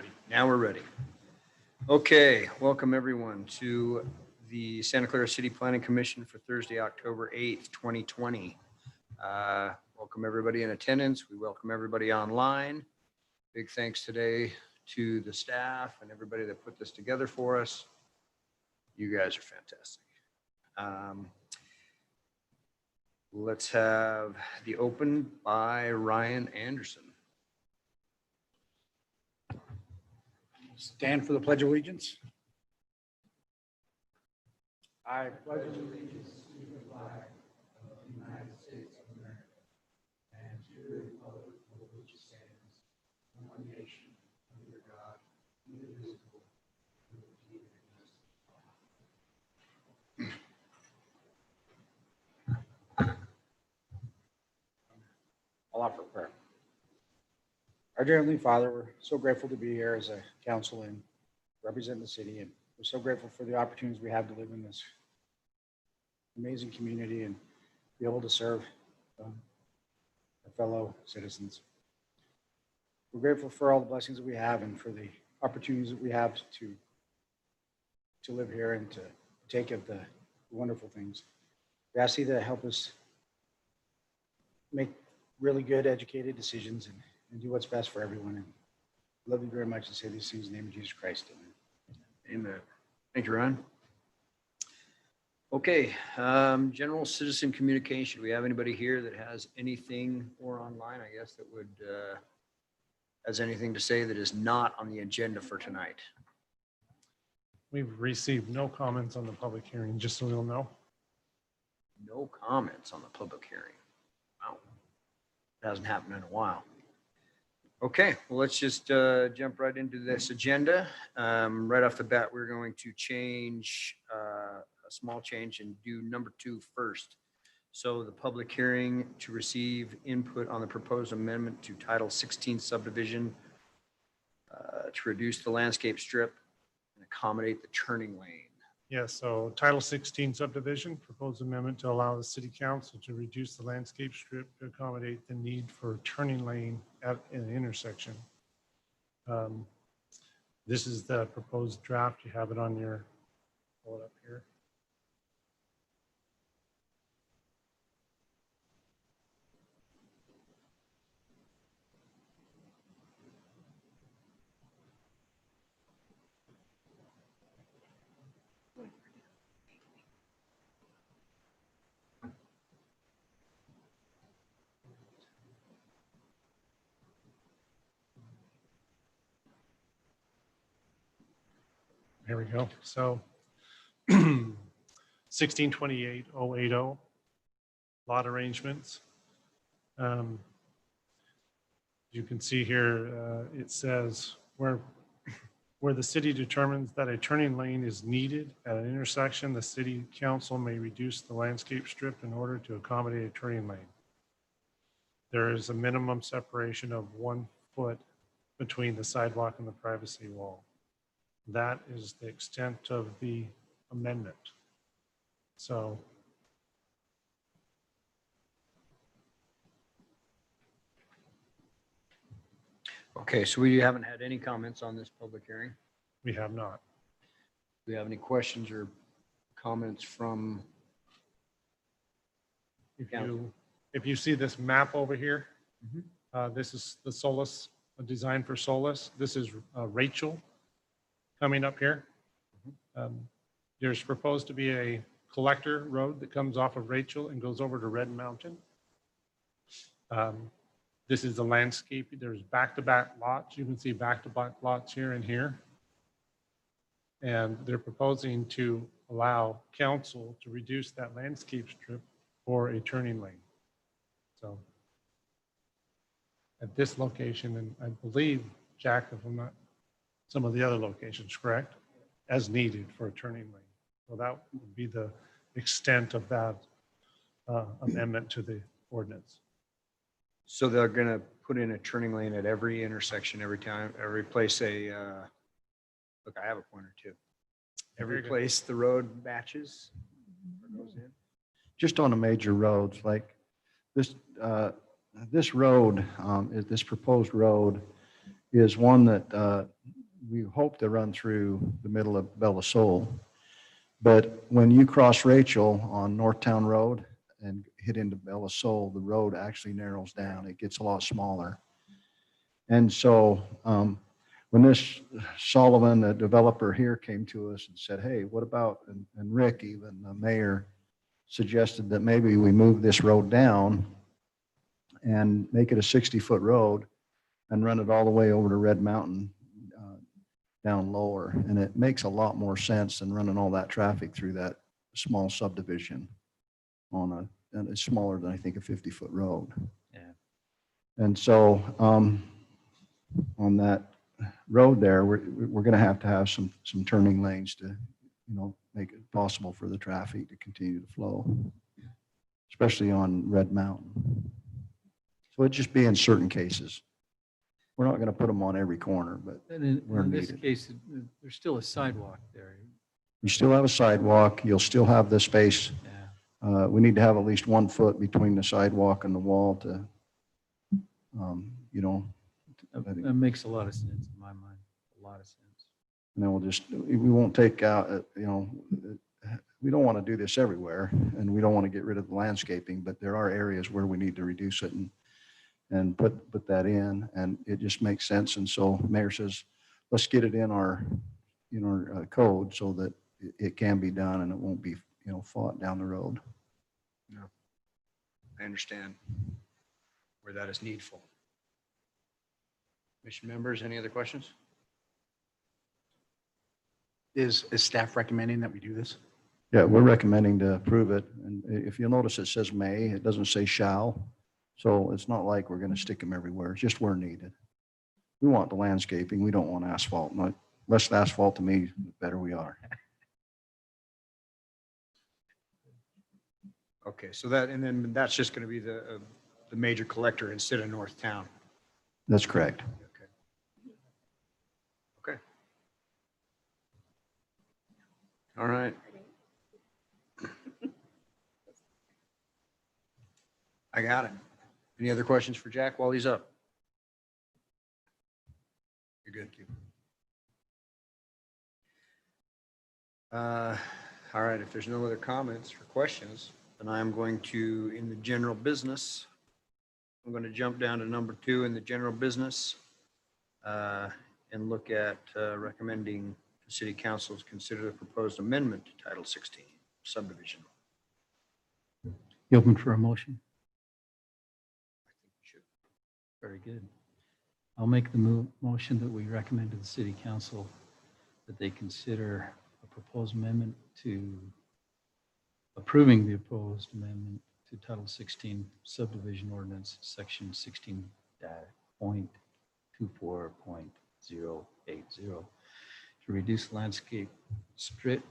ready. Now we're ready. Okay, welcome everyone to the Santa Clara City Planning Commission for Thursday, October 8th, 2020. Welcome everybody in attendance. We welcome everybody online. Big thanks today to the staff and everybody that put this together for us. You guys are fantastic. Let's have the open by Ryan Anderson. Stand for the Pledge of Allegiance. I pledge allegiance to the flag of the United States of America and to the republic for which it stands, one nation, under God, indivisible, with liberty and justice. I'll offer prayer. Our dear Heavenly Father, we're so grateful to be here as a council and represent the city, and we're so grateful for the opportunities we have to live in this amazing community and be able to serve our fellow citizens. We're grateful for all the blessings that we have and for the opportunities that we have to live here and to take of the wonderful things. We ask you to help us make really good, educated decisions and do what's best for everyone. And love you very much and say these things in the name of Jesus Christ. Amen. Amen. Thank you, Ryan. Okay, general citizen communication. Do we have anybody here that has anything or online, I guess, that would has anything to say that is not on the agenda for tonight? We've received no comments on the public hearing, just so you'll know. No comments on the public hearing. Wow. It hasn't happened in a while. Okay, well, let's just jump right into this agenda. Right off the bat, we're going to change a small change and do number 2 first. So the public hearing to receive input on the proposed amendment to Title 16 subdivision to reduce the landscape strip and accommodate the turning lane. Yes, so Title 16 subdivision, proposed amendment to allow the city council to reduce the landscape strip to accommodate the need for a turning lane at an intersection. This is the proposed draft. You have it on your, pull it up here. Here we go. So 1628-080 lot arrangements. You can see here, it says where the city determines that a turning lane is needed at an intersection, the city council may reduce the landscape strip in order to accommodate a turning lane. There is a minimum separation of 1 foot between the sidewalk and the privacy wall. That is the extent of the amendment. So Okay, so we haven't had any comments on this public hearing. we have not. Do we have any questions or comments from? If you see this map over here, Mhm. this is the Solus, a design for Solus. This is Rachel coming up here. There's proposed to be a collector road that comes off of Rachel and goes over to Red Mountain. This is the landscape. There's back-to-back lots. You can see back-to-back lots here and here. And they're proposing to allow council to reduce that landscape strip for a turning lane. So at this location, and I believe, Jack, if I'm not, some of the other locations, correct? As needed for a turning lane. So that would be the extent of that amendment to the ordinance. So they're gonna put in a turning lane at every intersection, every time, every place look, I have a pointer too. Every Very good. place the road matches or goes in. Just on the major roads, like this, this road, this proposed road is one that we hope to run through the middle of Bella Sol. But when you cross Rachel on Northtown Road and hit into Bella Sol, the road actually narrows down. It gets a lot smaller. And so when this Sullivan, the developer here, came to us and said, hey, what about, and Rick, even the mayor, suggested that maybe we move this road down and make it a 60-foot road and run it all the way over to Red Mountain down lower. And it makes a lot more sense than running all that traffic through that small subdivision on and it's smaller than I think a 50-foot road. Yeah. And so on that road there, we're going to have some turning lanes to, make it possible for the traffic to continue to flow, especially on Red Mountain. So it'd just be in certain cases. We're not going to put them on every corner, but And where in this needed. case, there's still a sidewalk there. You still have a sidewalk. You'll still have the space. Yeah. We need to have at least 1 foot between the sidewalk and the wall to, That makes a lot of sense in my mind, a lot of sense. and then we won't take out, we don't want to do this everywhere, and we don't want to get rid of the landscaping, but there are areas where we need to reduce it and put that in, and it just makes sense. And so mayor says, let's get it in our code so that it can be done and it won't be, fought down the road. No, I understand where that is needful. Commission members, any other questions? Is staff recommending that we do this? Yeah, we're recommending to approve it. And if you'll notice, it says may, it doesn't say shall. So it's not like we're going to stick them everywhere. It's just where needed. We want the landscaping. We don't want asphalt. Less asphalt to me, the better we are. Okay, so then that's just going to be the major collector instead of North Town. That's correct. Okay. All right. I got it. Any other questions for Jack while he's up? You're good, Q. All right, if there's no other comments or questions, then I'm going to, in the general business, I'm going to jump down to number 2 in the general business and look at recommending the city council to consider the proposed amendment to Title 16 subdivision. You open for a motion? I think we should. Very good. I'll make the motion that we recommend to the city council that they consider a proposed amendment to approving the proposed amendment to Title 16 subdivision ordinance, section 16.24.080 to reduce landscape strip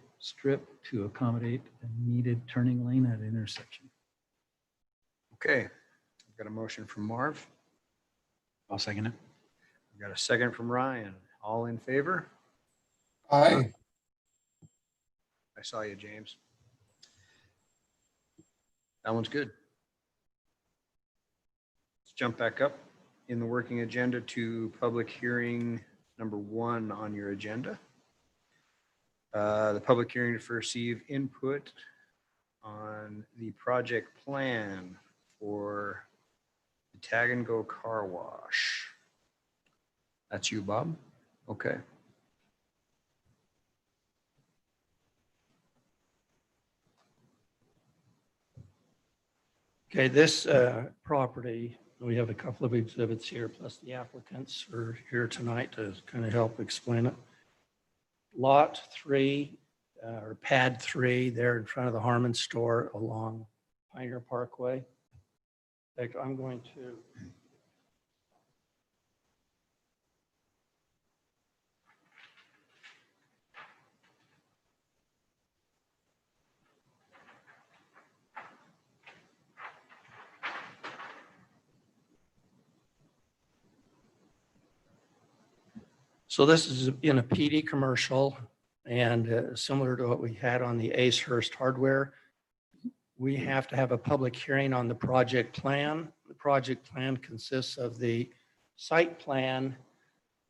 to accommodate a needed turning lane at an intersection. Okay, I've got a motion from Marv. I'll second it. I've got a second from Ryan. All in favor? Aye. I saw you, James. That one's good. Let's jump back up in the working agenda to public hearing number 1 on your agenda. The public hearing to receive input on the project plan for the Tagg N Go car wash. That's you, Bob? Okay. Okay, this property, we have a couple of exhibits here, plus the applicants are here tonight to kind of help explain it. Lot 3, or pad 3, there in front of the Harmons Store along Pioneer Parkway. In fact, I'm going to So this is in a PD commercial and similar to what we had on the Ace Hurst hardware. We have to have a public hearing on the project plan. The project plan consists of the site plan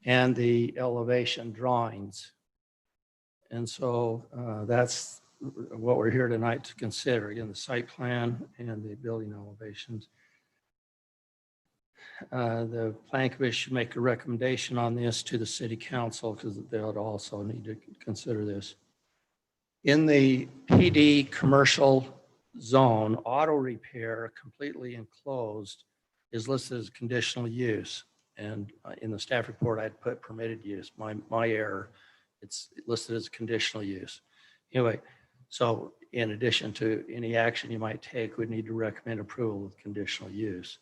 and the elevation drawings. And so that's what we're here tonight to consider, again, the site plan and the building elevations. The Planning Commission should make a recommendation on this to the city council because they would also need to consider this. In the PD commercial zone, auto repair completely enclosed is listed as conditional use. And in the staff report, I'd put permitted use, my error. It's listed as conditional use. Anyway, so in addition to any action you might take, we'd need to recommend approval of conditional use.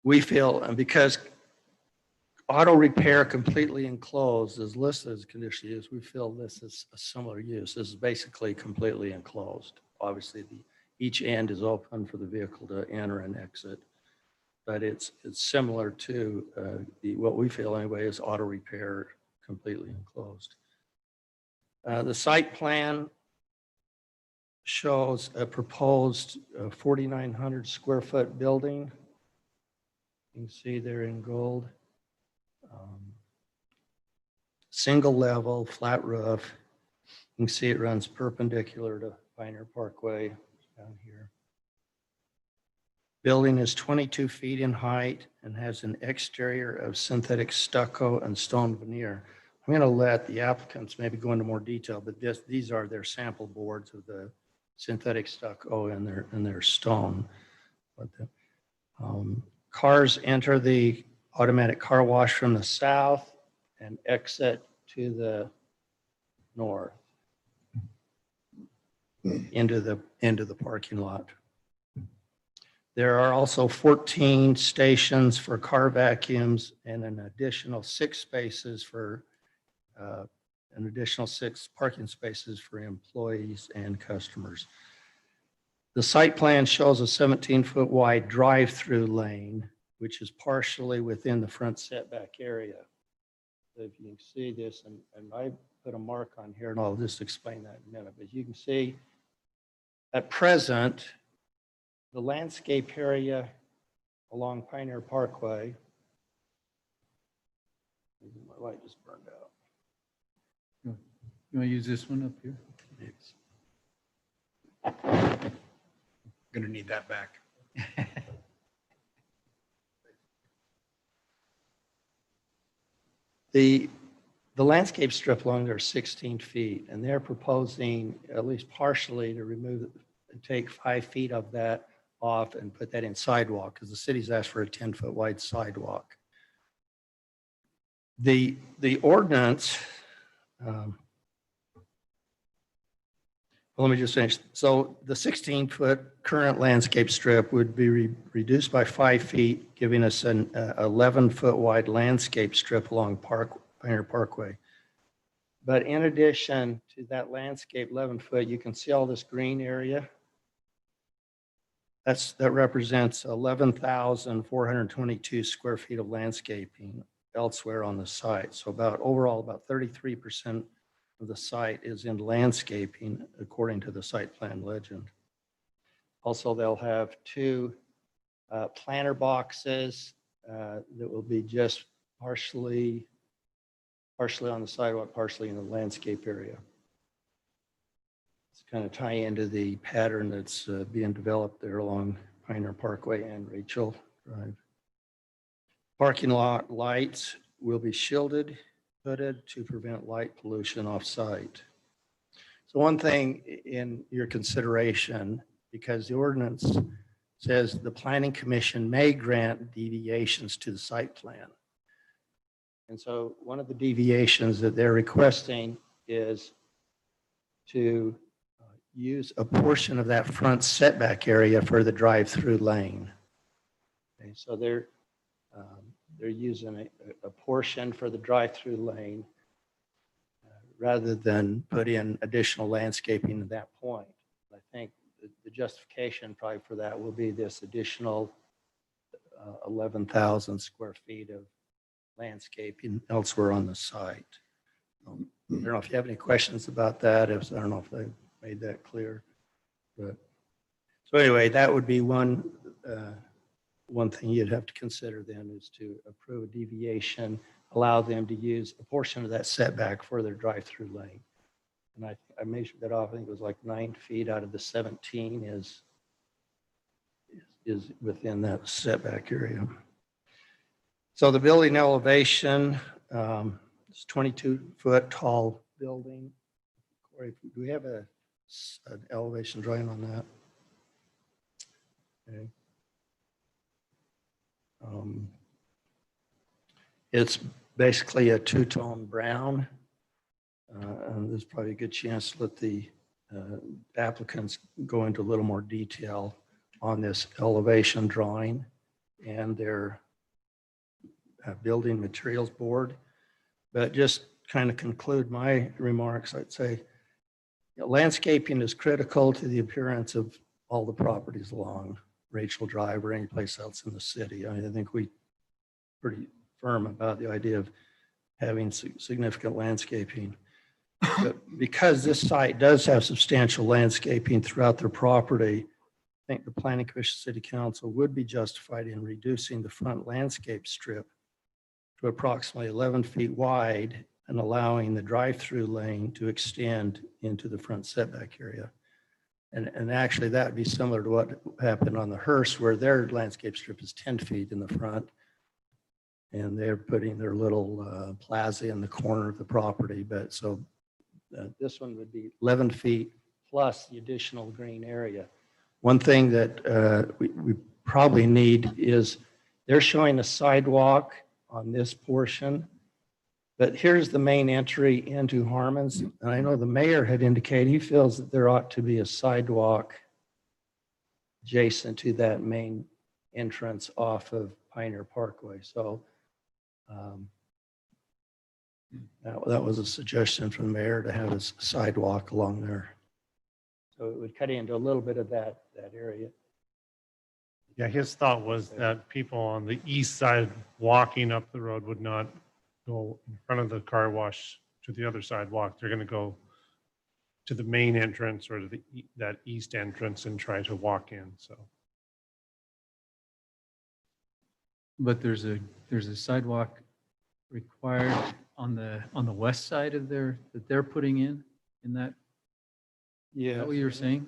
We feel, and because auto repair completely enclosed is listed as conditional use, we feel this is a similar use. This is basically completely enclosed. Obviously, each end is open for the vehicle to enter and exit, but it's similar to what we feel anyway is auto repair completely enclosed. The site plan shows a proposed 4,900 square foot building. You can see there in gold. Single level, flat roof. You can see it runs perpendicular to Pioneer Parkway down here. Building is 22 feet in height and has an exterior of synthetic stucco and stone veneer. I'm going to let the applicants maybe go into more detail, but these are their sample boards of the synthetic stucco and their stone. But cars enter the automatic car wash from the south and exit to the north into the parking lot. There are also 14 stations for car vacuums and an additional 6 parking spaces for employees and customers. The site plan shows a 17-foot wide drive-through lane, which is partially within the front setback area. So if you can see this, and I put a mark on here, and I'll just explain that in a minute, but you can see at present, the landscape area along Pioneer Parkway, my light just burned out. You want to use this one up here? Going to need that back. The landscape strip along there is 16 feet, and they're proposing at least partially to take 5 feet of that off and put that in sidewalk because the city's asked for a 10-foot wide sidewalk. The ordinance, let me just finish. So the 16-foot current landscape strip would be reduced by 5 feet, giving us an 11-foot wide landscape strip along Pioneer Parkway. But in addition to that landscape 11-foot, you can see all this green area. That represents 11,422 square feet of landscaping elsewhere on the site. So overall, about 33% of the site is in landscaping according to the site plan legend. Also, they'll have 2 planter boxes that will be just partially on the sidewalk, partially in the landscape area. It's kind of tie into the pattern that's being developed there along Pioneer Parkway and Rachel Drive. Parking lot lights will be shielded, hooded to prevent light pollution off-site. So one thing in your consideration, because the ordinance says the Planning Commission may grant deviations to the site plan. And so one of the deviations that they're requesting is to use a portion of that front setback area for the drive-through lane. Okay, so they're using a portion for the drive-through lane rather than put in additional landscaping at that point. I think the justification probably for that will be this additional 11,000 square feet of landscaping elsewhere on the site. I don't know if you have any questions about that. I don't know if I made that clear. But so anyway, that would be one one thing you'd have to consider then is to approve a deviation, allow them to use a portion of that setback for their drive-through lane. And I measured that off, I think it was like 9 feet out of the 17 is within that setback area. So the building elevation is 22-foot tall building. Corey, do we have an elevation drawing on that? Okay. It's basically a two-tone brown. And there's probably a good chance to let the applicants go into a little more detail on this elevation drawing and their building materials board. But just kind of conclude my remarks, I'd say landscaping is critical to the appearance of all the properties along Rachel Drive or any place else in the city. I think we pretty firm about the idea of having significant landscaping. But because this site does have substantial landscaping throughout their property, I think the Planning Commission City Council would be justified in reducing the front landscape strip to approximately 11 feet wide and allowing the drive-through lane to extend into the front setback area. And actually that would be similar to what happened on the Hearst, where their landscape strip is 10 feet in the front. And they're putting their little plaza in the corner of the property. But so this one would be 11 feet plus the additional green area. One thing that we probably need is they're showing a sidewalk on this portion, but here's the main entry into Harmons. And I know the mayor had indicated he feels that there ought to be a sidewalk adjacent to that main entrance off of Pioneer Parkway. So that was a suggestion from the mayor to have a sidewalk along there. So it would cut into a little bit of that area. Yeah, his thought was that people on the east side walking up the road would not go in front of the car wash to the other sidewalk. They're going to go to the main entrance or to that east entrance and try to walk in. So, But there's a sidewalk required on the west side of that they're putting in that. Is that what you're saying?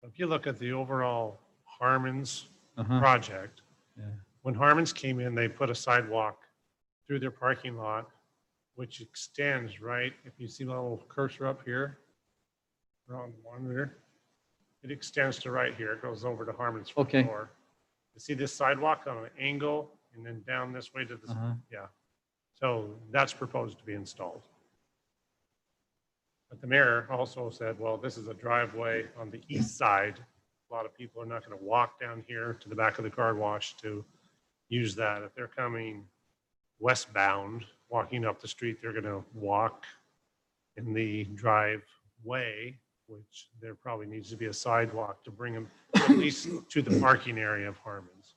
if you look at the overall Harmons Uh-huh. project, Yeah. when Harmons came in, they put a sidewalk through their parking lot, which extends right. If you see the little cursor up here, around one there, it extends to right here. It goes over to Harmons front Okay. door. You see this sidewalk on an angle and then down this way to the, Uh-huh. yeah. So that's proposed to be installed. But the mayor also said, well, this is a driveway on the east side. A lot of people are not going to walk down here to the back of the car wash to use that. If they're coming westbound, walking up the street, they're going to walk in the driveway, which there probably needs to be a sidewalk to bring them at least to the parking area of Harmons.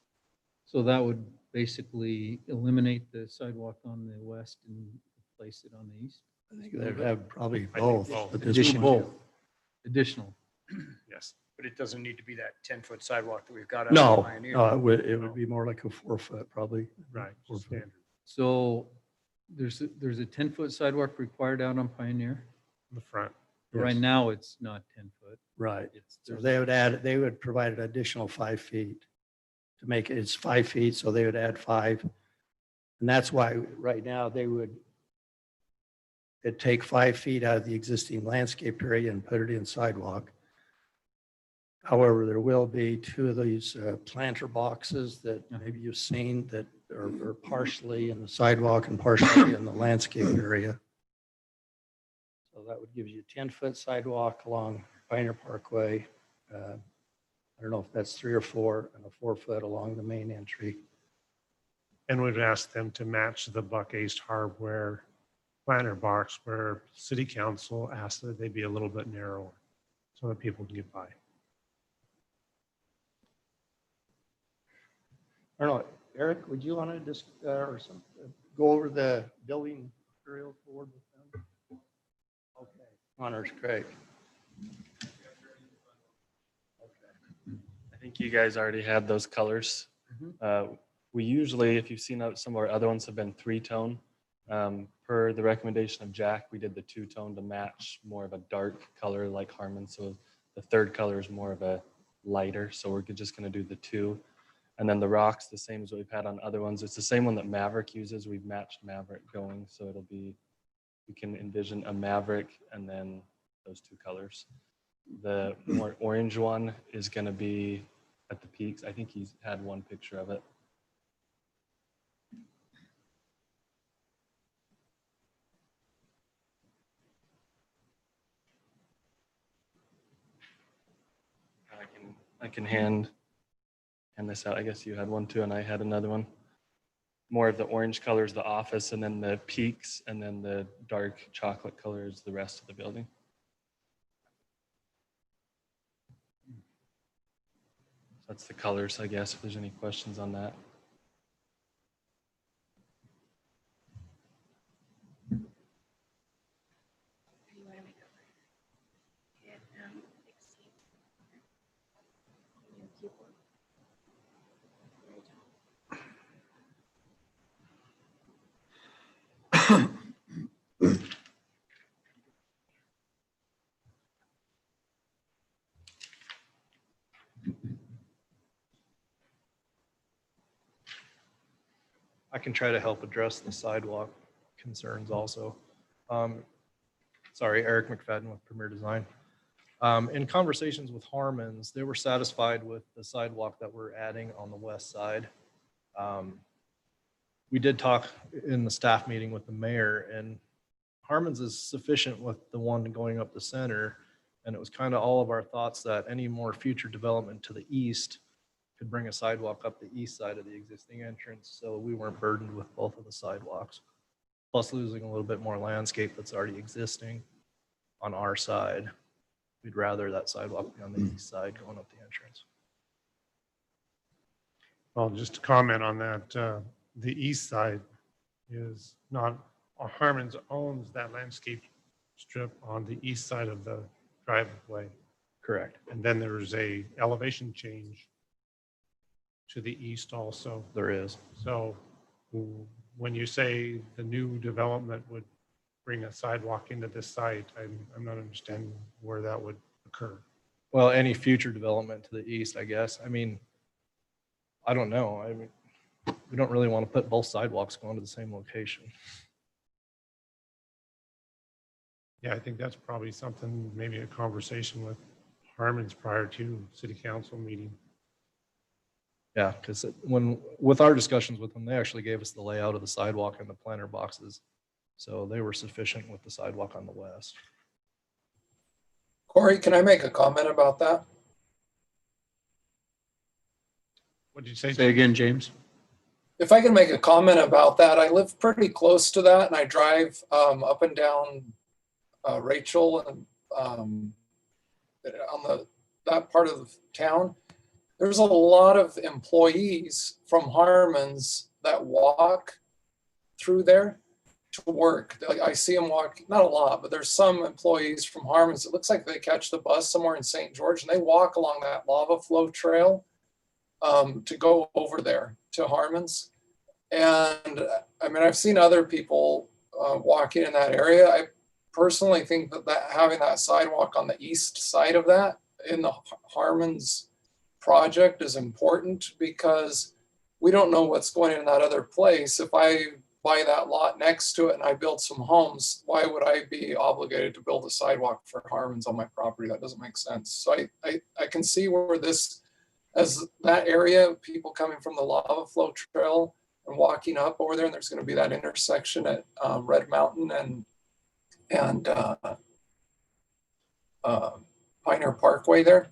So that would basically eliminate the sidewalk on the west and replace it on the east? I think they'd have probably I think both. both. Additional. Additional. Yes. But it doesn't need to be that 10-foot sidewalk that we've got. out No, on Pioneer. no, it would be more like a 4-foot probably. Right. 4 foot. Standard. So there's a 10-foot sidewalk required out on Pioneer. In the front. Right Yes. now, it's not 10 foot. Right. It's So they would provide an additional 5 feet to make it, it's 5 feet, so they would add 5. And that's why right now it'd take 5 feet out of the existing landscape area and put it in sidewalk. However, there will be 2 of these planter boxes that maybe you've seen that are partially in the sidewalk and partially in the landscape area. So that would give you a 10-foot sidewalk along Pioneer Parkway. I don't know if that's 3 or 4, and a 4-foot along the main entry. And we've asked them to match the Buck East Hardware planter box where city council asked that they be a little bit narrower so that people can get by. I don't know, Eric, would you want to just, or some, go over the building materials board with them? Okay, honors, Craig. I think you guys already had those colors We usually, if you've seen some of our other ones have been 3-tone. Per the recommendation of Jack, we did the 2-tone to match more of a dark color like Harmon. So the third color is more of a lighter. So we're just going to do the 2. And then the rocks, the same as what we've had on other ones. It's the same one that Maverick uses. We've matched Maverick going. So it'll be, you can envision a Maverick and then those 2 colors. The more orange one is going to be at the peaks. I think he's had one picture of it. I can hand this out. I guess you had one too, and I had another one. More of the orange color is the office, and then the peaks, and then the dark chocolate color is the rest of the building. That's the colors, I guess, if there's any questions on that. I can try to help address the sidewalk concerns also. Sorry, Eric McFadden with Premier Design. In conversations with Harmons, they were satisfied with the sidewalk that we're adding on the west side. We did talk in the staff meeting with the mayor, and Harmons is sufficient with the one going up the center. And it was kind of all of our thoughts that any more future development to the east could bring a sidewalk up the east side of the existing entrance, so we weren't burdened with both of the sidewalks. Plus losing a little bit more landscape that's already existing on our side. We'd rather that sidewalk be on the east side going up the entrance. Well, just to comment on that, the east side is not, Harmons owns that landscape strip on the east side of the driveway. Correct. And then there's a elevation change to the east also. There is. So when you say the new development would bring a sidewalk into this site, I'm not understanding where that would occur. Well, any future development to the east, I guess. I mean, I don't know. I mean, we don't really want to put both sidewalks going to the same location. Yeah, I think that's probably something, maybe a conversation with Harmons prior to city council meeting. Yeah, because with our discussions with them, they actually gave us the layout of the sidewalk and the planter boxes. So they were sufficient with the sidewalk on the west. Corey, can I make a comment about that? What did you say? Say again, James. If I can make a comment about that, I live pretty close to that and I drive up and down Rachel and on that part of the town. There's a lot of employees from Harmons that walk through there to work. Like I see them walk, not a lot, but there's some employees from Harmons. It looks like they catch the bus somewhere in St. George and they walk along that lava flow trail to go over there to Harmons. And I mean, I've seen other people walking in that area. I personally think that having that sidewalk on the east side of that in the Harmons project is important because we don't know what's going in that other place. If I buy that lot next to it and I build some homes, why would I be obligated to build a sidewalk for Harmons on my property? That doesn't make sense. So I can see where this, as that area, people coming from the lava flow trail and walking up over there, and there's going to be that intersection at Red Mountain and Pioneer Parkway there.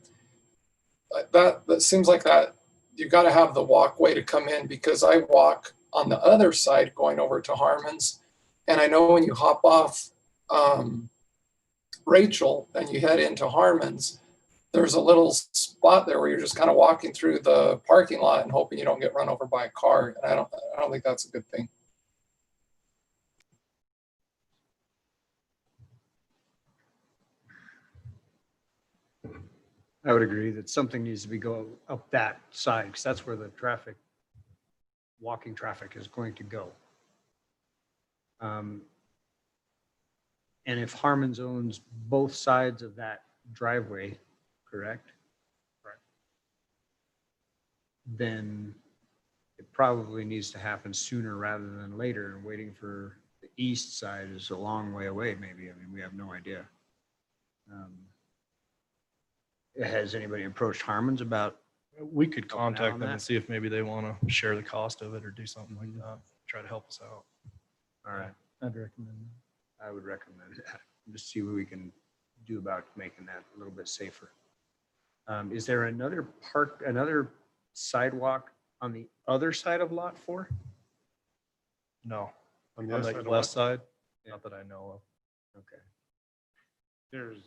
That seems like that you got to have the walkway to come in, because I walk on the other side going over to Harmons, and I know when you hop off Rachel and you head into Harmons, there's a little spot there where you're just kind of walking through the parking lot and hoping you don't get run over by a car. And I don't think that's a good thing. I would agree that something needs to be going up that side because that's where the traffic walking traffic is going to go. And if Harmons owns both sides of that driveway, correct? Correct. Then it probably needs to happen sooner rather than later. And waiting for the east side is a long way away, maybe. I mean, we have no idea. Has anybody approached Harmons about? We could Helping out on contact them that? and see if maybe they want to share the cost of it or do something like that. Try to help us out. All right, I'd recommend that. I would recommend that. Just see what we can do about making that a little bit safer. Is there another sidewalk on the other side of lot 4? No, On the on other the side of west what? side, Yeah. not that I know of. Okay. There's,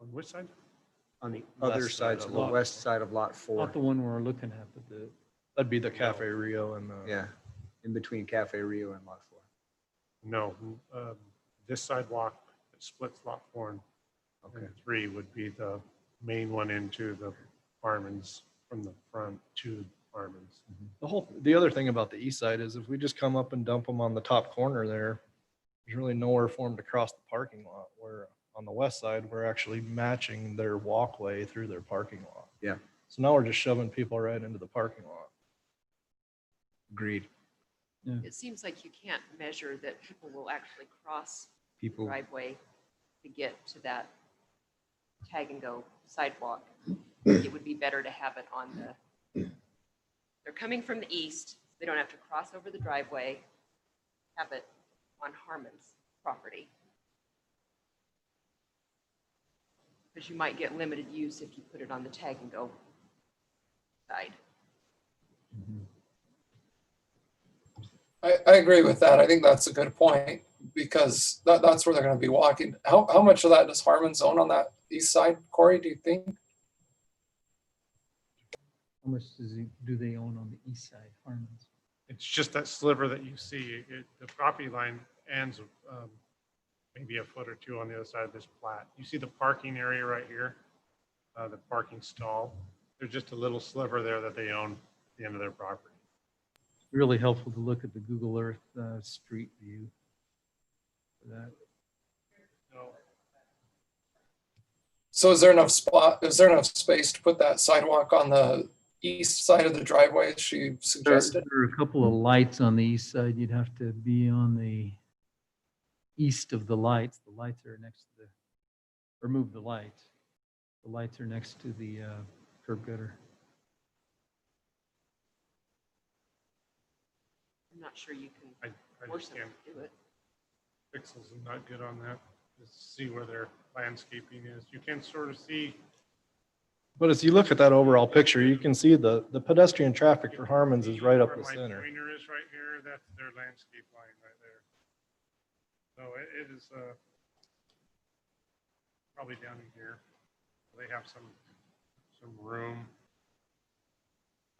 on which side? On the West other side side, of so the lot west side of lot 4. Not the one we're looking at, but the, That'd be the Cafe Rio and the. Yeah, in between Cafe Rio and lot 4. No, this sidewalk that splits lot 4 and Okay. 3 would be the main one into the Harmons from the front to Harmons. The other thing about the east side is if we just come up and dump them on the top corner there, there's really nowhere for them to cross the parking lot. Where on the west side, we're actually matching their walkway through their parking lot. Yeah. So now we're just shoving people right into the parking lot. Agreed. It seems like you can't measure that people will actually cross the People, driveway to get to that Tagg N Go sidewalk. It would be better to have it on they're coming from the east, they don't have to cross over the driveway, have it on Harmon's property. Because you might get limited use if you put it on the Tagg N Go side. I agree with that. I think that's a good point because that's where they're going to be walking. How much of that does Harmon's own on that east side, Corey, do you think? how much do they own on the east side, Harmons? It's just that sliver that you see. The property line ends maybe a foot or two on the other side of this plat. You see the parking area right here, the parking stall. There's just a little sliver there that they own at the end of their property. Really helpful to look at the Google Earth street view for that. So is there enough space to put that sidewalk on the east side of the driveway as she suggested? There are a couple of lights on the east side. You'd have to be on the east of the lights. The lights are next to the, remove the lights. The lights are next to the curb gutter. I'm not sure you can I force just them can't, to do it. pixels, I'm not good on that. Just see where their landscaping is. You can sort of see. But as you look at that overall picture, you can see the pedestrian traffic for Harmons is right up where the my center. pointer is right here. That's their landscape line right there. So it is probably down in here. They have some room.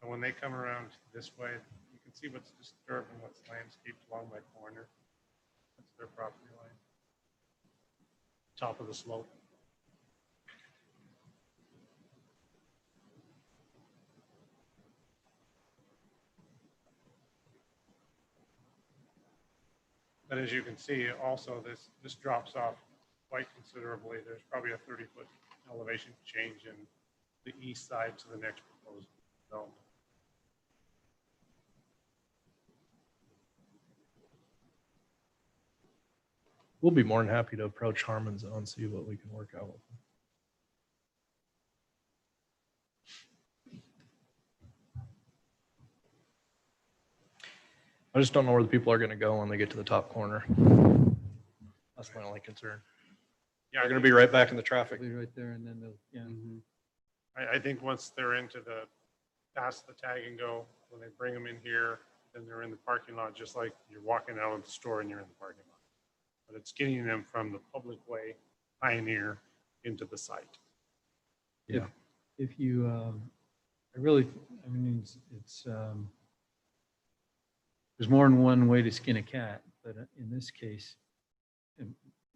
And when they come around this way, you can see what's disturbed and what's landscaped along my corner. That's their property line. Top of the slope. But as you can see, also this drops off quite considerably. There's probably a 30-foot elevation change in the east side to the next proposed development. We'll be more than happy to approach Harmons and see what we can work out with them. I just don't know where the people are going to go when they get to the top corner. That's my only concern. Yeah, They're going to be right back in the traffic. Probably right there, and then they'll, yeah. I think once they're into past the Tagg N Go, when they bring them in here, then they're in the parking lot, just like you're walking out of the store and you're in the parking lot. But it's getting them from the public way, Pioneer, into the site. If you, I mean, it's there's more than one way to skin a cat, but in this case,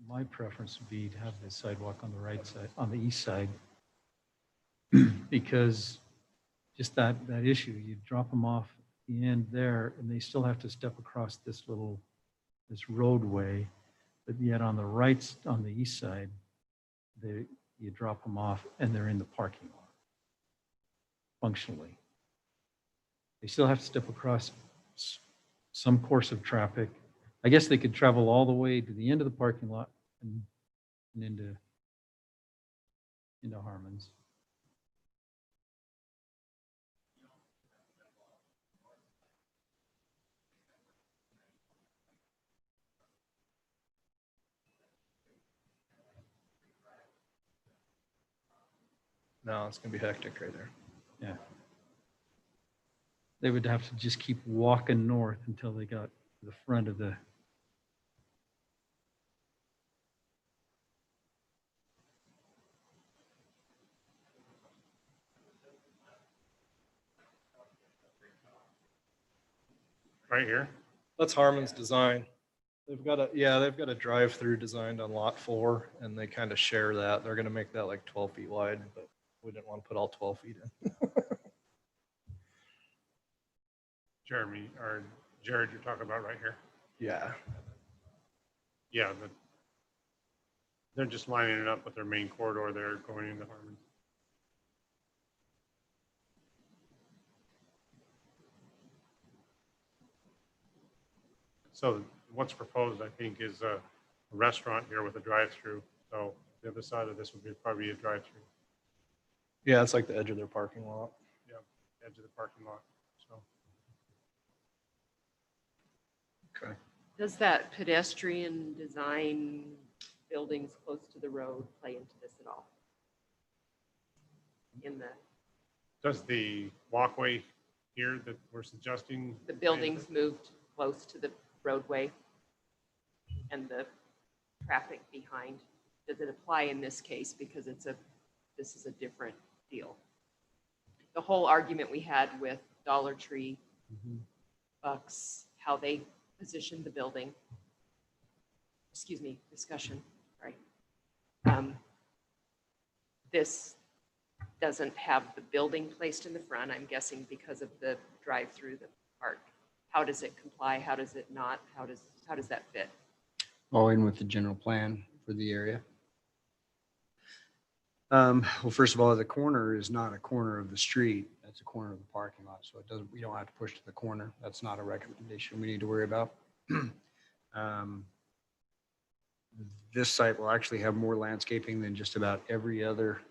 my preference would be to have the sidewalk on the right side, on the east side, because just that issue, you drop them off the end there, and they still have to step across this roadway. But yet on the right, on the east side, you drop them off and they're in the parking lot functionally. They still have to step across some course of traffic. I guess they could travel all the way to the end of the parking lot and into Harmons. No, it's gonna be hectic right there. Yeah. They would have to just keep walking north until they got to the front of the. Right here. That's Harmon's design. They've got a drive-through designed on lot 4, and they kind of share that. They're gonna make that like 12 feet wide, but we didn't want to put all 12 feet in. Jeremy, or Jared, you're talking about right here? Yeah. Yeah, they're just lining it up with their main corridor there going into Harmon. So what's proposed, I think, is a restaurant here with a drive-through. So the other side of this would be probably a drive-through, Yeah, it's like the edge of their parking lot. edge of the parking lot. So Okay. Does that pedestrian design buildings close to the road play into this at all? In does the walkway here that we're suggesting? the buildings moved close to the roadway and the traffic behind, does it apply in this case? Because this is a different deal. The whole argument we had with Dollar Tree, Bucks, how they positioned the building, discussion, right? This doesn't have the building placed in the front, I'm guessing because of the drive-through, the park. How does it comply? How does it not? How does that fit? All in with the general plan for the area. Well, first of all, the corner is not a corner of the street. That's a corner of the parking lot. So we don't have to push to the corner. That's not a recommendation we need to worry about. This site will actually have more landscaping than just about every other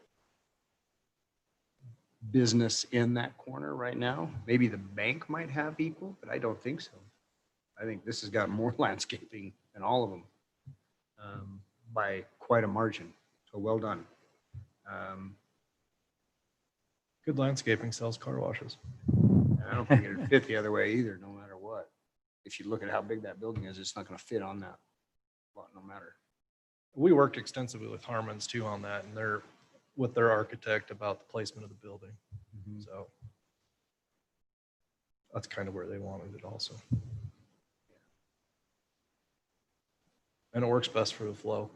business in that corner right now. Maybe the bank might have equal, but I don't think so. I think this has got more landscaping than all of them by quite a margin. So well done. Good landscaping sells car washes. I don't think it'd fit the other way either, no matter what. If you look at how big that building is, it's not going to fit on that lot, no matter. We worked extensively with Harmon's too on that, and they're with their architect about the placement of the building. So that's kind of where they wanted it also. And it works best for the flow.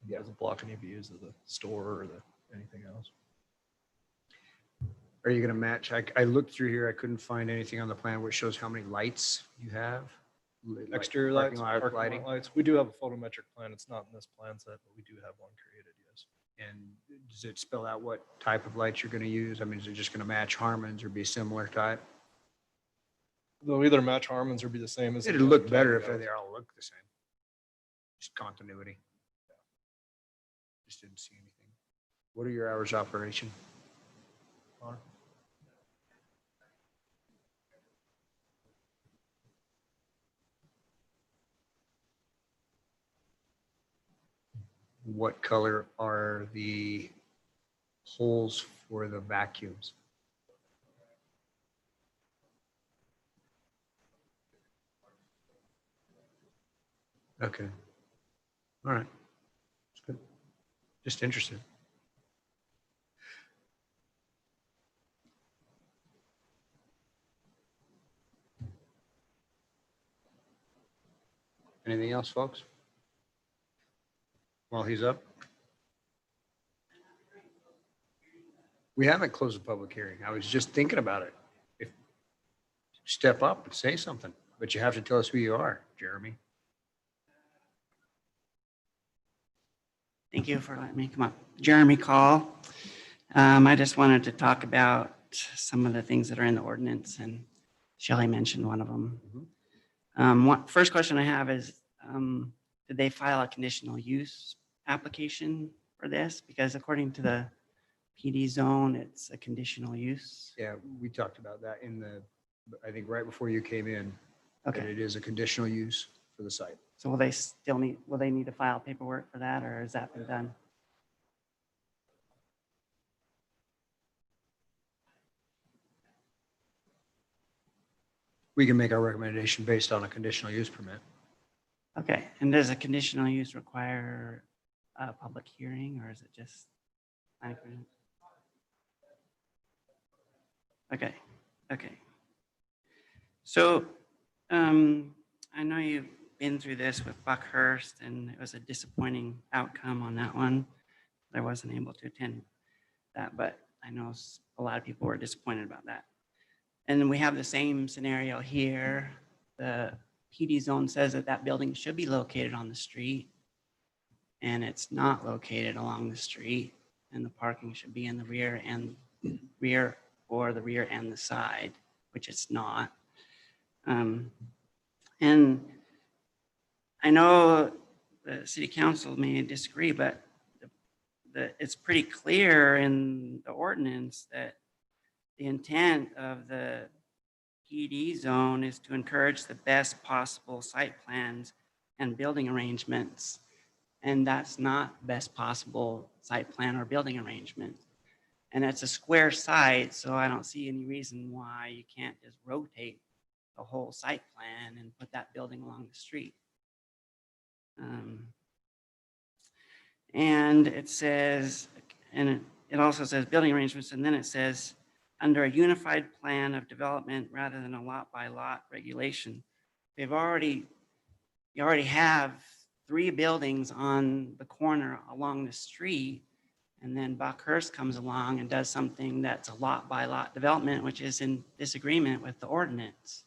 It doesn't block any views of the store or anything else. Are you going to match? I looked through here. I couldn't find anything on the plan which shows how many lights you have. Exterior Parking lights, lot parking lot lights. We do have a photometric plan. It's not in this plan set, but we do have one created, yes. And does it spell out what type of lights you're going to use? I mean, is it just going to match Harmon's or be a similar type? They'll either match Harmon's or be the same as. It'd look better if they all look the same. Just continuity. Just didn't see anything. What are your hours of operation? What color are the holes for the vacuums? Okay. All right. That's good. Just interested. Anything else, folks? While he's up. We haven't closed the public hearing. I was just thinking about it. step up and say something, but you have to tell us who you are, Jeremy. Thank you for letting me come up. Jeremy Call. I just wanted to talk about some of the things that are in the ordinance, and Shelley mentioned one of them. First question I have is, did they file a conditional use application for this? Because according to the PD zone, it's a conditional use. Yeah, we talked about that in the, I think right before you came in, that Okay, it is a conditional use for the site. so will they need to file paperwork for that, or has that been done? We can make our recommendation based on a conditional use permit. Okay, and does a conditional use require a public hearing, or is it just? Okay, okay. So, I know you've been through this with Buckhurst, and it was a disappointing outcome on that one. I wasn't able to attend that, but I know a lot of people were disappointed about that. And then we have the same scenario here. The PD zone says that that building should be located on the street, and it's not located along the street, and the parking should be in the rear and the side, which it's not. And I know the city council may disagree, but it's pretty clear in the ordinance that the intent of the PD zone is to encourage the best possible site plans and building arrangements. And that's not best possible site plan or building arrangement. And it's a square site, so I don't see any reason why you can't just rotate the whole site plan and put that building along the street. And it says, and it also says building arrangements, and then it says under a unified plan of development rather than a lot by lot regulation. You already have 3 buildings on the corner along the street, and then Buckhurst comes along and does something that's a lot by lot development, which is in disagreement with the ordinance.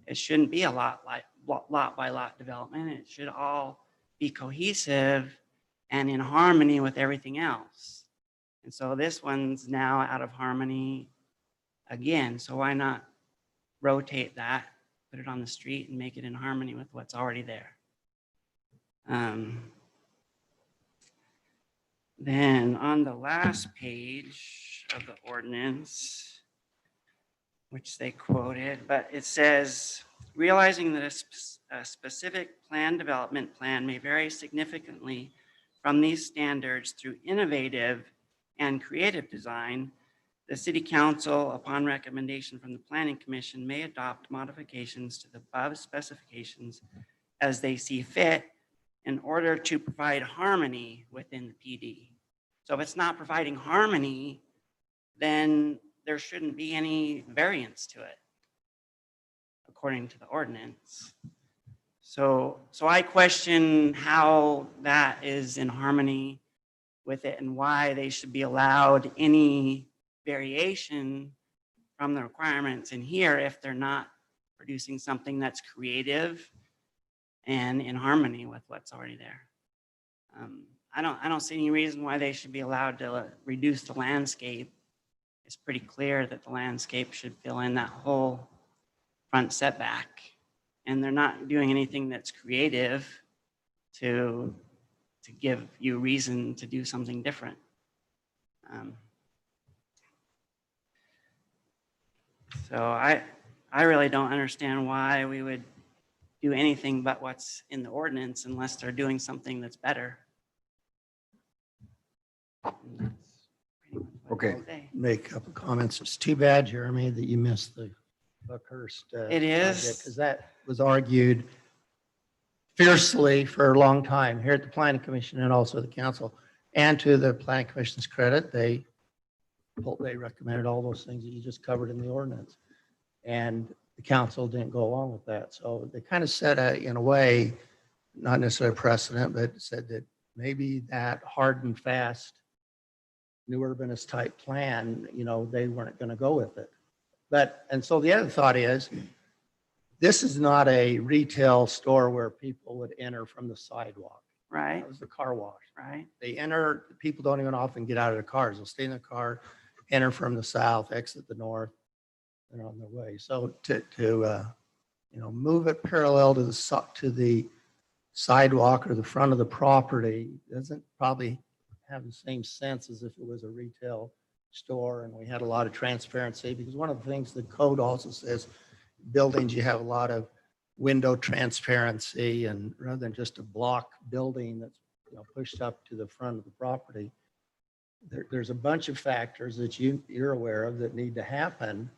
It shouldn't be a lot by lot development. It should all be cohesive and in harmony with everything else. And so this one's now out of harmony again. So why not rotate that, put it on the street and make it in harmony with what's already there? Then on the last page of the ordinance, which they quoted, but it says, realizing that a specific plan development plan may vary significantly from these standards through innovative and creative design, the City Council, upon recommendation from the Planning Commission, may adopt modifications to the above specifications as they see fit in order to provide harmony within the PD. So if it's not providing harmony, then there shouldn't be any variance to it, according to the ordinance. So I question how that is in harmony with it and why they should be allowed any variation from the requirements in here if they're not producing something that's creative and in harmony with what's already there. I don't see any reason why they should be allowed to reduce the landscape. It's pretty clear that the landscape should fill in that whole front setback. And they're not doing anything that's creative to give you reason to do something different. So I really don't understand why we would do anything but what's in the ordinance unless they're doing something that's better. And that's pretty much what Okay. I'll say. Make a couple comments. It's too bad, Jeremy, that you missed the Buckhurst. It is. Because that was argued fiercely for a long time here at the Planning Commission and also the council. And to the Planning Commission's credit, they recommended all those things that you just covered in the ordinance. And the council didn't go along with that. So they kind of set in a way, not necessarily a precedent, but said that maybe that hard and fast new urbanist type plan, they weren't going to go with it. But, and so the other thought is, this is not a retail store where people would enter from the sidewalk. Right, That was the car wash. right. They enter, people don't even often get out of their cars. They'll stay in their car, enter from the south, exit the north, and on their way. So move it parallel to the sidewalk or the front of the property doesn't probably have the same sense as if it was a retail store and we had a lot of transparency, because one of the things the code also says, buildings, you have a lot of window transparency, and rather than just a block building that's pushed up to the front of the property, there's a bunch of factors that you're aware of that need to happen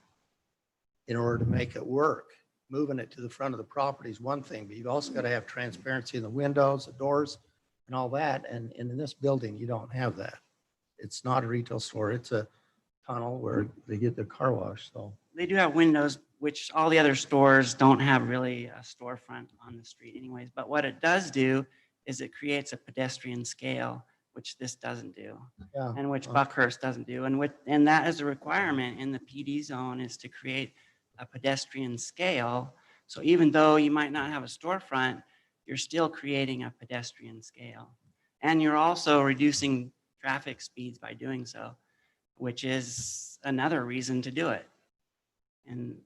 in order to make it work. Moving it to the front of the property is one thing, but you've also got to have transparency in the windows, the doors, and all that. And in this building, you don't have that. It's not a retail store. It's a tunnel where they get their car wash. So They do have windows, which all the other stores don't have really a storefront on the street anyways. But what it does do is it creates a pedestrian scale, which this doesn't do, yeah, and which Buckhurst doesn't do. And that is a requirement in the PD zone, is to create a pedestrian scale. So even though you might not have a storefront, you're still creating a pedestrian scale. And you're also reducing traffic speeds by doing so, which is another reason to do it. And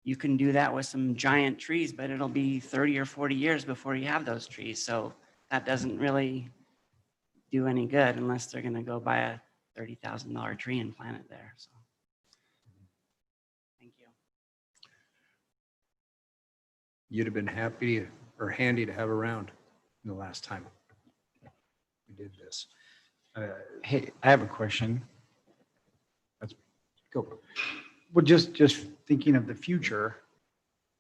you can do that with some giant trees, but it'll be 30 or 40 years before you have those trees. So that doesn't really do any good unless they're gonna go buy a $30,000 tree and plant it there, so. Thank you. You'd have been happy or handy to have around the last time we did this. Hey, I have a question. Let's go. Well, just thinking of the future,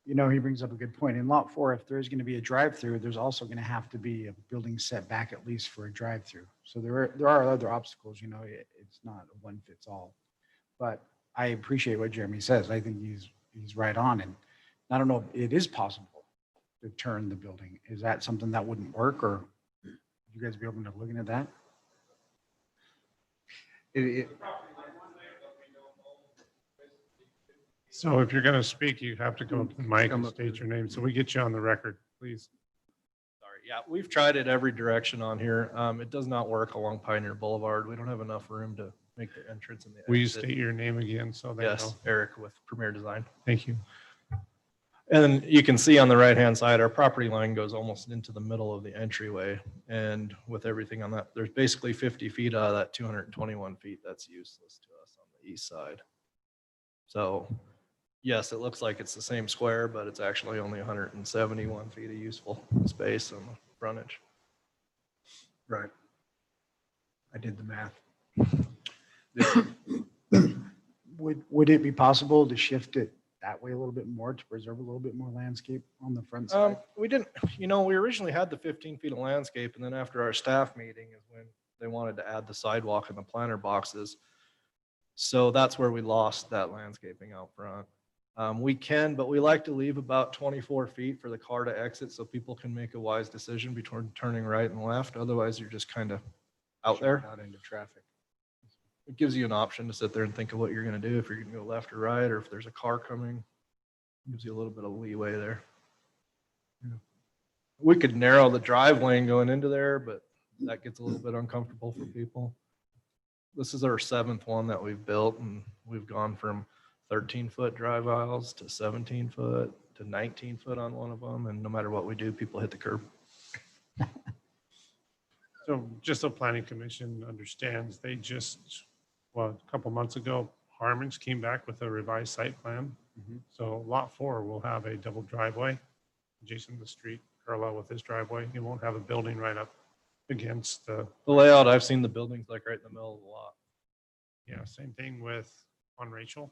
he brings up a good point. In Lot 4, if there's going to be a drive-through, there's also going to have to be a building setback at least for a drive-through. So there are other obstacles, it's not a one fits all. But I appreciate what Jeremy says. I think he's right on. And I don't know if it is possible to turn the building. Is that something that wouldn't work, or would you guys be open to looking at that? So if you're going to speak, you have to go up to the mic and state your name. So we get you on the record, please. Sorry. Yeah, we've tried it every direction on here. It does not work along Pioneer Boulevard. We don't have enough room to make the entrance and the Will you exit. state your name again so they know? Yes, Eric with Premier Design. Thank you. And then you can see on the right-hand side, our property line goes almost into the middle of the entryway. And with everything on that, there's basically 50 feet out of that 221 feet that's useless to us on the east side. So yes, it looks like it's the same square, but it's actually only 171 feet of useful space on the frontage. Right. I did the math. Would it be possible to shift it that way a little bit more to preserve a little bit more landscape on the front side? We didn't, we originally had the 15 feet of landscape, and then after our staff meeting is when they wanted to add the sidewalk and the planter boxes. So that's where we lost that landscaping out front. We can, but we like to leave about 24 feet for the car to exit so people can make a wise decision between turning right and left. Otherwise, you're just kind of out there. Out into traffic. It gives you an option to sit there and think of what you're going to do, if you're going to go left or right, or if there's a car coming. Gives you a little bit of leeway there. Yeah. We could narrow the drive lane going into there, but that gets a little bit uncomfortable for people. This is our 7th one that we've built, and we've gone from 13-foot drive aisles to 17-foot to 19-foot on one of them. And no matter what we do, people hit the curb. So just so Planning Commission understands, they a couple months ago, Harmons came back with a revised site plan. So Lot 4 will have a double driveway adjacent to the street, parallel with this driveway. You won't have a building right up against the layout. I've seen the buildings like right in the middle of the lot. Yeah, same thing with on Rachel.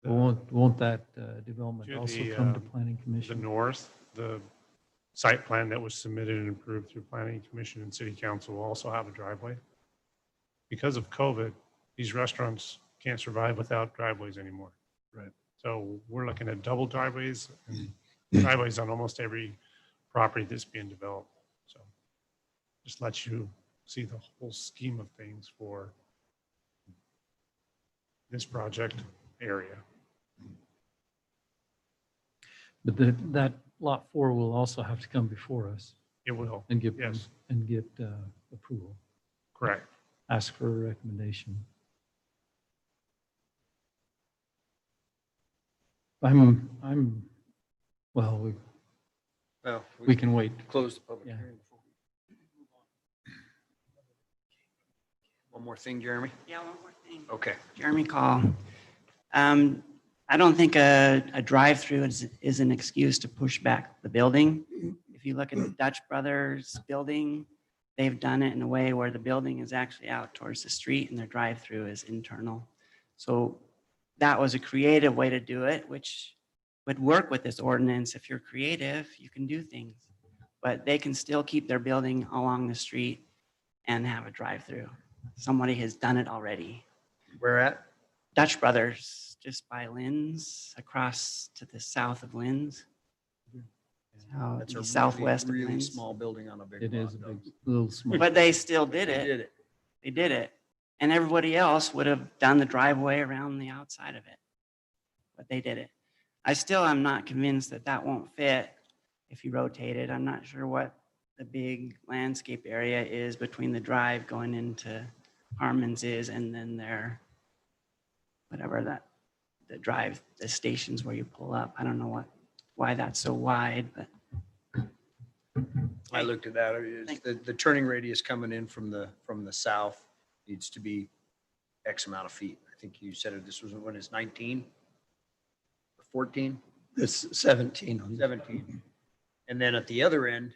Won't that development To also the, come to the planning commission? north, the site plan that was submitted and approved through Planning Commission and City Council will also have a driveway. Because of COVID, these restaurants can't survive without driveways anymore. Right. So we're looking at double driveways and driveways on almost every property that's being developed. So just lets you see the whole scheme of things for this project area. But that lot 4 will also have to come before us It will, and get, yes, approval, correct. ask for a recommendation. Well, Well, we can wait. close the public Yeah. hearing. before we move on. One more thing, Jeremy? Yeah, one more thing. Okay. Jeremy Call. I don't think a drive-through is an excuse to push back the building. If you look at the Dutch Brothers building, they've done it in a way where the building is actually out towards the street and their drive-through is internal. So that was a creative way to do it, which would work with this ordinance. If you're creative, you can do things, but they can still keep their building along the street and have a drive-through. Somebody has done it already. Where at? Dutch Brothers, just by Lynn's, across to the south of Lynn's. That's a Southwest of really Lynn's. small building on a big It lot, is a though. big, little small. But they still They did it. did it. They did it. And everybody else would have done the driveway around the outside of it. But they did it. I still am not convinced that that won't fit if you rotate it. I'm not sure what the big landscape area is between the drive going into Harmons is and then their, whatever that, the drive, the stations where you pull up. I don't know why that's so wide, but. I looked at that. The turning radius coming in from the south needs to be X amount of feet. I think you said this was when it's 19 or 14, It's 17 on 17. And then at the other end,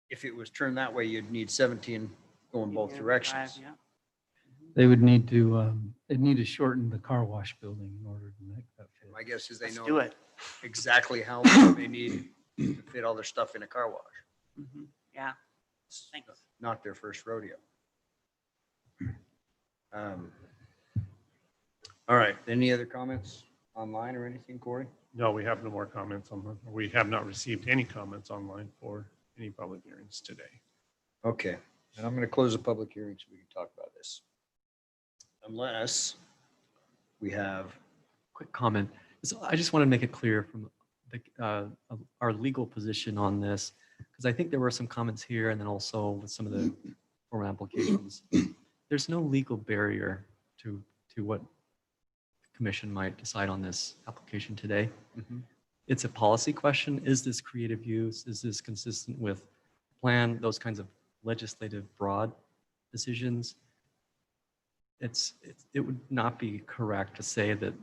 if it was turned that way, you'd need 17 going both directions. Yeah. They would need to, they'd need to shorten the car wash building in order to make that fit. My guess is they Let's know do it. exactly how long they need to fit all their stuff in a car wash. Mhm. Yeah. Thanks. Not their first rodeo. All right, any other comments online or anything, Corey? No, we have no more comments we have not received any comments online for any public hearings today. Okay, and I'm going to close the public hearing so we can talk about this. Unless we have, Quick comment. So I just want to make it clear from our legal position on this, because I think there were some comments here and then also with some of the formal applications. There's no legal barrier to what the commission might decide on this application today. It's a policy question. Is this creative use? Is this consistent with plan? Those kinds of legislative broad decisions. It would not be correct to say that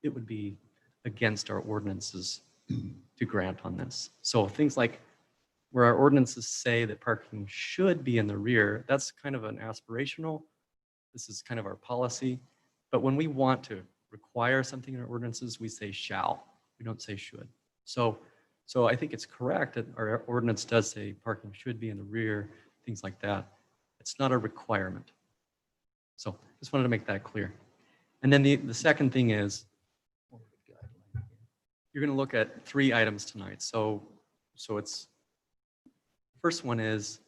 it would be against our ordinances to grant on this. So things like where our ordinances say that parking should be in the rear, that's kind of an aspirational. This is kind of our policy. But when we want to require something in our ordinances, we say shall. We don't say should. So I think it's correct that our ordinance does say parking should be in the rear, things like that. It's not a requirement. So just wanted to make that clear. And then the second thing is, you're going to look at 3 items tonight. So it's, first one is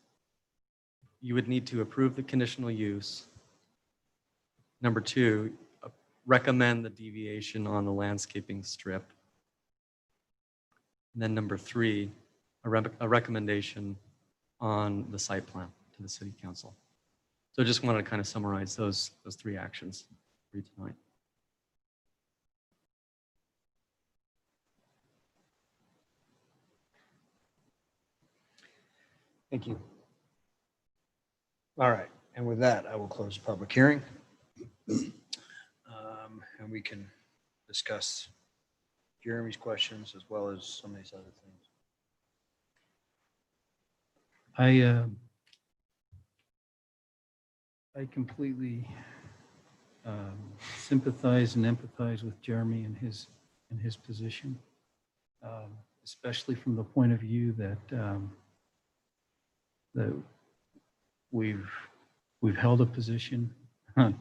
you would need to approve the conditional use. Number 2, recommend the deviation on the landscaping strip. And then number 3, a recommendation on the site plan to the city council. So I just wanted to kind of summarize those 3 actions for you tonight. thank you. All right, and with that, I will close the public hearing. And we can discuss Jeremy's questions as well as some of these other things. I completely sympathize and empathize with Jeremy and his position, especially from the point of view that we've held a position on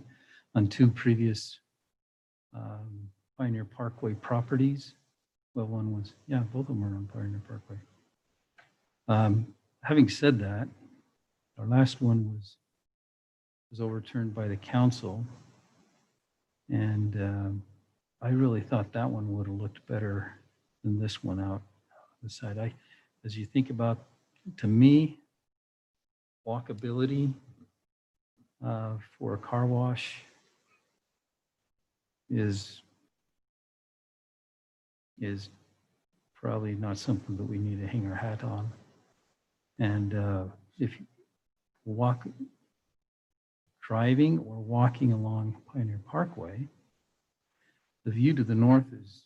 2 previous Pioneer Parkway properties. Well, one was, yeah, both of them are on Pioneer Parkway. Having said that, our last one was overturned by the council. And I really thought that one would have looked better than this one out the side. As you think about, to me, walkability for a car wash is probably not something that we need to hang our hat on. And if you driving or walking along Pioneer Parkway, the view to the north is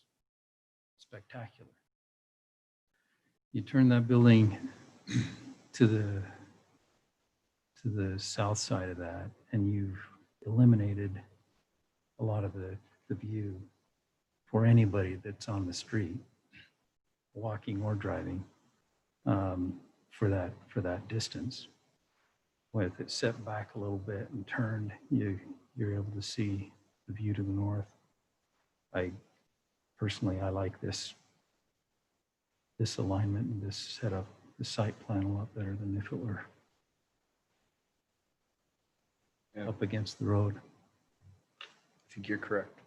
spectacular. You turn that building to the south side of that, and you've eliminated a lot of the view for anybody that's on the street, walking or driving, for that distance. With it set back a little bit and turned, you're able to see the view to the north. Personally, I like this alignment and this setup, the site plan a lot better than if it were up against the road. I think you're correct.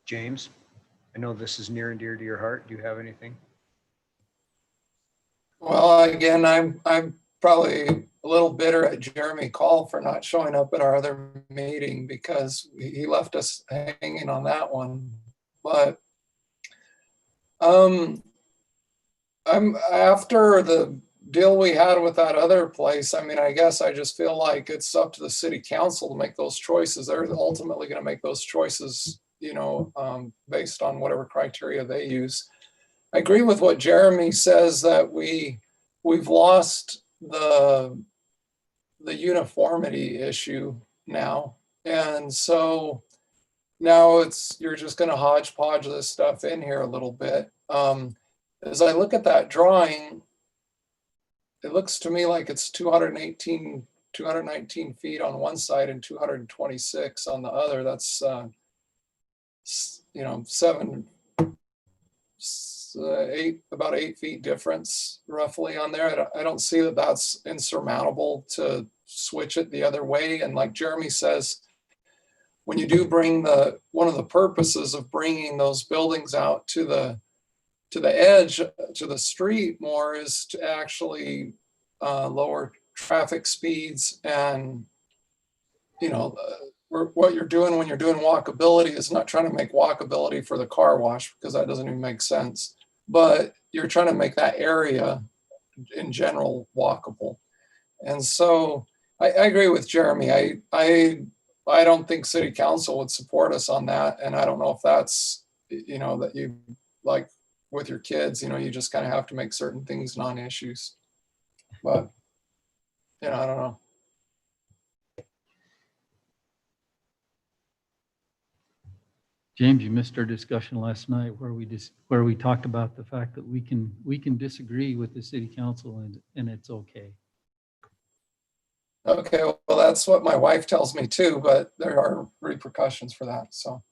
James, I know this is near and dear to your heart. Do you have anything? Well, again, I'm probably a little bitter at Jeremy Call for not showing up at our other meeting because he left us hanging on that one. But I'm after the deal we had with that other place. I mean, I guess I just feel like it's up to the city council to make those choices. They're ultimately going to make those choices, based on whatever criteria they use. I agree with what Jeremy says that we've lost the uniformity issue now. And so now you're just going to hodgepodge this stuff in here a little bit. As I look at that drawing, it looks to me like it's 219 feet on one side and 226 on the other. That's, about 8 feet difference roughly on there. I don't see that that's insurmountable to switch it the other way. And like Jeremy says, when you do bring one of the purposes of bringing those buildings out to the edge, to the street more, is to actually lower traffic speeds. And what you're doing when you're doing walkability is not trying to make walkability for the car wash, because that doesn't even make sense, but you're trying to make that area in general walkable. And so I agree with Jeremy. I don't think city council would support us on that. And I don't know if that's, that you, like with your kids, you just kind of have to make certain things non-issues. But, I don't know. James, you missed our discussion last night where we talked about the fact that we can disagree with the city council and it's okay. Okay, well, that's what my wife tells me too, but there are repercussions for that, so.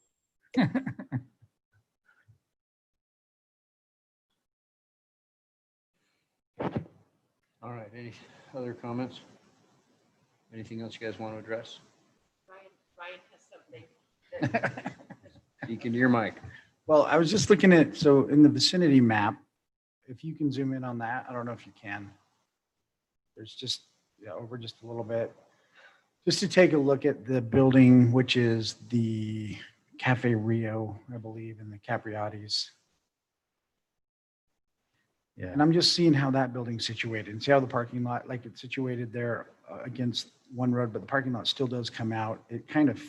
All right, any other comments? Anything else you guys want to address? Ryan has something. Speak into your mic. Well, I was just looking at, so in the vicinity map, if you can zoom in on that, I don't know if you can. There's just, over just a little bit. Just to take a look at the building, which is the Cafe Rio, I believe, and the Capriati's. Yeah. And I'm just seeing how that building's situated and see how the parking lot, like it's situated there against one road, but the parking lot still does come out. It kind of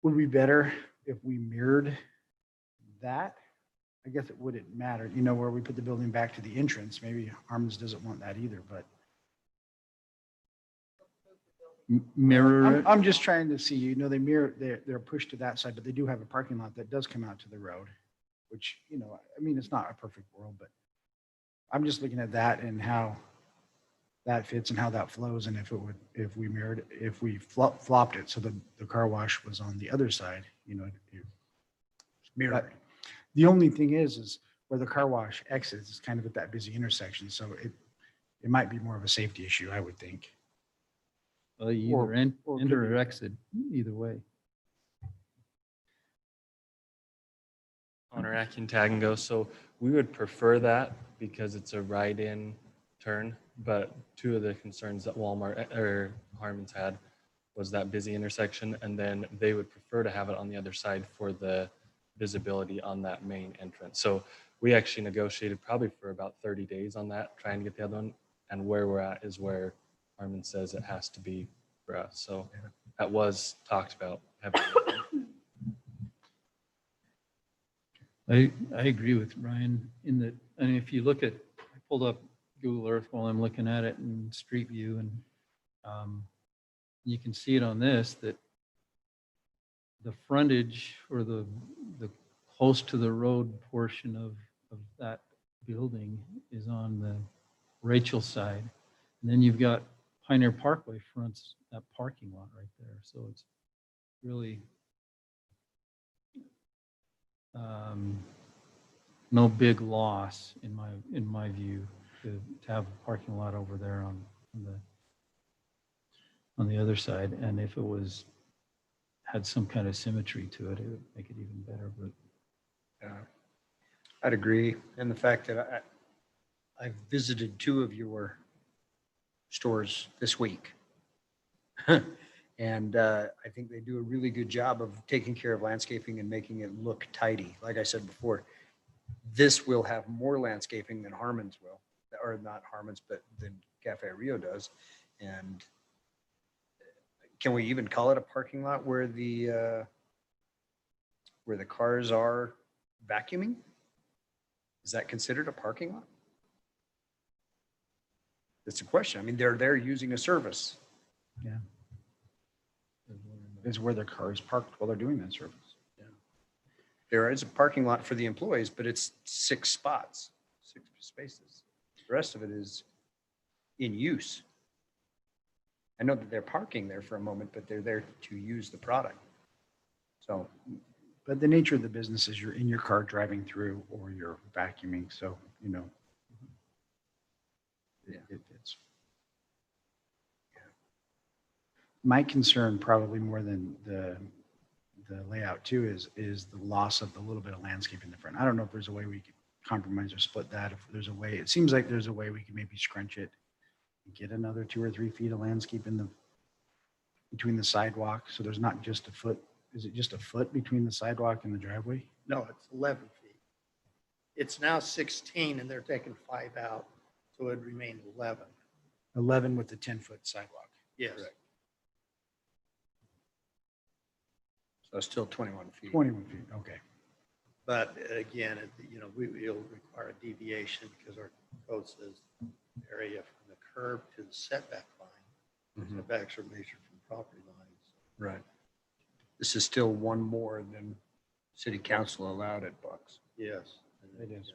would be better if we mirrored that. I guess it wouldn't matter, where we put the building back to the entrance. Maybe Harmons doesn't want that either, but. Mirror it. I'm just trying to see, they're pushed to that side, but they do have a parking lot that does come out to the road, which, it's not a perfect world, but I'm just looking at that and how that fits and how that flows. And if we flopped it so the car wash was on the other side, mirroring. The only thing is where the car wash exits is kind of at that busy intersection. So it might be more of a safety issue, I would think. Well, you Or- either or enter could or be- exit, either way. On our Action Tag and Go. So we would prefer that because it's a right-in turn. But two of the concerns that Walmart or Harmons had was that busy intersection, and then they would prefer to have it on the other side for the visibility on that main entrance. So we actually negotiated probably for about 30 days on that, trying to get the other one. And where we're at is where Harmon says it has to be for us. So that was talked about heavily. I agree with Ryan in that, I mean, if you look at, I pulled up Google Earth while I'm looking at it in Street View, and you can see it on this, that the frontage or the close to the road portion of that building is on the Rachel side. And then you've got Pioneer Parkway fronts that parking lot right there. So it's really no big loss in my view to have a parking lot over there on the other side. And if it had some kind of symmetry to it, it would make it even better. But I'd agree. And the fact that I've visited 2 of your stores this week. And I think they do a really good job of taking care of landscaping and making it look tidy. Like I said before, this will have more landscaping than Harmons will, or not Harmons, but than Cafe Rio does. And can we even call it a parking lot where the cars are vacuuming? Is that considered a parking lot? That's a question. I mean, they're there using a service. yeah. Is where their car is parked while they're doing that service. There is a parking lot for the employees, but it's 6 spots, 6 spaces. The rest of it is in use. I know that they're parking there for a moment, but they're there to use the product. So, But the nature of the business is you're in your car driving through or you're vacuuming. So, it's. My concern probably more than the layout too is the loss of the little bit of landscape in the front. I don't know if there's a way we could compromise or split that. If there's a way, it seems like there's a way we can maybe scrunch it and get another 2 or 3 feet of landscape between the sidewalk. So there's not just a foot. Is it just a foot between the sidewalk and the driveway? No, it's 11 feet. It's now 16 and they're taking 5 out, so it'd remain 11. 11 with the 10-foot sidewalk. Yes. so still 21 feet. 21 feet, okay. But again, we'll require a deviation because our code says area from the curb to the setback line. Mhm. Setbacks are measured from property lines. Right. This is still one more than city council allowed at Bucks. Yes. It is.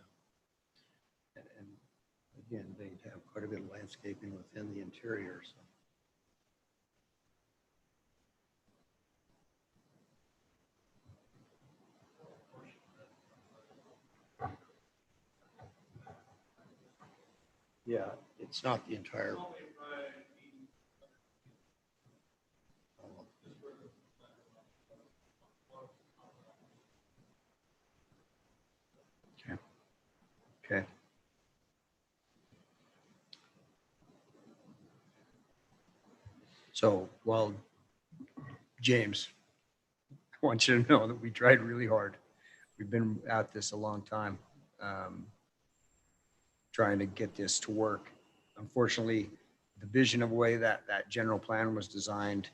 And again, they have quite a bit of landscaping within the interior, so. Yeah, it's not the entire. Okay. So, well, James, I want you to know that we tried really hard. We've been at this a long time, trying to get this to work. Unfortunately, the vision of the way that general plan was designed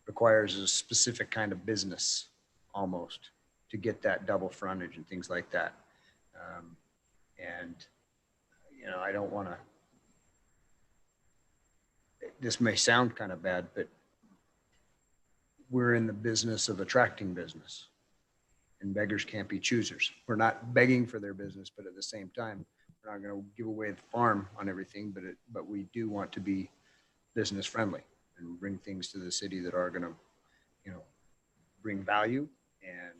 requires a specific kind of business almost to get that double frontage and things like that. And, I don't want to, this may sound kind of bad, but we're in the business of attracting business, and beggars can't be choosers. We're not begging for their business, but at the same time, we're not going to give away the farm on everything, but we do want to be business friendly and bring things to the city that are going to, bring value and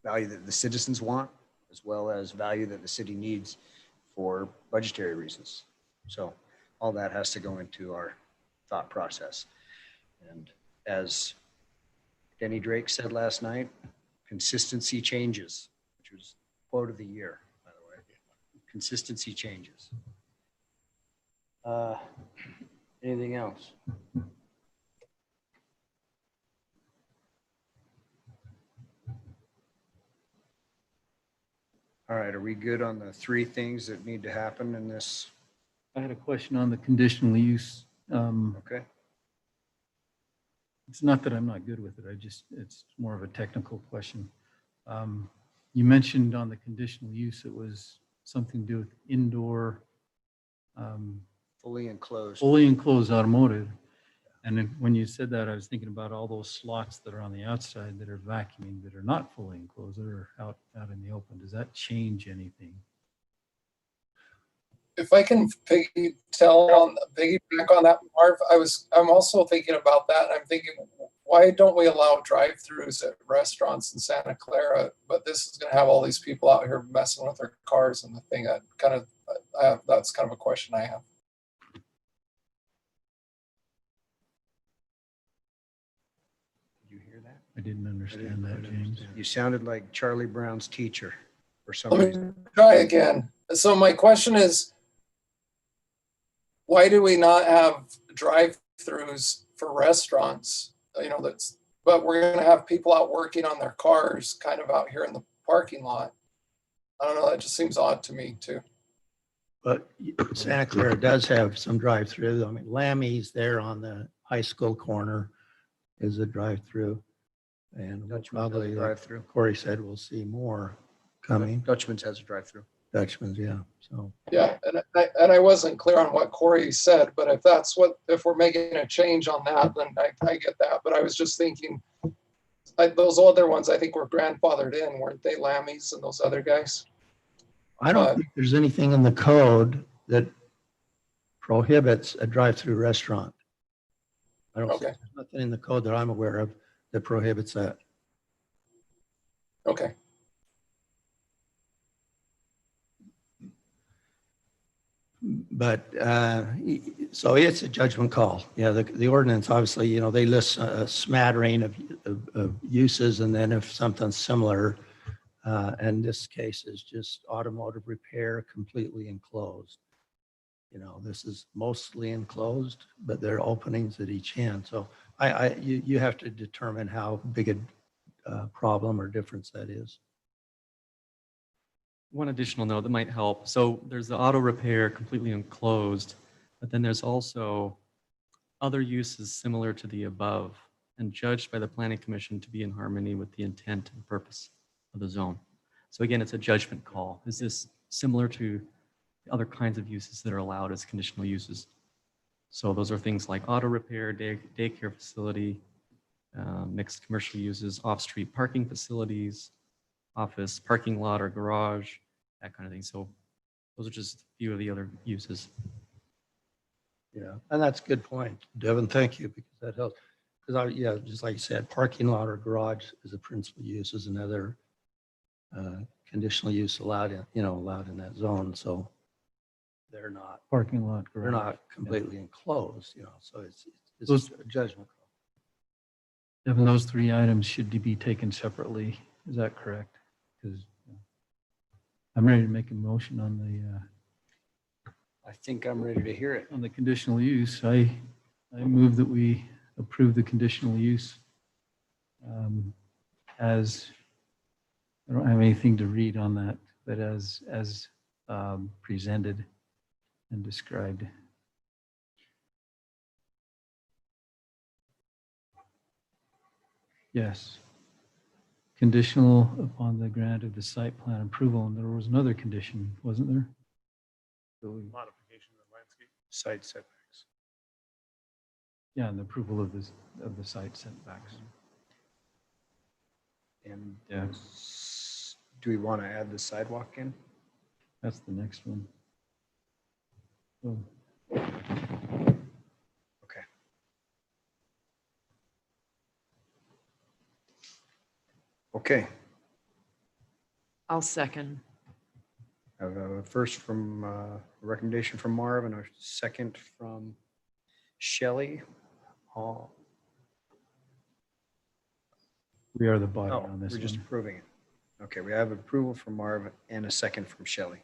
value that the citizens want, as well as value that the city needs for budgetary reasons. So all that has to go into our thought process. And as Denny Drake said last night, consistency changes, which was quote of the year, by the way. Consistency changes. Anything else? All right, are we good on the three things that need to happen in this? I had a question on the conditional use. Okay. It's not that I'm not good with it. It's more of a technical question. You mentioned on the conditional use, it was something to do with indoor, Fully enclosed. fully enclosed automotive. And then when you said that, I was thinking about all those slots that are on the outside that are vacuuming, that are not fully enclosed, that are out in the open. Does that change anything? If I can piggyback on that, Marv, I'm also thinking about that. I'm thinking, why don't we allow drive-throughs at restaurants in Santa Clara? But this is going to have all these people out here messing with their cars and the thing. That's kind of a question I have. Did you hear that? I didn't understand that, James. You sounded like Charlie Brown's teacher for some Let reason. me try again. So my question is, why do we not have drive-throughs for restaurants? But we're going to have people out working on their cars kind of out here in the parking lot. I don't know, that just seems odd to me too. But Santa Clara does have some drive-through. I mean, Lammy's there on the high school corner is a drive-through. And we'll probably, like Drive-through. Corey said, we'll see more coming. Dutchman's has a drive-through. Dutchman's, yeah. So Yeah, and I wasn't clear on what Corey said, but if we're making a change on that, then I get that. But I was just thinking, those other ones I think were grandfathered in, weren't they? Lammy's and those other guys. I don't think there's anything in the code that prohibits a drive-through restaurant. I don't think Okay. there's nothing in the code that I'm aware of that prohibits that. Okay. But so it's a judgment call. Yeah, the ordinance, obviously, they list a smattering of uses, and then if something similar, and this case is just automotive repair completely enclosed. This is mostly enclosed, but there are openings at each end. So you have to determine how big a problem or difference that is. One additional note that might help. So there's the auto repair completely enclosed, but then there's also other uses similar to the above and judged by the Planning Commission to be in harmony with the intent and purpose of the zone. So again, it's a judgment call. Is this similar to other kinds of uses that are allowed as conditional uses? So those are things like auto repair, daycare facility, mixed commercial uses, off-street parking facilities, office, parking lot or garage, that kind of thing. So those are just a few of the other uses. Yeah, and that's a good point, Devin. Thank you, because that helps. Because just like you said, parking lot or garage is a principal use, is another conditional use allowed in that zone. So they're not Parking lot, they're garage. not completely enclosed. So it's Those- a judgment call. Devin, those three items should be taken separately. Is that correct? Because I'm ready to make a motion on I think I'm ready to hear it. the conditional use. I move that we approve the conditional use as, I don't have anything to read on that, but as presented and described. Yes. Conditional upon the grant of the site plan approval, and there was another condition, wasn't there? Modification of landscape. Site setbacks. Yeah, and the approval of the site setbacks. And Yeah. do we want to add the sidewalk in? That's the next one. So, Okay. Okay. I'll second. First from A recommendation from Marv and a second from Shelley. All. We are the body Oh, on this we're just one. approving it. Okay, we have approval from Marv and a second from Shelley.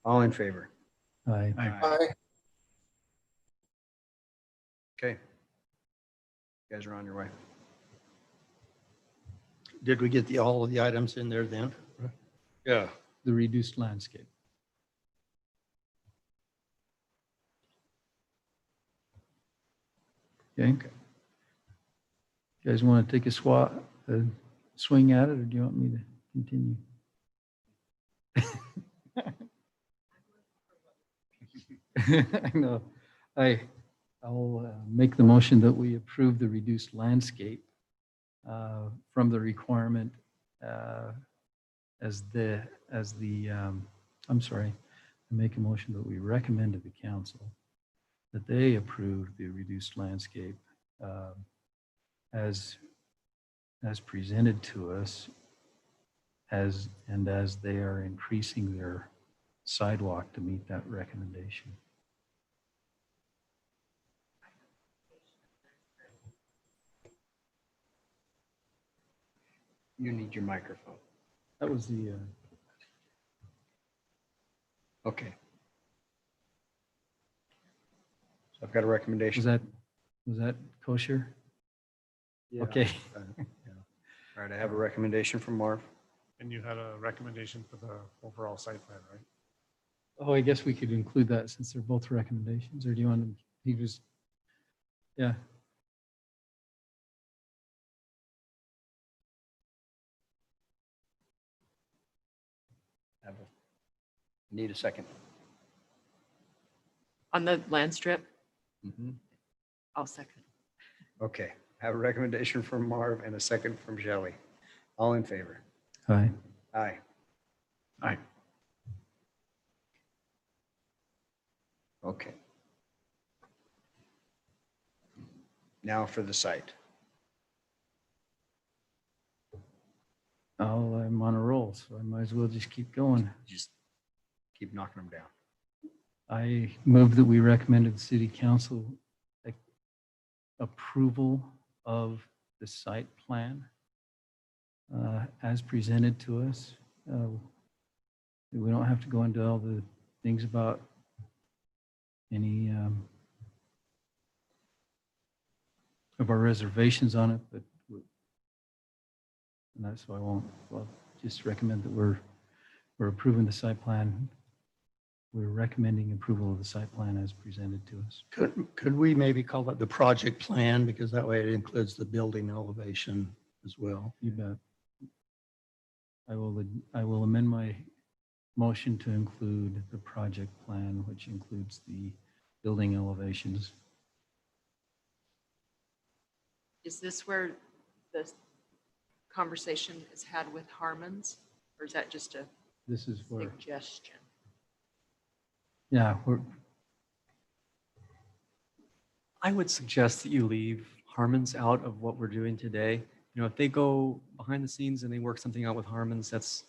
All in favor? Aye. Aye. Okay. You guys are on your way. Did we get all of the items in there then? Yeah. The reduced landscape. Okay. You guys want to take a swing at it, or do you want me to continue? I know. I'll make the motion that we approve the reduced landscape from the requirement I'm sorry, I make a motion that we recommend to the council that they approve the reduced landscape as presented to us as they are increasing their sidewalk to meet that recommendation. You need your microphone. That was the, Okay. So I've got a recommendation. was that kosher? Yeah. Okay. All right, I have a recommendation from Marv. And you had a recommendation for the overall site plan, right? Oh, I guess we could include that since they're both recommendations, or do you want him, yeah. Need a second. On the land strip, Mhm. I'll second. Okay, I have a recommendation from Marv and a second from Shelley. All in favor? Aye. Aye. Aye. Okay. Now for the site. I'm on a roll, so I might as well just keep going. Just keep knocking them down. I move that we recommend to the city council approval of the site plan as presented to us. We don't have to go into all the things about any of our reservations on it, but and that's why I won't. Well, just recommend that we're approving the site plan. We're recommending approval of the site plan as presented to us. Could we maybe call it the project plan, because that way it includes the building elevation as well? You bet. I will amend my motion to include the project plan, which includes the building elevations. Is this where the conversation is had with Harmons, or is that just a This is where, suggestion? yeah, I would suggest that you leave Harmons out of what we're doing today. You know, if they go behind the scenes and they work something out with Harmons, that's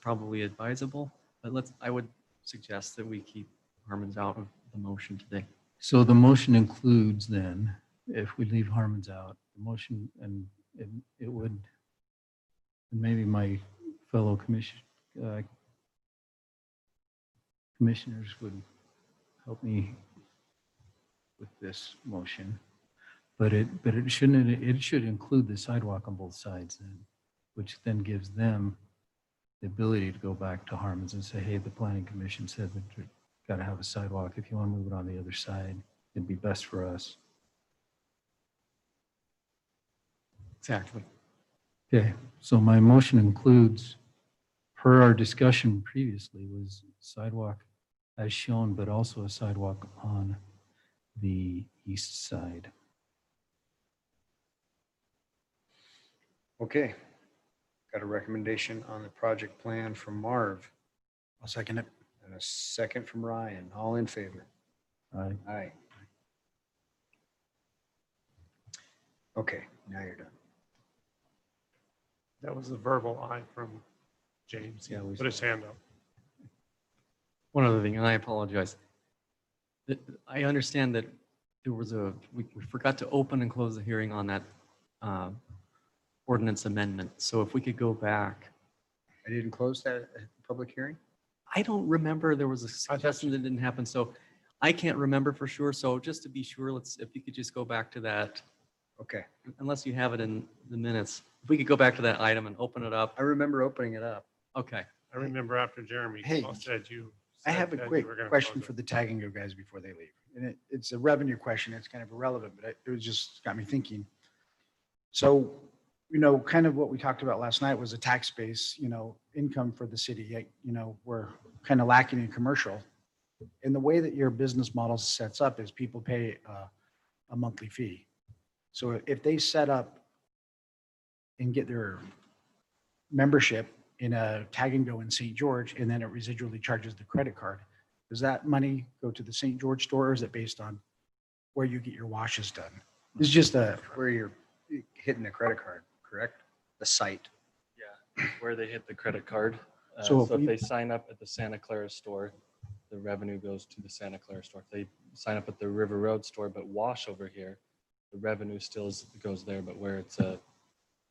probably advisable. But I would suggest that we keep Harmons out of the motion today. so the motion includes then, if we leave Harmons out, the motion, and it would, and maybe my fellow commissioners would help me with this motion, but it should include the sidewalk on both sides then, which then gives them the ability to go back to Harmons and say, hey, the planning commission said that you got to have a sidewalk. If you want to move it on the other side, it'd be best for us. Exactly. Okay, so my motion includes, per our discussion previously, was sidewalk as shown, but also a sidewalk on the east side. Okay. Got a recommendation on the project plan from Marv I'll second it. and a second from Ryan. All in favor? Aye. Aye. Okay, now you're done. That was a verbal aye from James. He Yeah, we put his hand up. One other thing, and I apologize. I understand that there was we forgot to open and close the hearing on that ordinance amendment. So if we could go back. I didn't close that public hearing? I don't remember, there was a suggestion that didn't happen, so I can't remember for sure. So just to be sure, if you could just go back to that, Okay. unless you have it in the minutes, if we could go back to that item and open it up. I remember opening it up. Okay. I remember after Jeremy Hey, said you. I have a said you quick were gonna question close for it. the Tagg N Go guys before they leave. And it's a revenue question. It's kind of irrelevant, but it was just got me thinking. So, kind of what we talked about last night was a tax base, income for the city. We're kind of lacking in commercial. And the way that your business model sets up is people pay a monthly fee. So if they set up and get their membership in a Tagg N Go in St. George, and then it residually charges the credit card, does that money go to the St. George store, or is it based on where you get your washes done? It's just Where you're hitting the credit card, correct? The site. Yeah, where they hit the credit card. So So if if we- they sign up at the Santa Clara store, the revenue goes to the Santa Clara store. If they sign up at the River Road store but wash over here, the revenue still goes there, but where it's a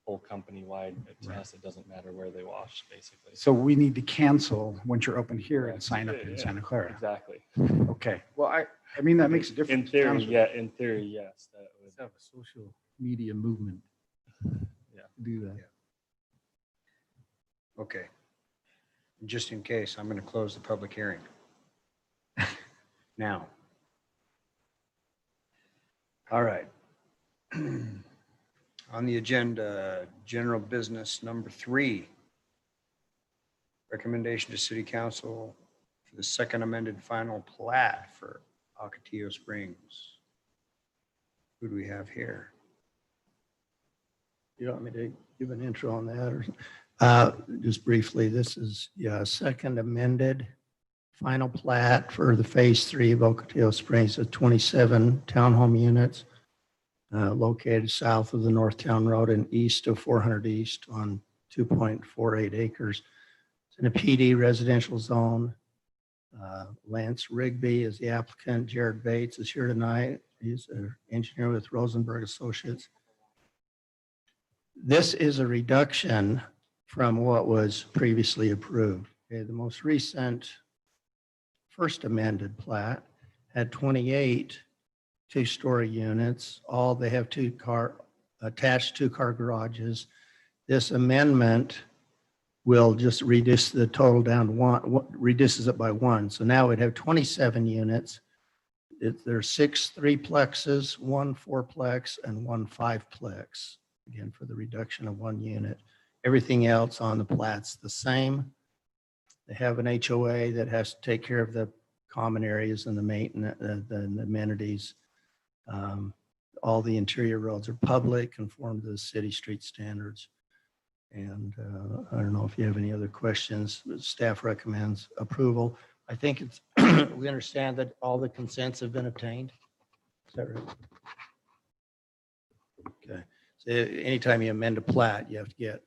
whole company wide, to us, it doesn't matter where they wash, basically. so we need to cancel once you're open here and sign up in Yeah, Santa Clara. Exactly. Okay. Well, I mean, that makes a difference. In to theory, towns. yeah, in theory, yes, that would. Let's have a social media movement. Yeah. Do that. Okay. Just in case, I'm going to close the public hearing. Now. All right. On the agenda, general business number 3. Recommendation to city council for the second amended final plat for Ocotillo Springs. Who do we have here? You want me to give an intro on that or? Just briefly, this is, second amended final plat for the phase 3 of Ocotillo Springs of 27 townhome units located south of the Northtown Road and east of 400 East on 2.48 acres. It's in a PD residential zone. Lance Rigby is the applicant. Jared Bates is here tonight. He's an engineer with Rosenberg Associates. This is a reduction from what was previously approved. Okay, the most recent first amended plat had 28 two-story units. They have attached two-car garages. This amendment will just reduce the total down to one, reduces it by 1. So now we'd have 27 units. There's 6 3-plexes, 1 4-plex, and 1 5-plex. Again, for the reduction of 1 unit. Everything else on the plat's the same. They have an HOA that has to take care of the common areas and the maintenance, the amenities. All the interior roads are public, conform to the city street standards. And I don't know if you have any other questions. Staff recommends approval. I think it's, we understand that all the consents have been obtained. Is that right? Okay. So anytime you amend a plat, you have to get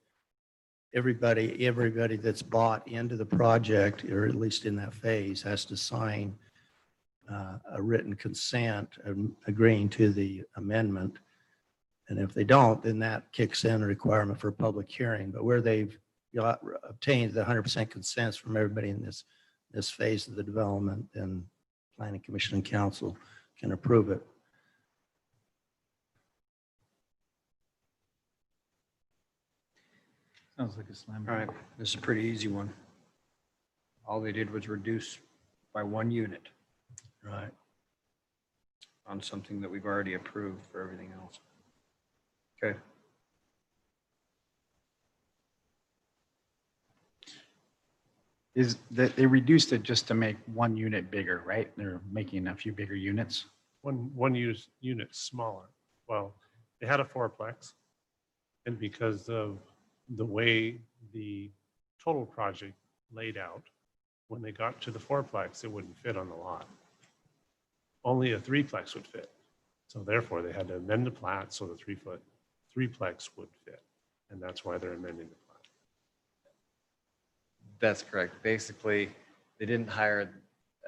everybody that's bought into the project, or at least in that phase, has to sign a written consent agreeing to the amendment. And if they don't, then that kicks in a requirement for a public hearing. But where they've obtained the 100% consents from everybody in this phase of the development, then Planning Commission and Council can approve it. Sounds like a slam. All right, this is a pretty easy one. All they did was reduce by 1 unit Right. on something that we've already approved for everything else. Okay. Is that they reduced it just to make 1 unit bigger, right? They're making a few bigger units. One unit smaller. Well, they had a 4-plex. And because of the way the total project laid out, when they got to the 4-plex, it wouldn't fit on the lot. Only a 3-plex would fit. So therefore, they had to amend the plat so the 3-plex would fit. And that's why they're amending the plat. That's correct. Basically, they didn't hire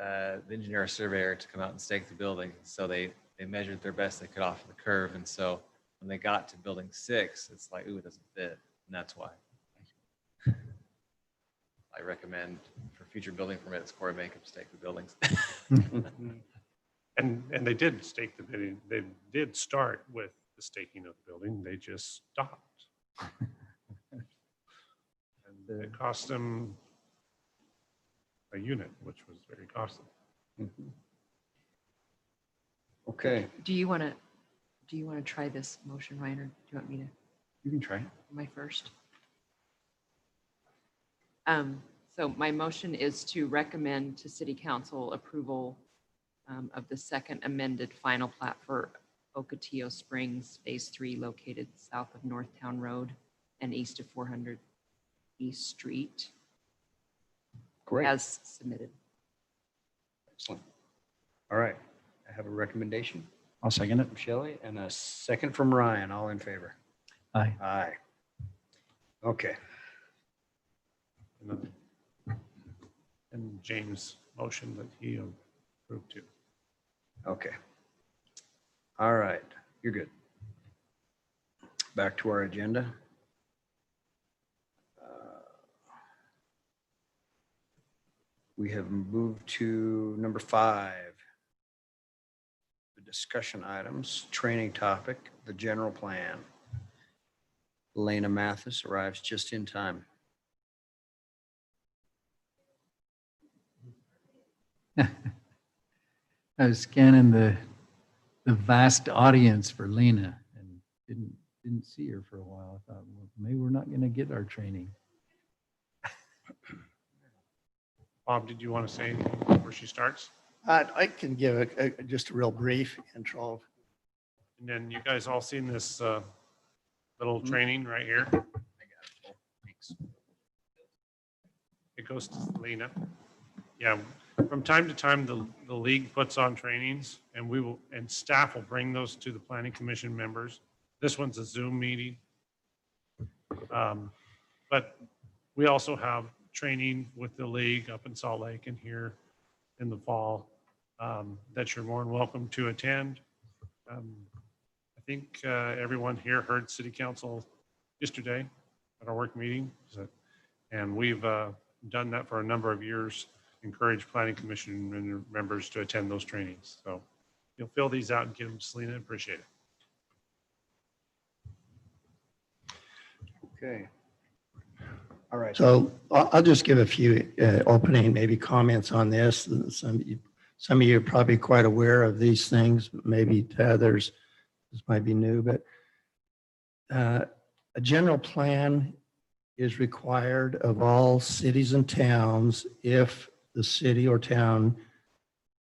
the engineer or surveyor to come out and stake the building. So they measured their best they could off of the curve. And so when they got to building 6, it's like, ooh, it doesn't fit. And that's why I recommend for future building permits, Corey make them stake the buildings. And they did stake the building. They did start with the staking of the building. They just stopped. And it cost them a unit, which was very costly. Okay, Do you want to try this motion, Ryan, or do you want me to? You can try. Am I first? So my motion is to recommend to City Council approval of the second amended final plat for Ocotillo Springs Phase 3 located south of Northtown Road and east of 400 East Street great. as submitted. Excellent. All right. I have a recommendation I'll second it. from Shelley and a second from Ryan. All in favor? Aye. Aye. Okay. And James motioned that he approved too. Okay. All right. You're good. Back to our agenda. We have moved to number 5. The discussion items, training topic, the general plan. Elena Mathis arrives just in time. I was scanning the vast audience for Lena and didn't see her for a while. I thought, well, maybe we're not going to get our training. Bob, did you want to say anything before she starts? I can give just a real brief intro. And then you guys all seen this little training right here? Thanks. It goes to Lena. Yeah, from time to time, the league puts on trainings and staff will bring those to the planning commission members. This one's a Zoom meeting. But we also have training with the league up in Salt Lake and here in the fall that you're more than welcome to attend. I think everyone here heard City Council yesterday at our work meeting. And we've done that for a number of years, encourage planning commission members to attend those trainings. So you'll fill these out and give them to Selena. Appreciate it. Okay. All right. So I'll just give a few opening, maybe comments on this. Some of you are probably quite aware of these things, maybe to others, this might be new, but a general plan is required of all cities and towns if the city or town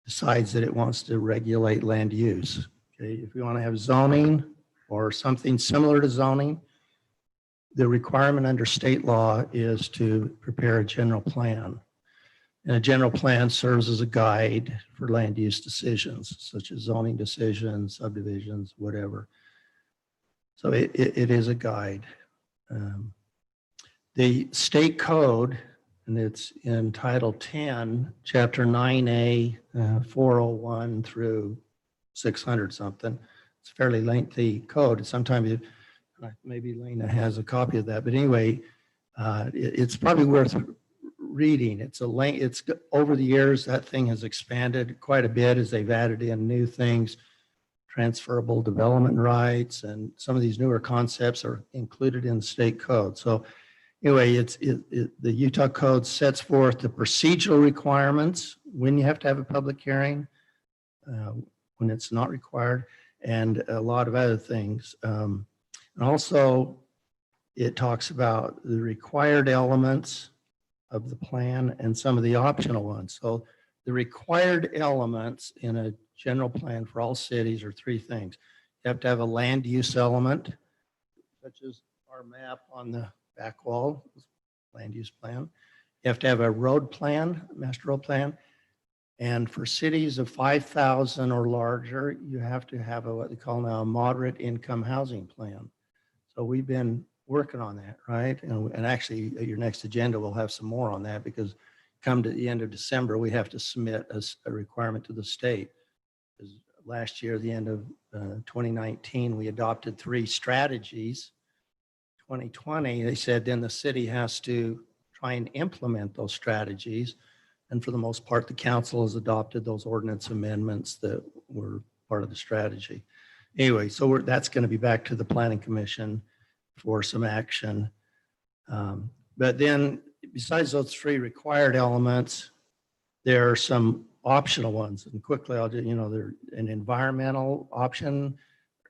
decides that it wants to regulate land use. Okay, if you want to have zoning or something similar to zoning, the requirement under state law is to prepare a general plan. And a general plan serves as a guide for land use decisions, such as zoning decisions, subdivisions, whatever. So it is a guide. The state code, and it's in Title 10, Chapter 9A, 401 through 600 something. It's a fairly lengthy code. Sometimes maybe Lena has a copy of that, but anyway, it's probably worth reading. It's over the years, that thing has expanded quite a bit as they've added in new things, transferable development rights, and some of these newer concepts are included in the state code. So anyway, the Utah code sets forth the procedural requirements when you have to have a public hearing, when it's not required, and a lot of other things. And also, it talks about the required elements of the plan and some of the optional ones. So the required elements in a general plan for all cities are 3 things. You have to have a land use element, such as our map on the back wall, land use plan. You have to have a road plan, master road plan. And for cities of 5,000 or larger, you have to have what they call now a moderate income housing plan. So we've been working on that, right? And actually, at your next agenda, we'll have some more on that because come to the end of December, we have to submit a requirement to the state. 'Cause last year, the end of 2019, we adopted 3 strategies. 2020, they said then the city has to try and implement those strategies. And for the most part, the council has adopted those ordinance amendments that were part of the strategy. Anyway, so that's going to be back to the Planning Commission for some action. But then besides those 3 required elements, there are some optional ones. And quickly, I'll do, they're an environmental option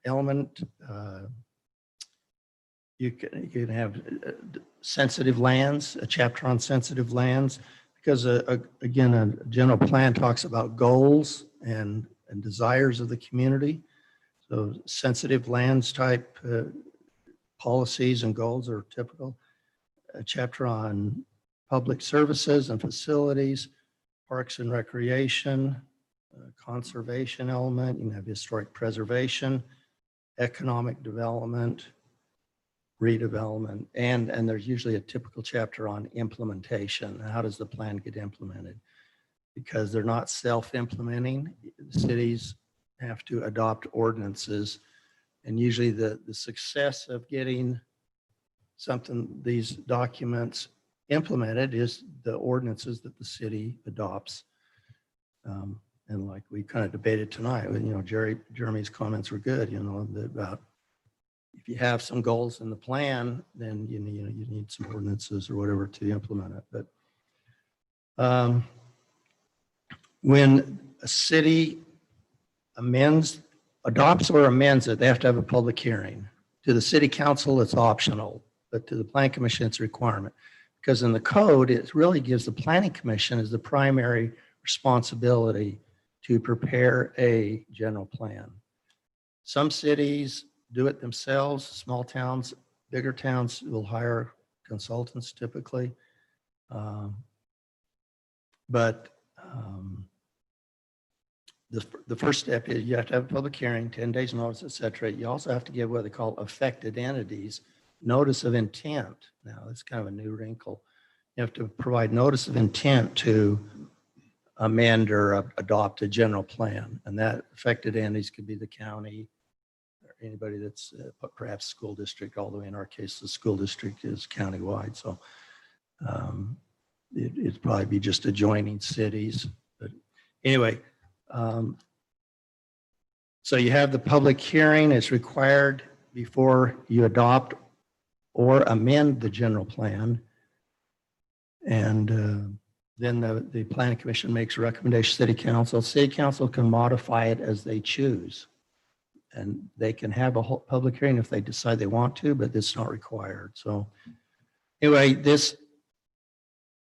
element. You can have sensitive lands, a chapter on sensitive lands, because again, a general plan talks about goals and desires of the community. So sensitive lands type policies and goals are typical. A chapter on public services and facilities, parks and recreation, conservation element, you can have historic preservation, economic development, redevelopment, and there's usually a typical chapter on implementation. How does the plan get implemented? Because they're not self-implementing. Cities have to adopt ordinances, and usually the success of getting these documents implemented is the ordinances that the city adopts. And like we kind of debated tonight, Jeremy's comments were good, about if you have some goals in the plan, then you need some ordinances or whatever to implement it. But when a city adopts or amends it, they have to have a public hearing. To the city council, it's optional, but to the planning commission, it's a requirement. Because in the code, it really gives the planning commission as the primary responsibility to prepare a general plan. Some cities do it themselves. Small towns, bigger towns will hire consultants typically. But the first step is you have to have a public hearing, 10 days notice, et cetera. You also have to give what they call affected entities notice of intent. Now, that's kind of a new wrinkle. You have to provide notice of intent to amend or adopt a general plan. And that affected entities could be the county, anybody that's perhaps school district, although in our case, the school district is countywide. So it'd probably be just adjoining cities. But anyway, so you have the public hearing. It's required before you adopt or amend the general plan. And then the planning commission makes a recommendation to city council. City council can modify it as they choose. And they can have a whole public hearing if they decide they want to, but it's not required. So anyway, this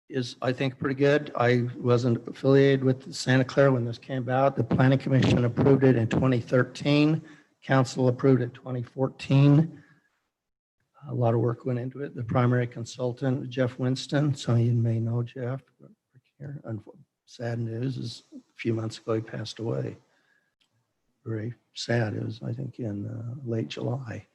is, I think, pretty good. I wasn't affiliated with Santa Clara when this came about. The planning commission approved it in 2013. Council approved it in 2014. A lot of work went into it. The primary consultant, Jeff Winston, some of you may know Jeff. Sad news is a few months ago, he passed away. Very sad. It was, I think, in late July.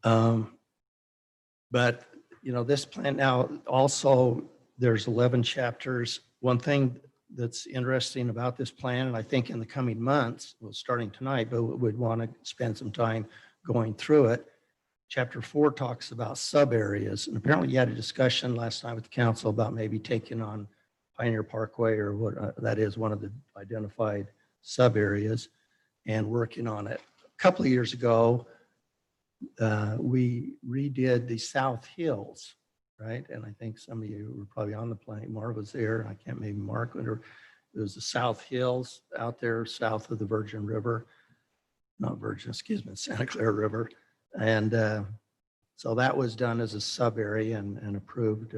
But, this plan now also, there's 11 chapters. One thing that's interesting about this plan, and I think in the coming months, well, starting tonight, but we'd want to spend some time going through it. Chapter 4 talks about sub areas. And apparently you had a discussion last night with the council about maybe taking on Pioneer Parkway or what that is one of the identified sub areas and working on it. A couple of years ago, we redid the South Hills, right? And I think some of you were probably on the plane. Mark was there. I can't, maybe Mark, it was the South Hills out there south of the Virgin River, not Virgin, excuse me, Santa Clara River. And so that was done as a sub area and approved,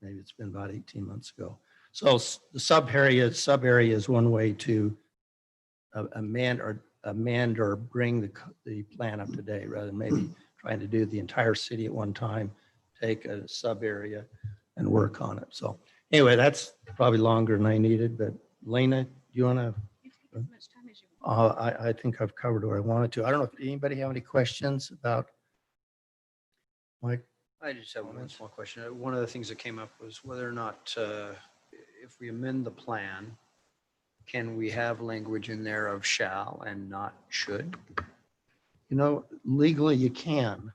maybe it's been about 18 months ago. So the sub area is one way to amend or bring the plan up to date rather than maybe trying to do the entire city at one time, take a sub area and work on it. So anyway, that's probably longer than I needed, but Lena, do you want to? As much time as you want. I think I've covered what I wanted to. I don't know if anybody have any questions about my I just have one small question. One of the things that came up was whether or not, if we amend the plan, can we have language in there of shall and not should? You know, legally you can.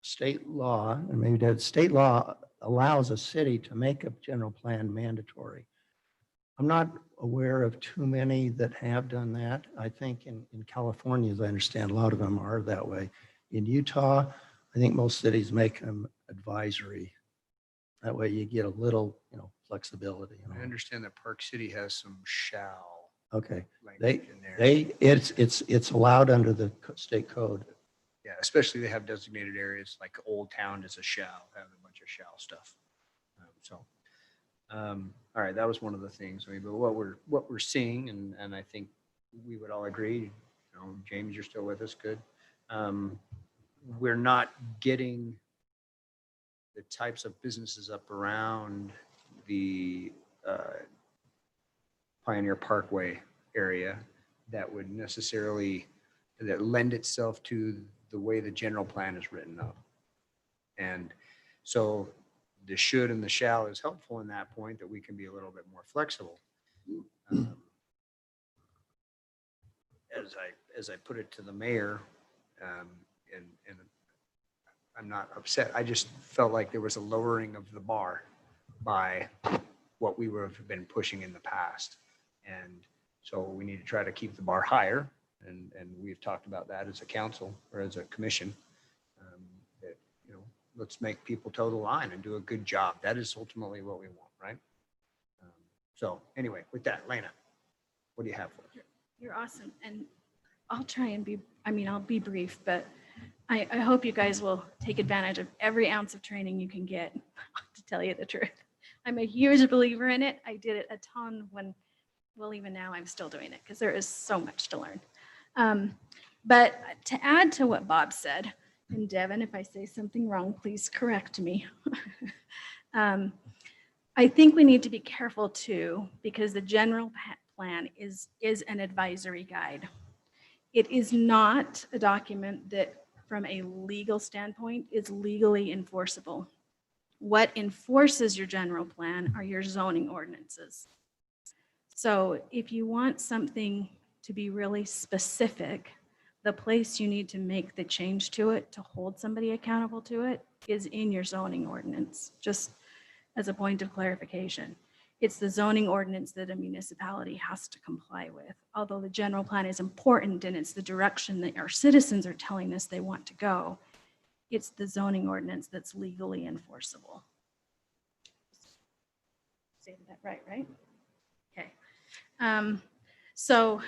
State law, and maybe that state law allows a city to make a general plan mandatory. I'm not aware of too many that have done that. I think in California, as I understand, a lot of them are that way. In Utah, I think most cities make them advisory. That way you get a little, flexibility. I understand that Park City has some shall Okay, language in there. it's allowed under the state code. Yeah, especially they have designated areas like Old Town is a shall, have a bunch of shall stuff. All right, that was one of the things. I mean, but what we're seeing, and I think we would all agree, James, you're still with us, good. We're not getting the types of businesses up around the Pioneer Parkway area that would necessarily, that lend itself to the way the general plan is written up. And so the should and the shall is helpful in that point, that we can be a little bit more flexible. As I put it to the mayor, and I'm not upset. I just felt like there was a lowering of the bar by what we would have been pushing in the past. And so we need to try to keep the bar higher. And we've talked about that as a council or as a commission. That, let's make people toe the line and do a good job. That is ultimately what we want, right? So anyway, with that, Lena, what do you have for us? You're awesome. And I'll try and I'll be brief, but I hope you guys will take advantage of every ounce of training you can get, to tell you the truth. I'm a huge believer in it. I did it a ton even now I'm still doing it because there is so much to learn. But to add to what Bob said, and Devin, if I say something wrong, please correct me. I think we need to be careful too, because the general plan is an advisory guide. It is not a document that, from a legal standpoint, is legally enforceable. What enforces your general plan are your zoning ordinances. So if you want something to be really specific, the place you need to make the change to it to hold somebody accountable to it is in your zoning ordinance, just as a point of clarification. It's the zoning ordinance that a municipality has to comply with. Although the general plan is important and it's the direction that our citizens are telling us they want to go, it's the zoning ordinance that's legally enforceable. Say that right? Okay. So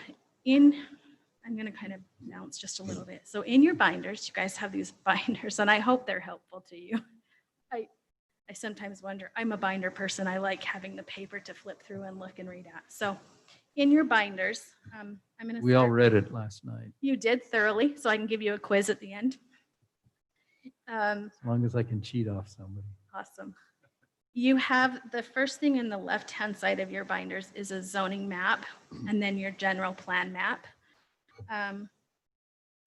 I'm going to kind of bounce just a little bit. So in your binders, you guys have these binders, and I hope they're helpful to you. I sometimes wonder, I'm a binder person. I like having the paper to flip through and look and read at. So in your binders, I'm going to We all read it last night, You did thoroughly, so I can give you a quiz at the end. as long as I can cheat off somebody. Awesome. You have the first thing in the left-hand side of your binders is a zoning map, and then your general plan map.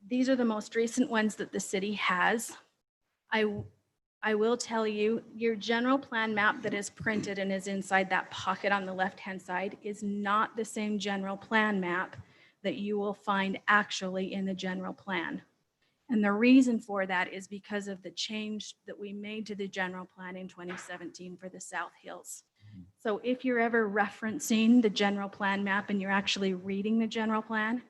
These are the most recent ones that the city has. I will tell you, your general plan map that is printed and is inside that pocket on the left-hand side is not the same general plan map that you will find actually in the general plan. And the reason for that is because of the change that we made to the general plan in 2017 for the South Hills. So if you're ever referencing the general plan map and you're actually reading the general plan,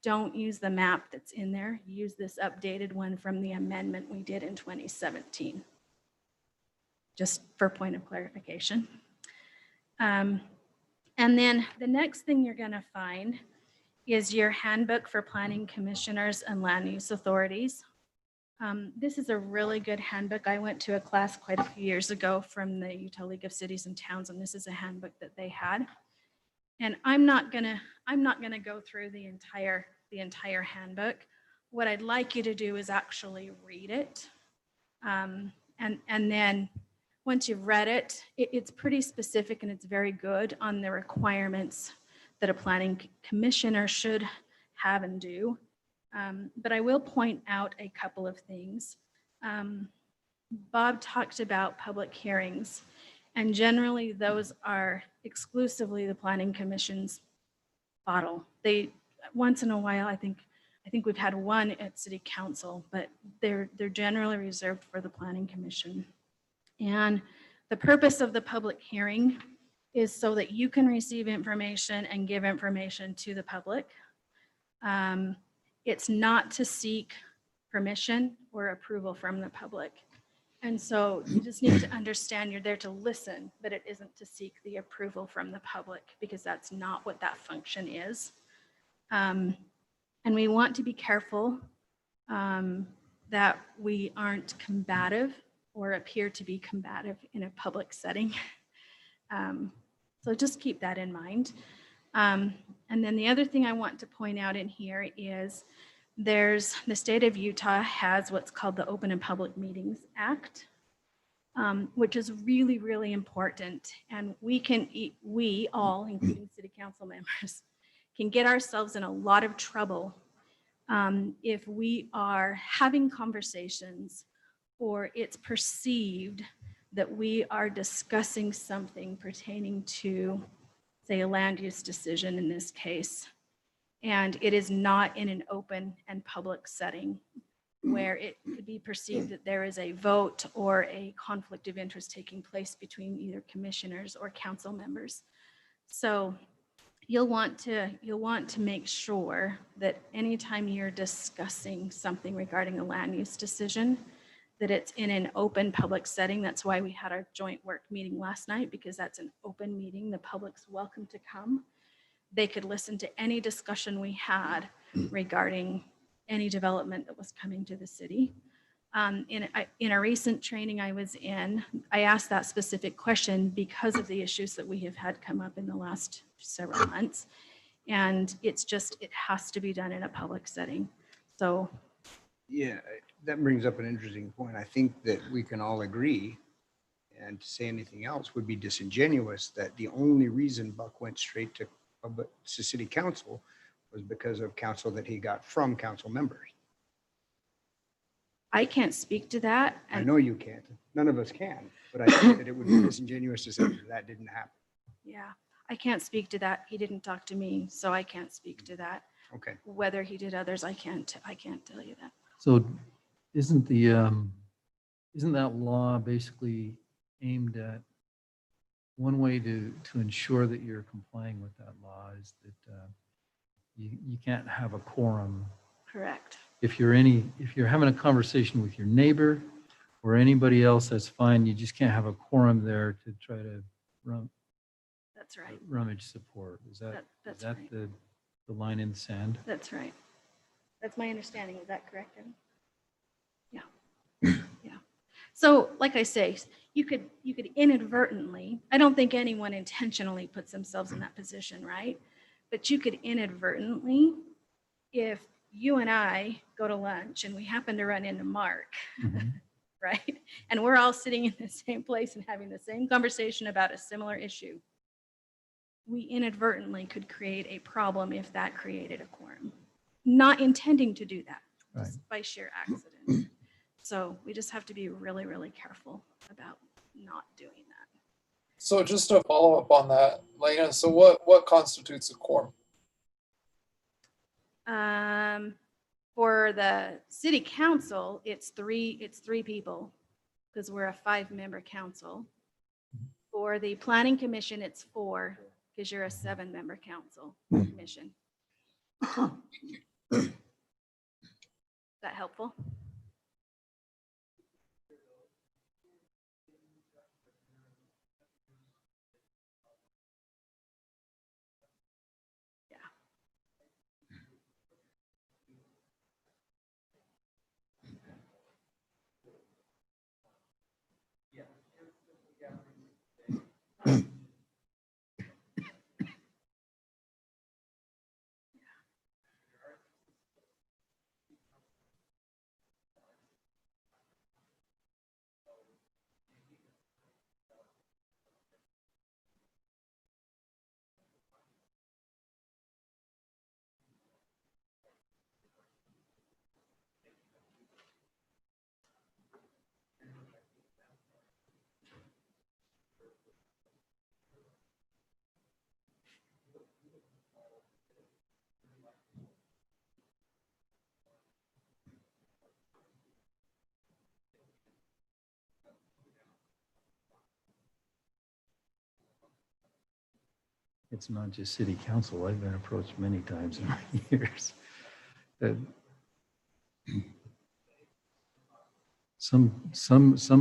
don't use the map that's in there. Use this updated one from the amendment we did in 2017. Just for point of clarification. And then the next thing you're going to find is your handbook for planning commissioners and land use authorities. This is a really good handbook. I went to a class quite a few years ago from the Utah League of Cities and Towns, and this is a handbook that they had. And I'm not gonna go through the entire handbook. What I'd like you to do is actually read it, and then once you've read it, it's pretty specific and it's very good on the requirements that a planning commissioner should have and do. But I will point out a couple of things. Bob talked about public hearings, and generally those are exclusively the Planning Commission's bottle. They, once in a while, I think we've had one at City Council, but they're generally reserved for the Planning Commission. And the purpose of the public hearing is so that you can receive information and give information to the public. It's not to seek permission or approval from the public. And so you just need to understand you're there to listen, but it isn't to seek the approval from the public, because that's not what that function is. And we want to be careful that we aren't combative or appear to be combative in a public setting. So just keep that in mind. And then the other thing I want to point out in here is the state of Utah has what's called the Open and Public Meetings Act, which is really, really important. And we all, including city council members, can get ourselves in a lot of trouble if we are having conversations or it's perceived that we are discussing something pertaining to, say, a land use decision in this case, and it is not in an open and public setting where it could be perceived that there is a vote or a conflict of interest taking place between either commissioners or council members. So you'll want to make sure that anytime you're discussing something regarding a land use decision, that it's in an open public setting. That's why we had our joint work meeting last night, because that's an open meeting. The public's welcome to come. They could listen to any discussion we had regarding any development that was coming to the city. In a recent training I was in, I asked that specific question because of the issues that we have had come up in the last several months. And it has to be done in a public setting. So Yeah, that brings up an interesting point. I think that we can all agree, and to say anything else would be disingenuous, that the only reason Buck went straight to city council was because of counsel that he got from council members. I can't speak to that. I know you can't. None of us can, but I think that it would be disingenuous to say that didn't happen. Yeah, I can't speak to that. He didn't talk to me, so I can't speak to that. Okay. Whether he did others, I can't tell you that. So isn't that law basically aimed at, one way to ensure that you're complying with that law is that you can't have a quorum. Correct. If you're having a conversation with your neighbor or anybody else, that's fine. You just can't have a quorum there to try to That's right. rummage support. Is that right. the line in the sand? That's right. That's my understanding. Is that correct, Evan? Yeah. Yeah. So like I say, you could inadvertently, I don't think anyone intentionally puts themselves in that position, right? But you could inadvertently, if you and I go to lunch and we happen to run into Mark, right? And we're all sitting in the same place and having the same conversation about a similar issue. We inadvertently could create a problem if that created a quorum. Not intending to do that, just by sheer accident. So we just have to be really, really careful about not doing that. So just to follow up on that, Lena, so what constitutes a quorum? For the city council, it's three people because we're a 5-member council. For the planning commission, it's 4 because you're a 7-member council commission. Is that helpful? it's not just city council. I've been approached many times in my years. That some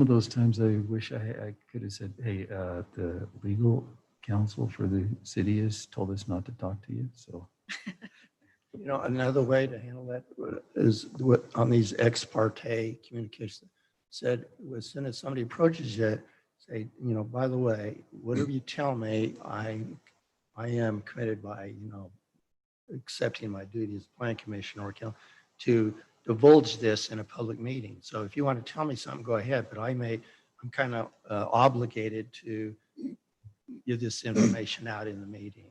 of those times I wish I could have said, hey, the legal counsel for the city has told us not to talk to you. So You know, another way to handle that is what on these ex parte communications said, as soon as somebody approaches you, say, you know, by the way, whatever you tell me, I am committed by, you know, accepting my duty as plan commissioner or to divulge this in a public meeting. So if you want to tell me something, go ahead, but I'm kind of obligated to give this information out in the meeting.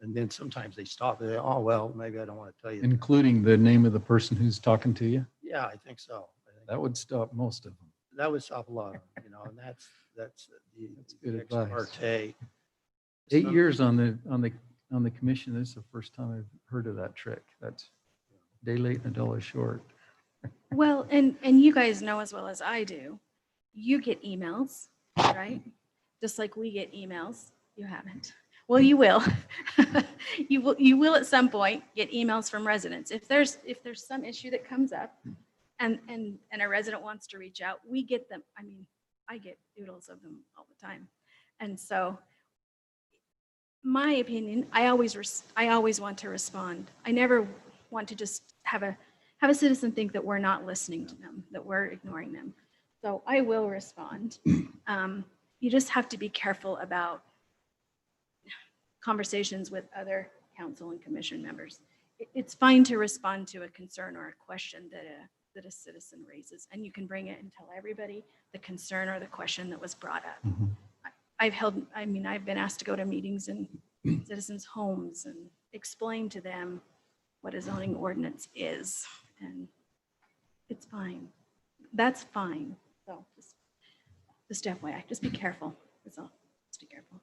And then sometimes they stop. They, oh, well, maybe I don't want to tell you. including the name of the person who's talking to you, Yeah, I think so. I think that would stop most of them. that would stop a lot of them, you know, and that's That's the good ex advice. parte. 8 Some- years on the commission. This is the first time I've heard of that trick. That's a day late and a dollar short. Well, and you guys know as well as I do, you get emails, right? Just like we get emails. You haven't. Well, you will. You will at some point get emails from residents. If there's some issue that comes up and a resident wants to reach out, we get them. I mean, I get oodles of them all the time. And so my opinion, I always want to respond. I never want to just have a citizen think that we're not listening to them, that we're ignoring them. So I will respond. You just have to be careful about conversations with other council and commission members. It's fine to respond to a concern or a question that a citizen raises, and you can bring it and tell everybody the concern or the question that was brought up. I've been asked to go to meetings in citizens' homes and explain to them what a zoning ordinance is, and it's fine. That's fine. So just FYI, just be careful. That's all. Just be careful.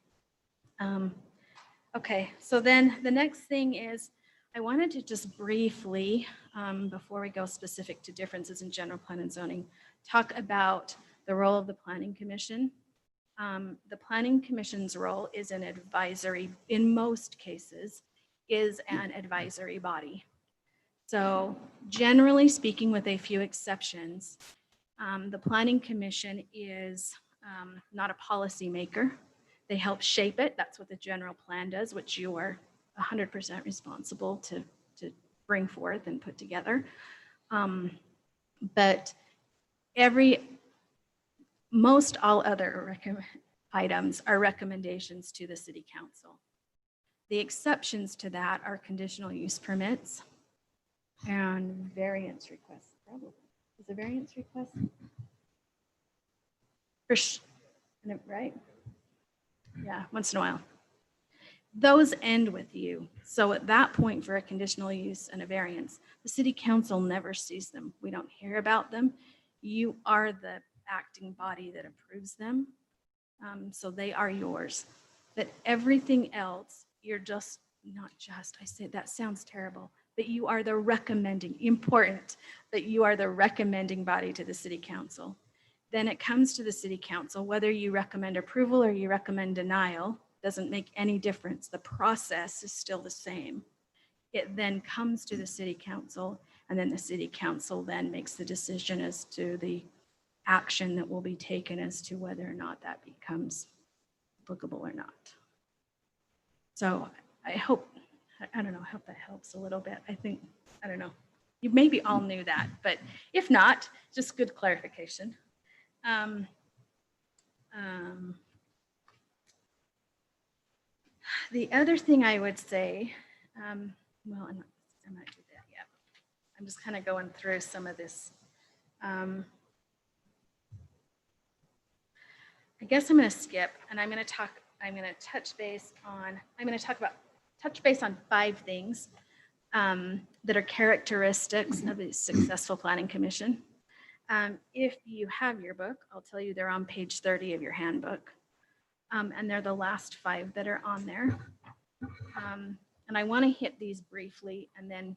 Okay, so then the next thing is I wanted to just briefly, before we go specific to differences in general plan and zoning, talk about the role of the Planning Commission. The Planning Commission's role is an advisory, in most cases, is an advisory body. So generally speaking, with a few exceptions, the Planning Commission is not a policymaker. They help shape it. That's what the general plan does, which you are 100% responsible to bring forth and put together. But most all other items are recommendations to the city council. The exceptions to that are conditional use permits and variance requests. Probably is a variance request, right? Yeah, once in a while. Those end with you. So at that point, for a conditional use and a variance, the city council never sees them. We don't hear about them. You are the acting body that approves them. So they are yours. But everything else, you're just, not just, I say that sounds terrible, but you are the recommending, important that you are the recommending body to the city council. Then it comes to the city council, whether you recommend approval or you recommend denial, doesn't make any difference. The process is still the same. It then comes to the city council, and then the city council then makes the decision as to the action that will be taken as to whether or not that becomes applicable or not. So I hope, I don't know, I hope that helps a little bit. I think, I don't know, you maybe all knew that, but if not, just good clarification. The other thing I would say, well, I'm not do that yet. I'm just kind of going through some of this. I guess I'm going to skip, and I'm going to touch base on 5 things that are characteristics of a successful planning commission. If you have your book, I'll tell you they're on page 30 of your handbook. And they're the last 5 that are on there. And I want to hit these briefly, and then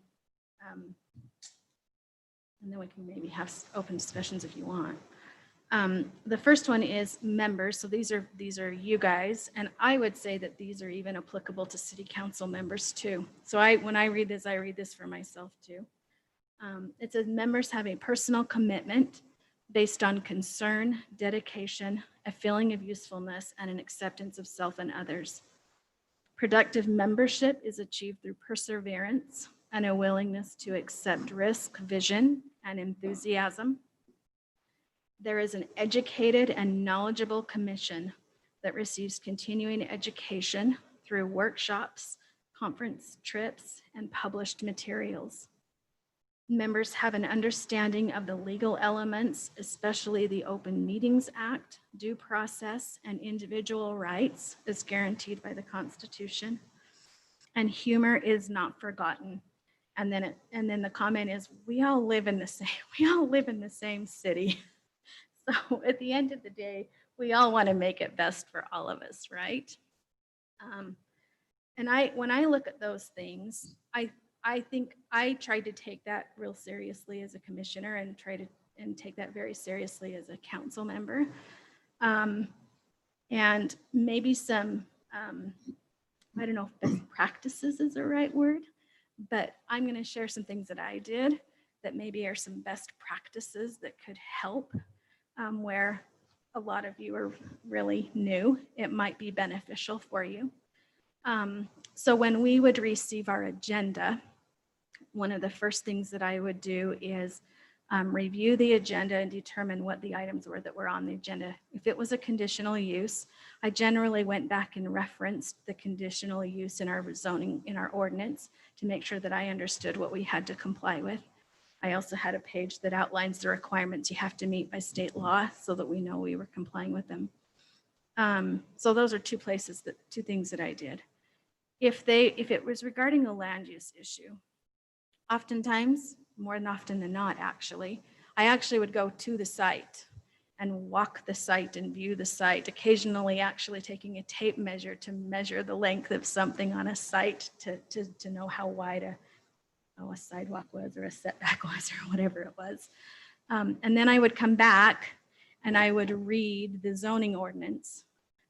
we can maybe have open discussions if you want. The first one is members. So these are you guys. And I would say that these are even applicable to city council members too. So when I read this for myself too. It says members have a personal commitment based on concern, dedication, a feeling of usefulness, and an acceptance of self and others. Productive membership is achieved through perseverance and a willingness to accept risk, vision, and enthusiasm. There is an educated and knowledgeable commission that receives continuing education through workshops, conference trips, and published materials. Members have an understanding of the legal elements, especially the Open Meetings Act, due process, and individual rights as guaranteed by the Constitution. And humor is not forgotten. And then the comment is, we all live in the same city. So at the end of the day, we all want to make it best for all of us, right? And when I look at those things, I think I tried to take that real seriously as a commissioner and take that very seriously as a council member. And maybe some, I don't know if best practices is the right word, but I'm going to share some things that I did that maybe are some best practices that could help where a lot of you are really new. It might be beneficial for you. So when we would receive our agenda, one of the first things that I would do is review the agenda and determine what the items were that were on the agenda. If it was a conditional use, I generally went back and referenced the conditional use in our zoning, in our ordinance, to make sure that I understood what we had to comply with. I also had a page that outlines the requirements you have to meet by state law so that we know we were complying with them. So those are two things that I did. If it was regarding a land use issue, oftentimes, more than often than not, actually, I actually would go to the site and walk the site and view the site, occasionally actually taking a tape measure to measure the length of something on a site to know how wide a sidewalk was or a setback was or whatever it was. And then I would come back and I would read the zoning ordinance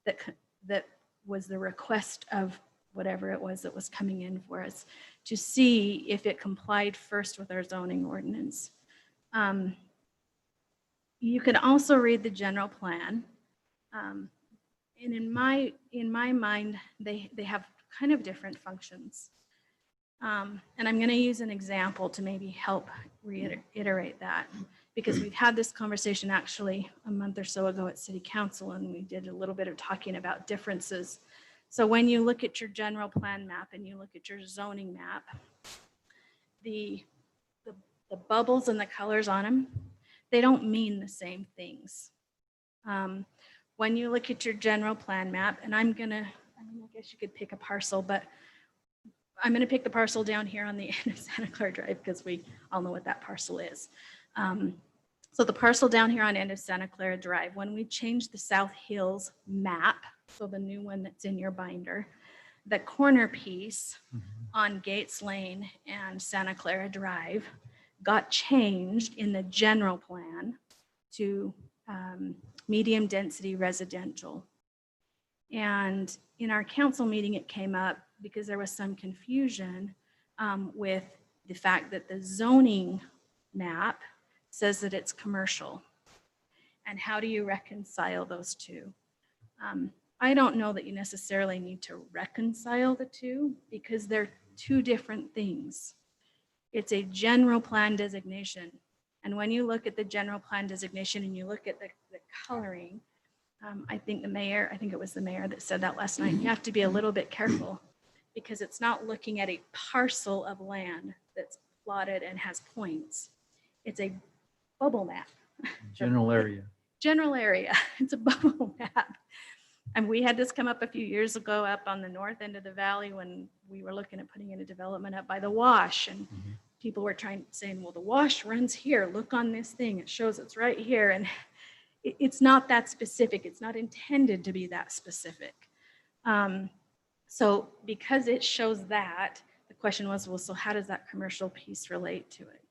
that was the request of whatever it was that was coming in for us, to see if it complied first with our zoning ordinance. You could also read the general plan. And in my mind, they have kind of different functions. And I'm going to use an example to maybe help reiterate that, because we've had this conversation actually a month or so ago at City Council, and we did a little bit of talking about differences. So when you look at your general plan map and you look at your zoning map, the bubbles and the colors on them, they don't mean the same things. When you look at your general plan map, and I guess you could pick a parcel, but I'm going to pick the parcel down here on the end of Santa Clara Drive because we all know what that parcel is. So the parcel down here on end of Santa Clara Drive, when we changed the South Hills map, so the new one that's in your binder, the corner piece on Gates Lane and Santa Clara Drive got changed in the general plan to medium density residential. And in our council meeting, it came up because there was some confusion with the fact that the zoning map says that it's commercial. And how do you reconcile those two? I don't know that you necessarily need to reconcile the two because they're two different things. It's a general plan designation. And when you look at the general plan designation and you look at the coloring, I think it was the mayor that said that last night, you have to be a little bit careful because it's not looking at a parcel of land that's plotted and has points. It's a bubble map. General area. General area. It's a bubble map. And we had this come up a few years ago up on the north end of the valley when we were looking at putting in a development up by the wash. And people were saying, well, the wash runs here. Look on this thing. It shows it's right here. And it's not that specific. It's not intended to be that specific. So because it shows that, the question was, well, so how does that commercial piece relate to it?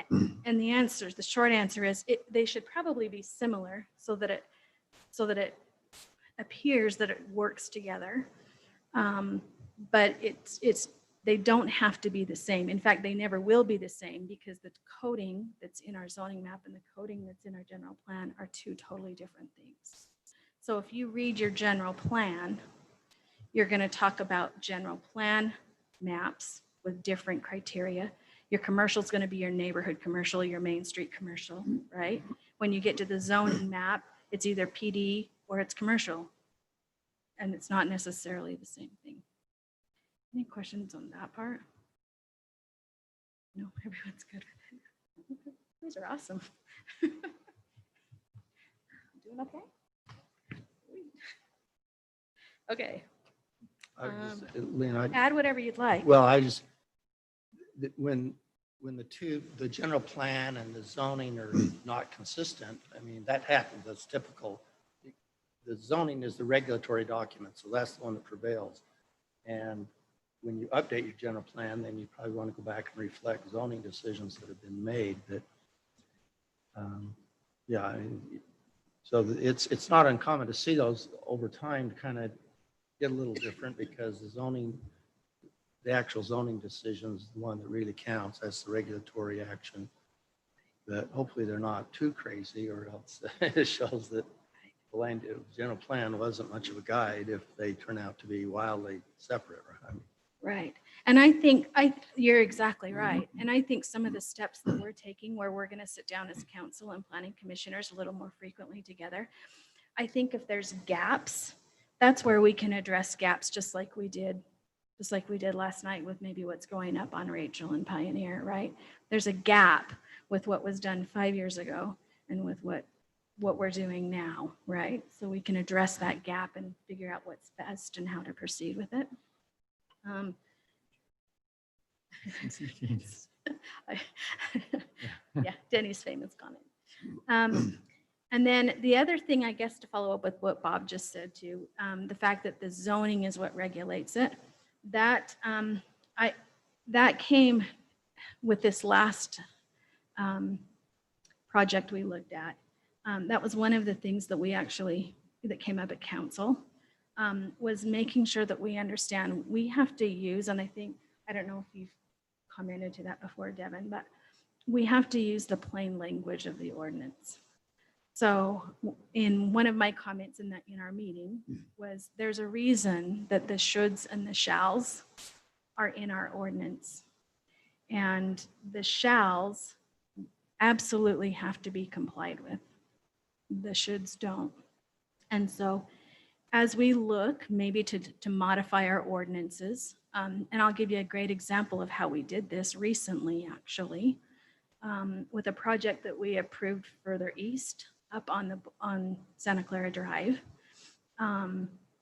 And the short answer is they should probably be similar so that it appears that it works together. But they don't have to be the same. In fact, they never will be the same because the coding that's in our zoning map and the coding that's in our general plan are two totally different things. So if you read your general plan, you're going to talk about general plan maps with different criteria. Your commercial is going to be your neighborhood commercial, your main street commercial, right? When you get to the zoning map, it's either PD or it's commercial. And it's not necessarily the same thing. Any questions on that part? No, everyone's good with it. These are awesome. Doing okay? Okay. Lynn, Add whatever you'd like. well, when the general plan and the zoning are not consistent, I mean, that happens, that's typical. The zoning is the regulatory document, so that's the one that prevails. And when you update your general plan, then you probably want to go back and reflect zoning decisions that have been made that, yeah, I mean, so it's not uncommon to see those over time kind of get a little different because the actual zoning decision is the one that really counts. That's the regulatory action. But hopefully they're not too crazy, or else it shows that the land general plan wasn't much of a guide if they turn out to be wildly separate. Right? Right. And I think you're exactly right. And I think some of the steps that we're taking where we're going to sit down as council and planning commissioners a little more frequently together, I think if there's gaps, that's where we can address gaps just like we did last night with maybe what's going up on Rachel and Pioneer, right? There's a gap with what was done 5 years ago and with what we're doing now, right? So we can address that gap and figure out what's best and how to proceed with it. Yeah, Denny's famous comment. And then the other thing, I guess, to follow up with what Bob just said too, the fact that the zoning is what regulates it, that came with this last project we looked at. That was one of the things that came up at council, was making sure that we understand we have to use, and I don't know if you've commented to that before, Devin, but we have to use the plain language of the ordinance. So in one of my comments in our meeting was there's a reason that the shoulds and the shalls are in our ordinance. And the shalls absolutely have to be complied with. The shoulds don't. And so as we look maybe to modify our ordinances, and I'll give you a great example of how we did this recently, actually, with a project that we approved further east up on Santa Clara Drive.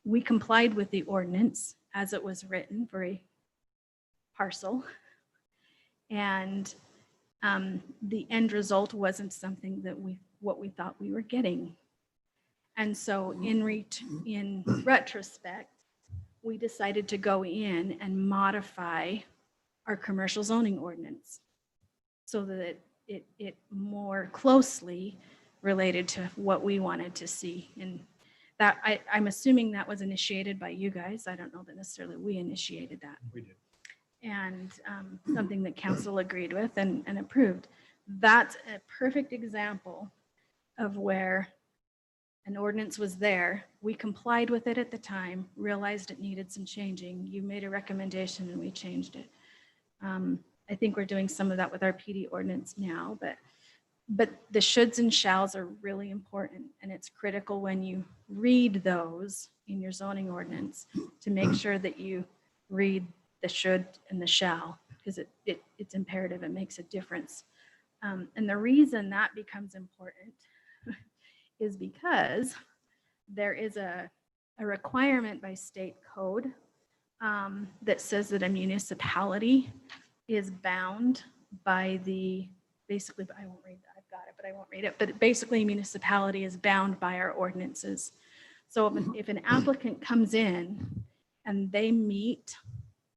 We complied with the ordinance as it was written for a parcel. And the end result wasn't something that what we thought we were getting. And so in retrospect, we decided to go in and modify our commercial zoning ordinance so that it more closely related to what we wanted to see. And that I'm assuming that was initiated by you guys. I don't know that necessarily we initiated that. We did. And something that council agreed with and approved. That's a perfect example of where an ordinance was there. We complied with it at the time, realized it needed some changing. You made a recommendation and we changed it. I think we're doing some of that with our PD ordinance now, but the shoulds and shalls are really important, and it's critical when you read those in your zoning ordinance to make sure that you read the should and the shall, because it's imperative. It makes a difference. And the reason that becomes important is because there is a requirement by state code that says that a municipality is bound by basically, I won't read that. I've got it, but I won't read it. But basically, a municipality is bound by our ordinances. So if an applicant comes in and they meet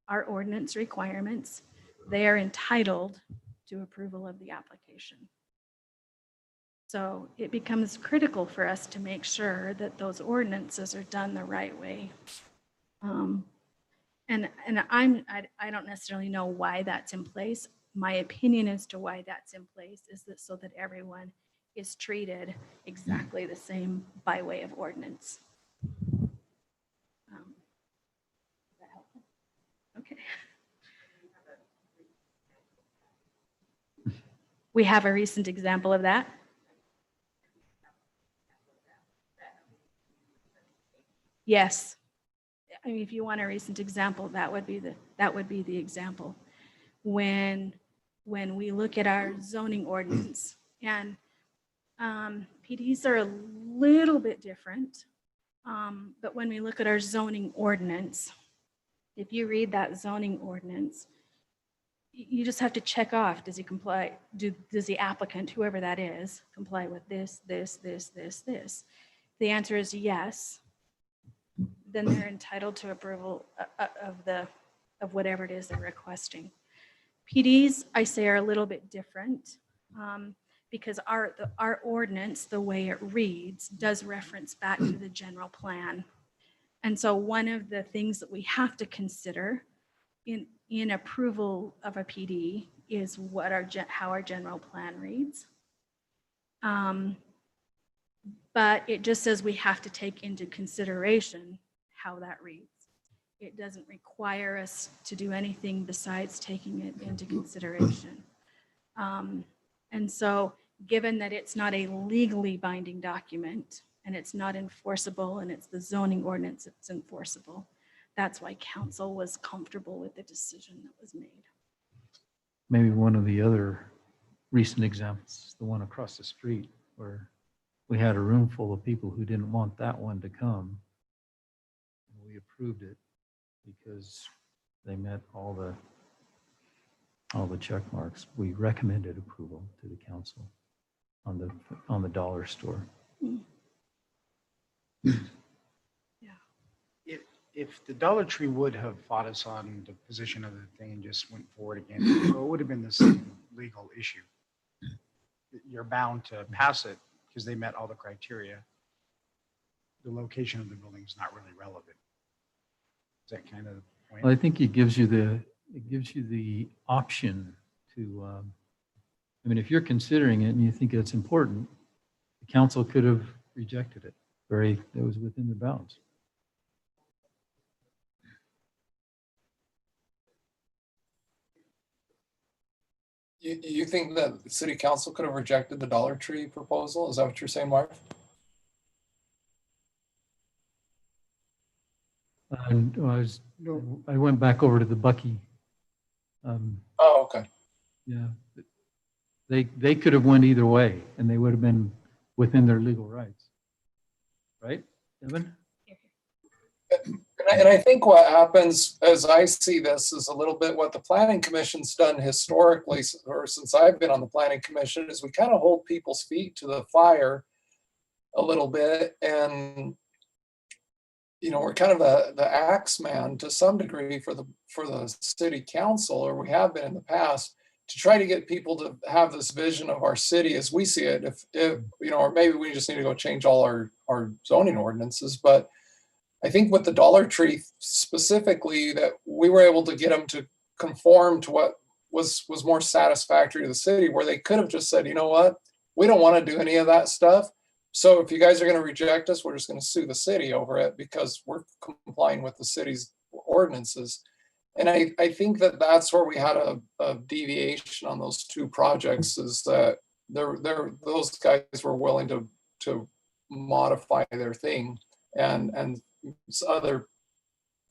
our ordinance requirements, they are entitled to approval of the application. So it becomes critical for us to make sure that those ordinances are done the right way. And I don't necessarily know why that's in place. My opinion as to why that's in place is that so that everyone is treated exactly the same by way of ordinance. Is that helpful? Okay. We have a recent example of that. Yes. I mean, if you want a recent example, that would be the example. When we look at our zoning ordinance, and PDs are a little bit different, but when we look at our zoning ordinance, if you read that zoning ordinance, you just have to check off, does he comply, does the applicant, whoever that is, comply with this? The answer is yes. Then they're entitled to approval of whatever it is they're requesting. PDs, I say, are a little bit different because our ordinance, the way it reads, does reference back to the general plan. And so one of the things that we have to consider in approval of a PD is how our general plan reads. But it just says we have to take into consideration how that reads. It doesn't require us to do anything besides taking it into consideration. And so given that it's not a legally binding document and it's not enforceable and it's the zoning ordinance that's enforceable, that's why council was comfortable with the decision that was made. Maybe one of the other recent examples is the one across the street where we had a room full of people who didn't want that one to come. And we approved it because they met all the check marks. We recommended approval to the council on the dollar store. If the Dollar Tree would have fought us on the position of the thing and just went forward again, so it would have been the same legal issue. You're bound to pass it because they met all the criteria. The location of the building is not really relevant. Is that kind of the point? Well, I think it gives you the option to, I mean, if you're considering it and you think it's important, the council could have rejected it. It was within their bounds. You think that the city council could have rejected the Dollar Tree proposal? Is that what you're saying, Marv? And I went back over to the Bucky. Oh, okay. Yeah, they could have went either way, and they would have been within their legal rights, right, Evan? And I think what happens, as I see this, is a little bit what the Planning Commission's done historically, or since I've been on the Planning Commission, is we kind of hold people's feet to the fire a little bit, and we're kind of the axe man to some degree for the city council, or we have been in the past, to try to get people to have this vision of our city as we see it. If or maybe we just need to go change all our zoning ordinances, but I think with the Dollar Tree specifically, that we were able to get them to conform to what was more satisfactory to the city, where they could have just said, you know what, we don't want to do any of that stuff. So if you guys are going to reject us, we're just going to sue the city over it because we're complying with the city's ordinances. And I think that that's where we had a deviation on those two projects, is that those guys were willing to modify their thing, and other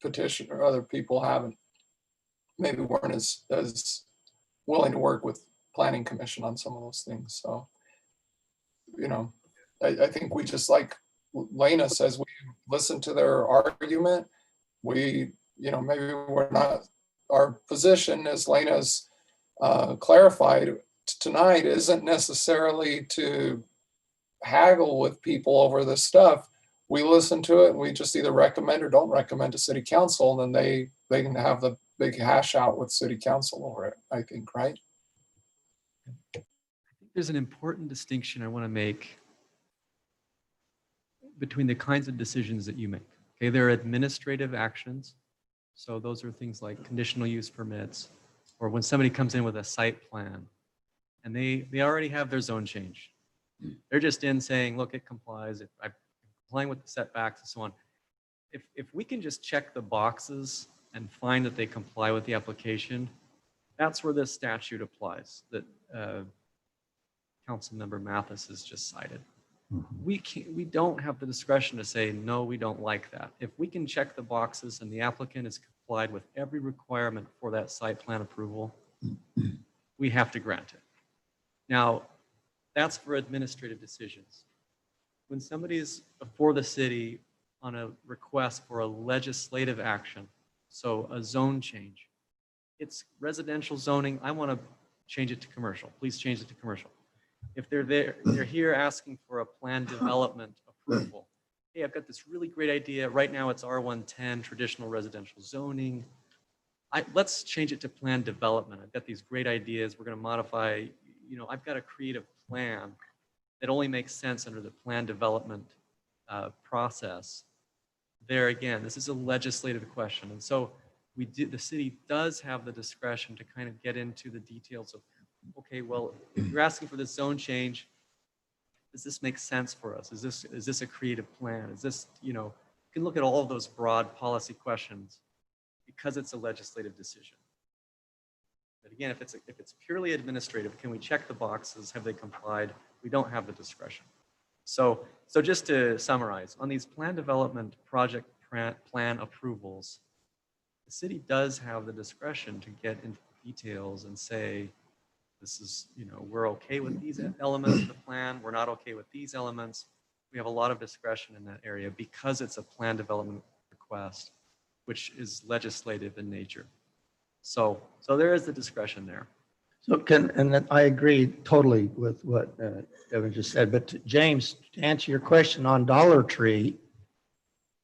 petition or other people weren't as willing to work with Planning Commission on some of those things. So, I think we just, like Lena says, we listen to their argument. We, maybe we're not, our position, as Lena's clarified tonight, isn't necessarily to haggle with people over this stuff. We listen to it and we just either recommend or don't recommend to city council, and then they can have the big hash out with city council over it, I think, right? there's an important distinction I want to make between the kinds of decisions that you make. Okay, there are administrative actions. So those are things like conditional use permits, or when somebody comes in with a site plan and they already have their zone change. They're just in saying, look, it complies, I'm complying with the setbacks and so on. If we can just check the boxes and find that they comply with the application, that's where this statute applies that Councilmember Mathis has just cited. We don't have the discretion to say, no, we don't like that. If we can check the boxes and the applicant has complied with every requirement for that site plan approval, we have to grant it. Now, that's for administrative decisions. When somebody is before the city on a request for a legislative action, so a zone change, it's residential zoning, I want to change it to commercial, please change it to commercial. If they're here asking for a plan development approval. Hey, I've got this really great idea. Right now it's R110, traditional residential zoning. Let's change it to plan development. I've got these great ideas. We're going to modify, I've got a creative plan that only makes sense under the plan development process. There again, this is a legislative question. And so the city does have the discretion to kind of get into the details of, okay, well, if you're asking for this zone change, does this make sense for us? Is this a creative plan? Is this, you can look at all of those broad policy questions because it's a legislative decision. But again, if it's purely administrative, can we check the boxes? Have they complied? We don't have the discretion. So just to summarize, on these plan development project plan approvals, the city does have the discretion to get into details and say, this is, we're okay with these elements of the plan. We're not okay with these elements. We have a lot of discretion in that area because it's a plan development request, which is legislative in nature. So there is the discretion there. So I agree totally with what Evan just said, but James, to answer your question on Dollar Tree,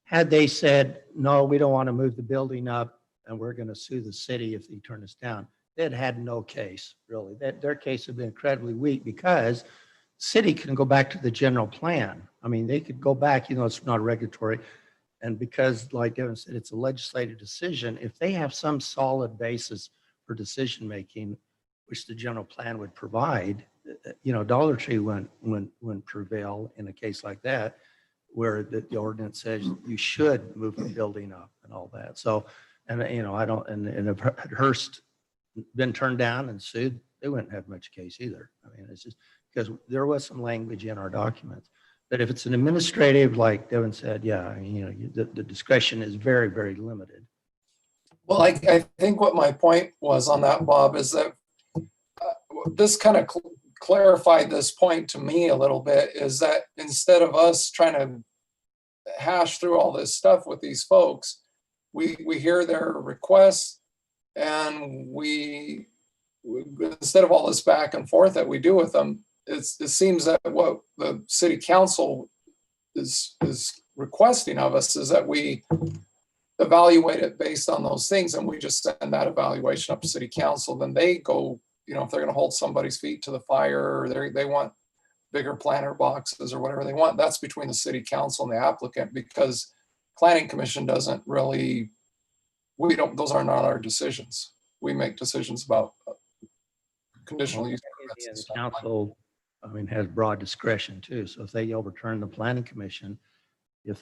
had they said, no, we don't want to move the building up and we're going to sue the city if they turn us down, they'd had no case, really. Their case would be incredibly weak because city can go back to the general plan. I mean, they could go back, it's not regulatory. And because, like Evan said, it's a legislative decision, if they have some solid basis for decision-making, which the general plan would provide, Dollar Tree wouldn't prevail in a case like that, where the ordinance says you should move the building up and all that. So, and if Hearst been turned down and sued, they wouldn't have much case either. I mean, it's just because there was some language in our documents. But if it's an administrative, like Devin said, yeah, the discretion is very, very limited. Well, I think what my point was on that, Bob, is that this kind of clarified this point to me a little bit, is that instead of us trying to hash through all this stuff with these folks, we hear their requests, and we instead of all this back and forth that we do with them, it seems that what the city council is requesting of us is that we evaluate it based on those things, and we just send that evaluation up to city council. Then they go, if they're going to hold somebody's feet to the fire, or they want bigger planter boxes or whatever they want, that's between the city council and the applicant, because planning commission doesn't really, those are not our decisions. We make decisions about conditional use permits and The stuff. council, has broad discretion too. So if they overturn the planning commission, if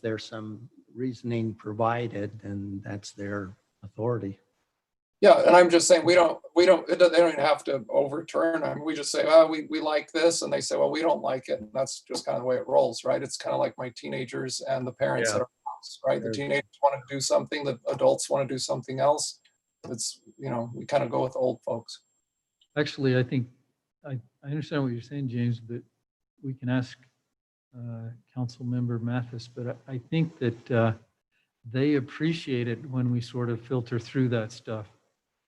there's some reasoning provided, then that's their authority. Yeah, and I'm just saying they don't even have to overturn. We just say, oh, we like this, and they say, well, we don't like it, and that's just kind of the way it rolls, right? It's kind of like my teenagers and the parents that are right. The teenagers want to do something, the adults want to do something else. It's we kind of go with old folks. Actually, I think I understand what you're saying, James, but we can ask Council Member Mathis, but I think that they appreciate it when we sort of filter through that stuff,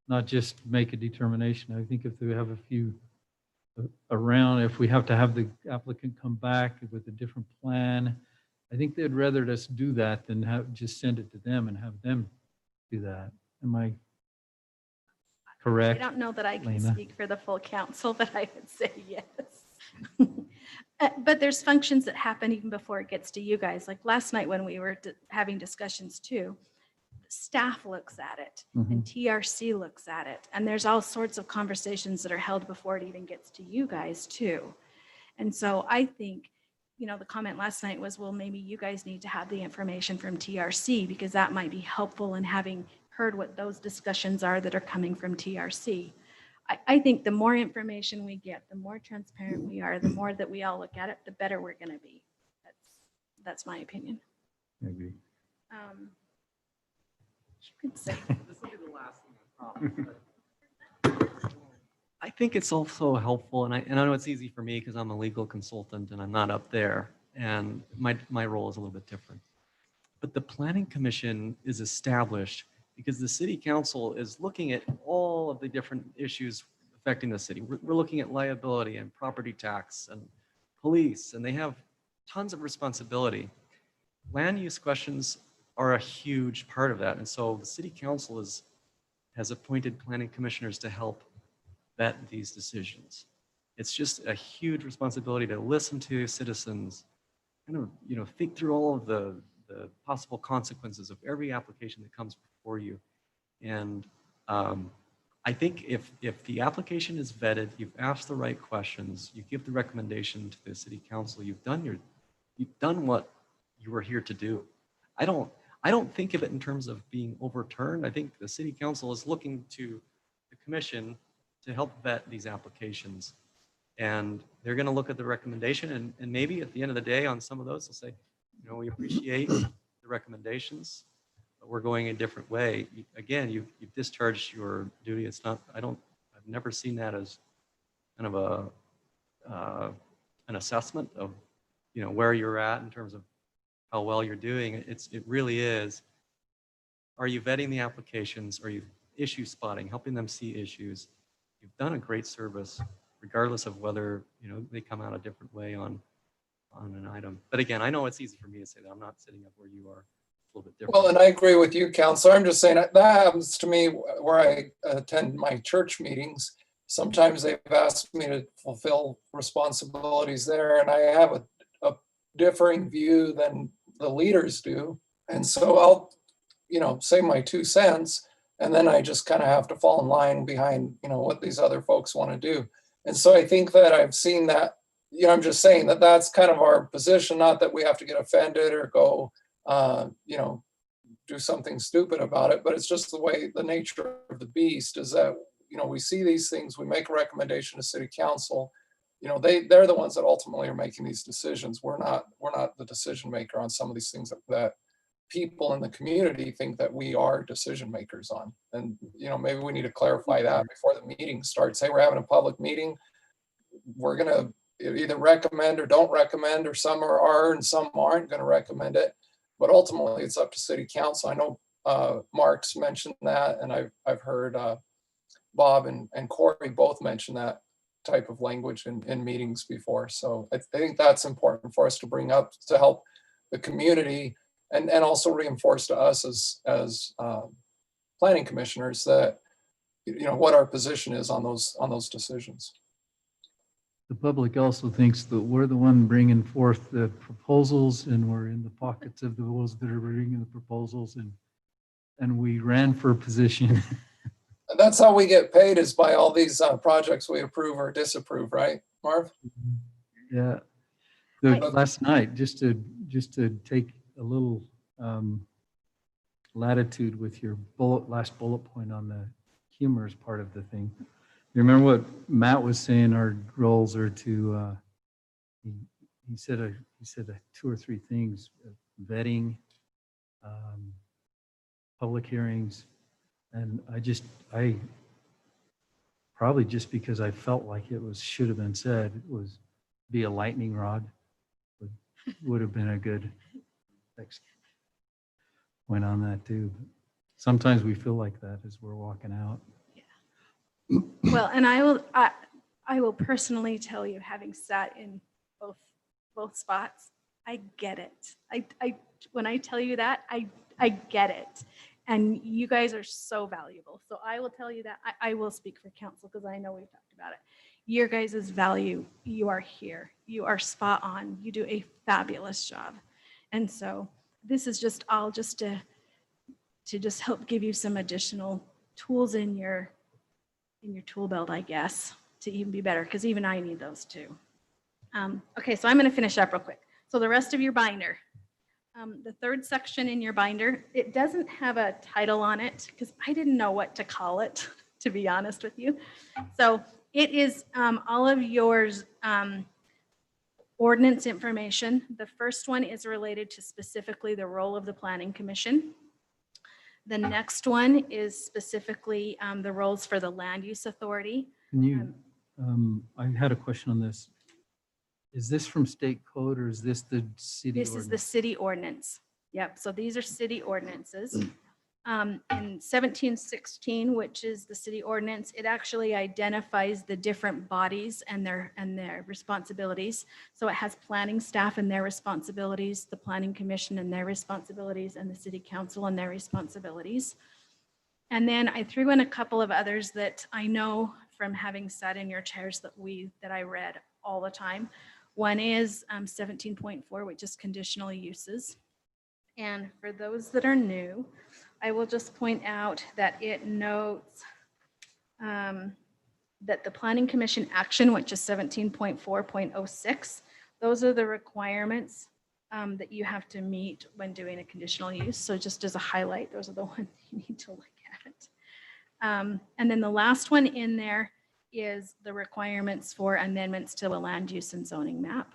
not just make a determination. I think if they have a few around, if we have to have the applicant come back with a different plan, I think they'd rather us do that than just send it to them and have them do that. I correct? don't know that I can Lena? speak for the full council, but I would say yes. But there's functions that happen even before it gets to you guys. Like last night when we were having discussions too, staff looks at it and TRC looks at it. And there's all sorts of conversations that are held before it even gets to you guys too. And so I think, you know, the comment last night was, well, maybe you guys need to have the information from TRC because that might be helpful in having heard what those discussions are that are coming from TRC. I think the more information we get, the more transparent we are, the more that we all look at it, the better we're going to be. That's my opinion. I agree. You could say. This will be the last thing I promise. I think it's also helpful, and I know it's easy for me because I'm a legal consultant and I'm not up there, and my role is a little bit different. But the Planning Commission is established because the City Council is looking at all of the different issues affecting the city. We're looking at liability and property tax and police, and they have tons of responsibility. Land use questions are a huge part of that, and so the City Council has appointed planning commissioners to help vet these decisions. It's just a huge responsibility to listen to citizens, kind of, you know, think through all of the possible consequences of every application that comes before you. And I think if the application is vetted, you've asked the right questions, you give the recommendation to the City Council, you've done what you were here to do. I don't think of it in terms of being overturned. I think the City Council is looking to the Commission to help vet these applications. And they're going to look at the recommendation, and maybe at the end of the day on some of those, they'll say, you know, we appreciate the recommendations, but we're going a different way. Again, you've discharged your duty. It's not, I've never seen that as kind of an assessment of, you know, where you're at in terms of how well you're doing. It really is, are you vetting the applications? Are you issue spotting, helping them see issues? You've done a great service, regardless of whether, you know, they come out a different way on an item. But again, I know it's easy for me to say that. I'm not sitting up where you are. It's a little bit different. Well, and I agree with you, Counselor. I'm just saying that happens to me where I attend my church meetings. Sometimes they've asked me to fulfill responsibilities there, and I have a differing view than the leaders do. And so I'll, you know, say my 2 cents, and then I just kind of have to fall in line behind, you know, what these other folks want to do. And so I think that I've seen that, you know, I'm just saying that that's kind of our position, not that we have to get offended or go, you know, do something stupid about it, but it's just the way, the nature of the beast is that, you know, we see these things, we make a recommendation to City Council, you know, they're the ones that ultimately are making these decisions. We're not the decision maker on some of these things that people in the community think that we are decision makers on. And, you know, maybe we need to clarify that before the meeting starts. Hey, we're having a public meeting. We're going to either recommend or don't recommend, or some are and some aren't going to recommend it. But ultimately, it's up to City Council. I know Mark's mentioned that, and I've heard Bob and Corey both mention that type of language in meetings before. So I think that's important for us to bring up to help the community and also reinforce to us as planning commissioners that, you know, what our position is on those decisions. The public also thinks that we're the one bringing forth the proposals, and we're in the pockets of those that are bringing the proposals, and we ran for a position. And that's how we get paid, is by all these projects we approve or disapprove, right, Marv? Yeah. Last night, just to take a little latitude with your last bullet point on the humorous part of the thing. You remember what Matt was saying? Our roles are to. He said 2 or 3 things: vetting, public hearings, and I probably just because I felt like it should have been said, it was be a lightning rod would have been a good point on that too. Sometimes we feel like that as we're walking out. Well, and I will personally tell you, having sat in both spots, I get it. I when I tell you that, I get it. And you guys are so valuable. So I will tell you that I will speak for council because I know we've talked about it. Your guys' value, you are here. You are spot on. You do a fabulous job. And so this is just all just to just help give you some additional tools in your tool belt, I guess, to even be better, because even I need those too. Okay, so I'm going to finish up real quick. So the rest of your binder, the third section in your binder, it doesn't have a title on it because I didn't know what to call it, to be honest with you. So it is all of yours ordinance information. The first one is related to specifically the role of the Planning Commission. The next one is specifically the roles for the Land Use Authority. Can you, I had a question on this. Is this from state code or is this the city This is the ordinance? city ordinance. Yep, so these are city ordinances. In 1716, which is the city ordinance, it actually identifies the different bodies and their responsibilities. So it has planning staff and their responsibilities, the planning commission and their responsibilities, and the city council and their responsibilities. And then I threw in a couple of others that I know from having sat in your chairs that I read all the time. One is 17.4, which is conditional uses. And for those that are new, I will just point out that it notes that the Planning Commission action, which is 17.4.06, those are the requirements that you have to meet when doing a conditional use. So just as a highlight, those are the ones you need to look at. And then the last one in there is the requirements for amendments to a land use and zoning map.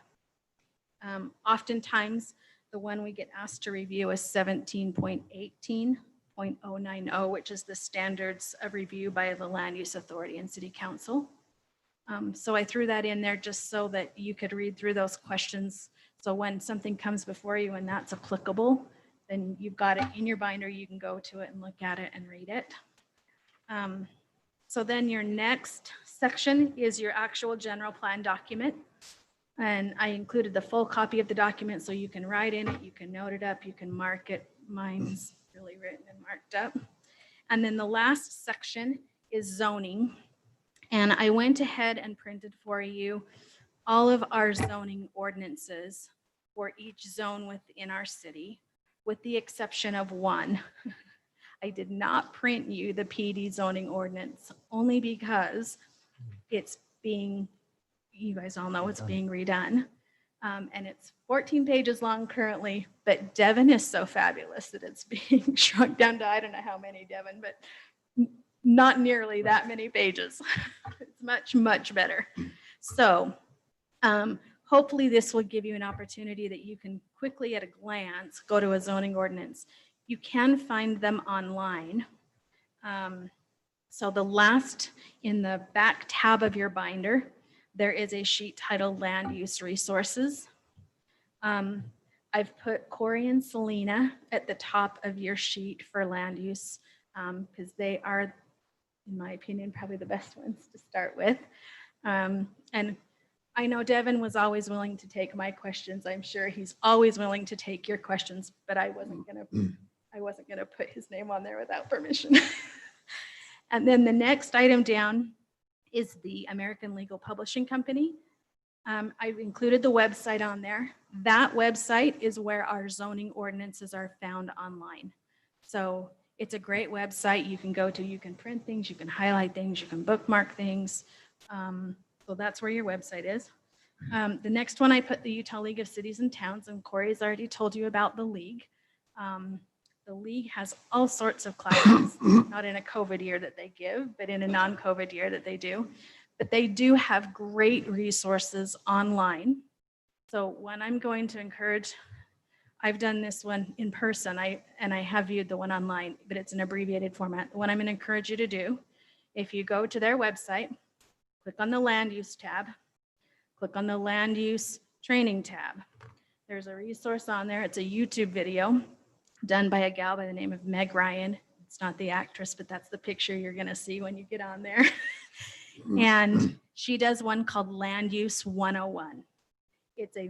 Oftentimes, the one we get asked to review is 17.18.090, which is the standards of review by the Land Use Authority and City Council. So I threw that in there just so that you could read through those questions. So when something comes before you and that's applicable, then you've got it in your binder. You can go to it and look at it and read it. So then your next section is your actual general plan document. And I included the full copy of the document so you can write in it, you can note it up, you can mark it. Mine's really written and marked up. And then the last section is zoning. And I went ahead and printed for you all of our zoning ordinances for each zone within our city, with the exception of one. I did not print you the PD zoning ordinance only because it's being, you guys all know it's being redone. And it's 14 pages long currently, but Devin is so fabulous that it's being shrunk down to, I don't know how many, Devin, but not nearly that many pages. It's much, much better. So hopefully this will give you an opportunity that you can quickly at a glance go to a zoning ordinance. You can find them online. So the last, in the back tab of your binder, there is a sheet titled Land Use Resources. I've put Corey and Selena at the top of your sheet for land use because they are, in my opinion, probably the best ones to start with. And I know Devin was always willing to take my questions. I'm sure he's always willing to take your questions, but I wasn't gonna put his name on there without permission. And then the next item down is the American Legal Publishing Company. I've included the website on there. That website is where our zoning ordinances are found online. So it's a great website you can go to. You can print things, you can highlight things, you can bookmark things. So that's where your website is. The next one, I put the Utah League of Cities and Towns, and Corey's already told you about the league. The league has all sorts of classes, not in a COVID year that they give, but in a non-COVID year that they do. But they do have great resources online. So when I'm going to encourage, I've done this one in person, and I have viewed the one online, but it's an abbreviated format. The one I'm going to encourage you to do, if you go to their website, click on the land use tab, click on the land use training tab. There's a resource on there. It's a YouTube video done by a gal by the name of Meg Ryan. It's not the actress, but that's the picture you're going to see when you get on there. And she does one called Land Use 101. It's a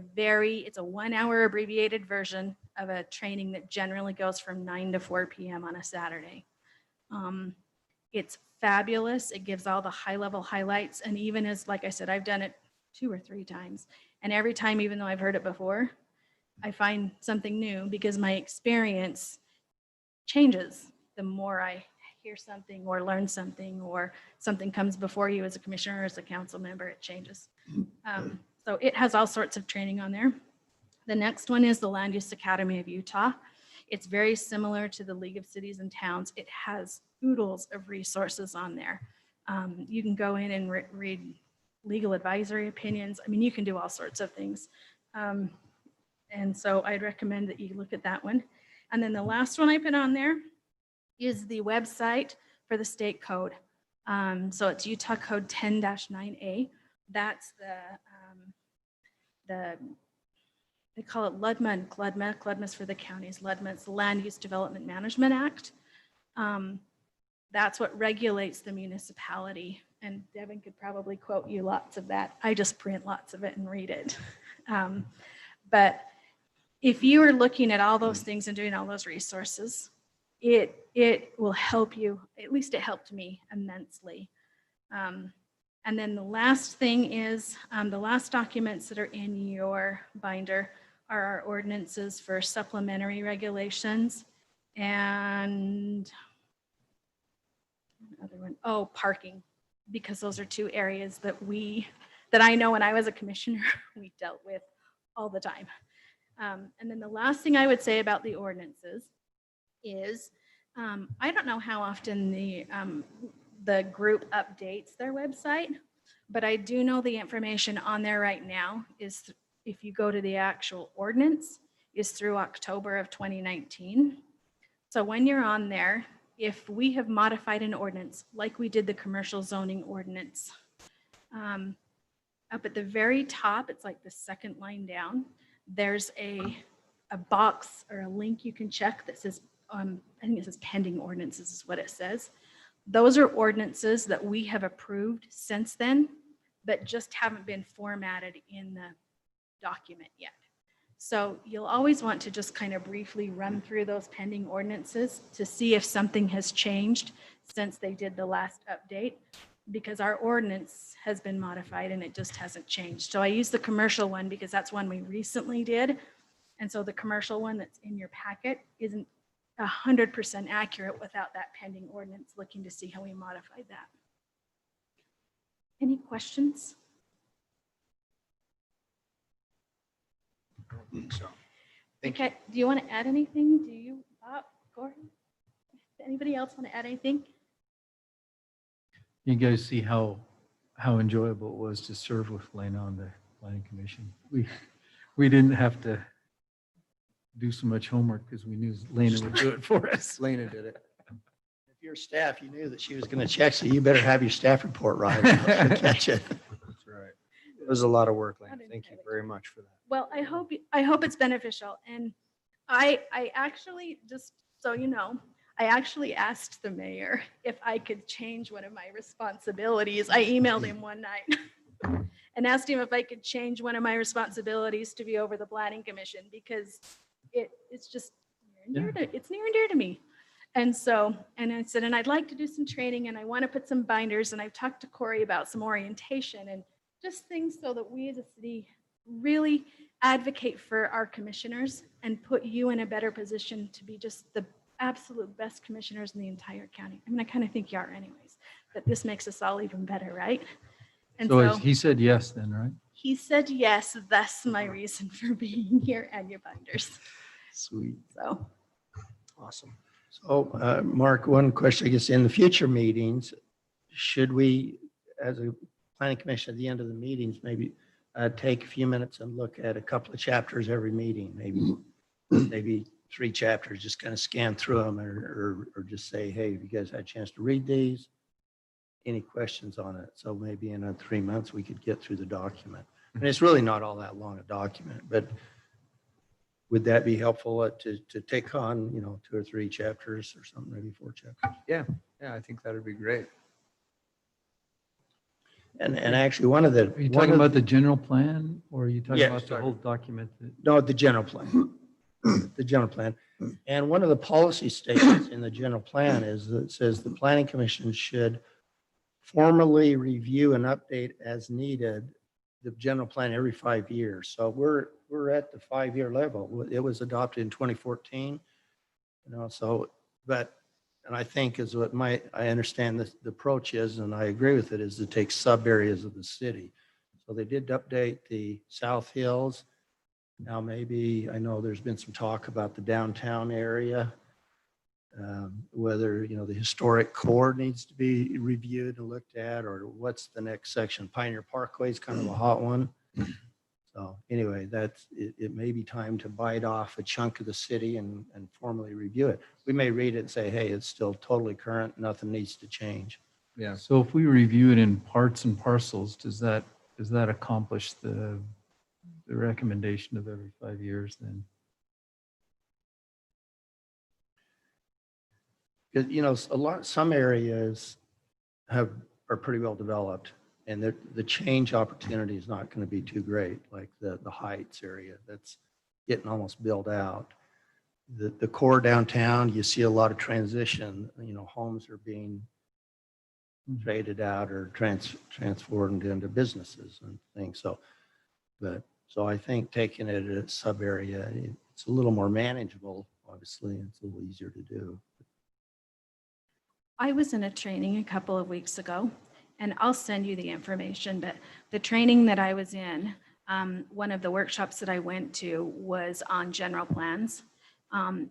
1-hour abbreviated version of a training that generally goes from 9 to 4 p.m. on a Saturday. It's fabulous. It gives all the high-level highlights. And even as, like I said, I've done it 2 or 3 times. And every time, even though I've heard it before, I find something new because my experience changes the more I hear something or learn something or something comes before you as a commissioner or as a council member, it changes. So it has all sorts of training on there. The next one is the Land Use Academy of Utah. It's very similar to the League of Cities and Towns. It has oodles of resources on there. You can go in and read legal advisory opinions. I mean, you can do all sorts of things. And so I'd recommend that you look at that one. And then the last one I put on there is the website for the state code. So it's Utah Code 10-9A. That's they call it LUDMA and CLUDMA. CLUDMA's for the counties. LUDMA's the Land Use Development Management Act. That's what regulates the municipality. And Devin could probably quote you lots of that. I just print lots of it and read it. But if you are looking at all those things and doing all those resources, it will help you. At least it helped me immensely. And then the last thing is the last documents that are in your binder are our ordinances for supplementary regulations and another one, oh, parking, because those are 2 areas that I know when I was a commissioner, we dealt with all the time. And then the last thing I would say about the ordinances is I don't know how often the group updates their website, but I do know the information on there right now is, if you go to the actual ordinance, is through October of 2019. So when you're on there, if we have modified an ordinance, like we did the commercial zoning ordinance, up at the very top, it's like the second line down, there's a box or a link you can check that says, I think it says pending ordinances is what it says. Those are ordinances that we have approved since then, but just haven't been formatted in the document yet. So you'll always want to just kind of briefly run through those pending ordinances to see if something has changed since they did the last update, because our ordinance has been modified and it just hasn't changed. So I use the commercial one because that's one we recently did. And so the commercial one that's in your packet isn't 100% accurate without that pending ordinance, looking to see how we modified that. Any questions? I don't think so. Okay, do you want to add anything? Do you, Bob, Gordon? Anybody else want to add anything? You guys see how enjoyable it was to serve with Lena on the planning commission. We didn't have to do so much homework because we knew Lena would do it for us. Lena did it. If you're staff, you knew that she was going to check, so you better have your staff report right. She'll catch it. That's right. It was a lot of work, Lena. Thank you very much for that. Well, I hope it's beneficial. And I actually, just so you know, I actually asked the mayor if I could change one of my responsibilities. I emailed him one night and asked him if I could change one of my responsibilities to be over the planning commission, because it's just near and dear to me. And so, and I said, and I'd like to do some training and I want to put some binders, and I've talked to Corey about some orientation and just things so that we as a city really advocate for our commissioners and put you in a better position to be just the absolute best commissioners in the entire county. I mean, I kind of think you are anyways, but this makes us all even better, right? And So he said yes then, right? he said yes, that's my reason for being here, and your binders. Sweet. So. Awesome. So, Mark, one question, I guess, in the future meetings, should we, as a planning commission, at the end of the meetings, maybe take a few minutes and look at a couple of chapters every meeting, maybe 3 chapters, just kind of scan through them, or just say, hey, have you guys had a chance to read these? Any questions on it? So maybe in 3 months, we could get through the document. And it's really not all that long a document, but would that be helpful to take on, 2 or 3 chapters or something, maybe 4 chapters? Yeah, I think that'd be great. And actually, one of the. Are you one talking of about the general plan or are you talking Yeah, about the whole document? No, the general plan, the general plan. And one of the policy statements in the general plan is that it says the planning commission should formally review and update as needed the general plan every 5 years. So we're at the 5-year level. It was adopted in 2014, so, and I think is what I understand the approach is, and I agree with it, is to take sub areas of the city. So they did update the South Hills. Now, maybe, I know there's been some talk about the downtown area, whether, the historic core needs to be reviewed and looked at, or what's the next section. Pioneer Parkway is kind of a hot one. So anyway, it may be time to bite off a chunk of the city and formally review it. We may read it and say, hey, it's still totally current, nothing needs to change. Yeah. So if we review it in parts and parcels, does that accomplish the recommendation of every 5 years then? Because, some areas are pretty well developed, and the change opportunity is not going to be too great, like the Heights area that's getting almost built out. The core downtown, you see a lot of transition, homes are being traded out or transformed into businesses and things. So I think taking it at a sub area, it's a little more manageable, obviously, and it's a little easier to do. I was in a training a couple of weeks ago, and I'll send you the information, but the training that I was in, one of the workshops that I went to was on general plans.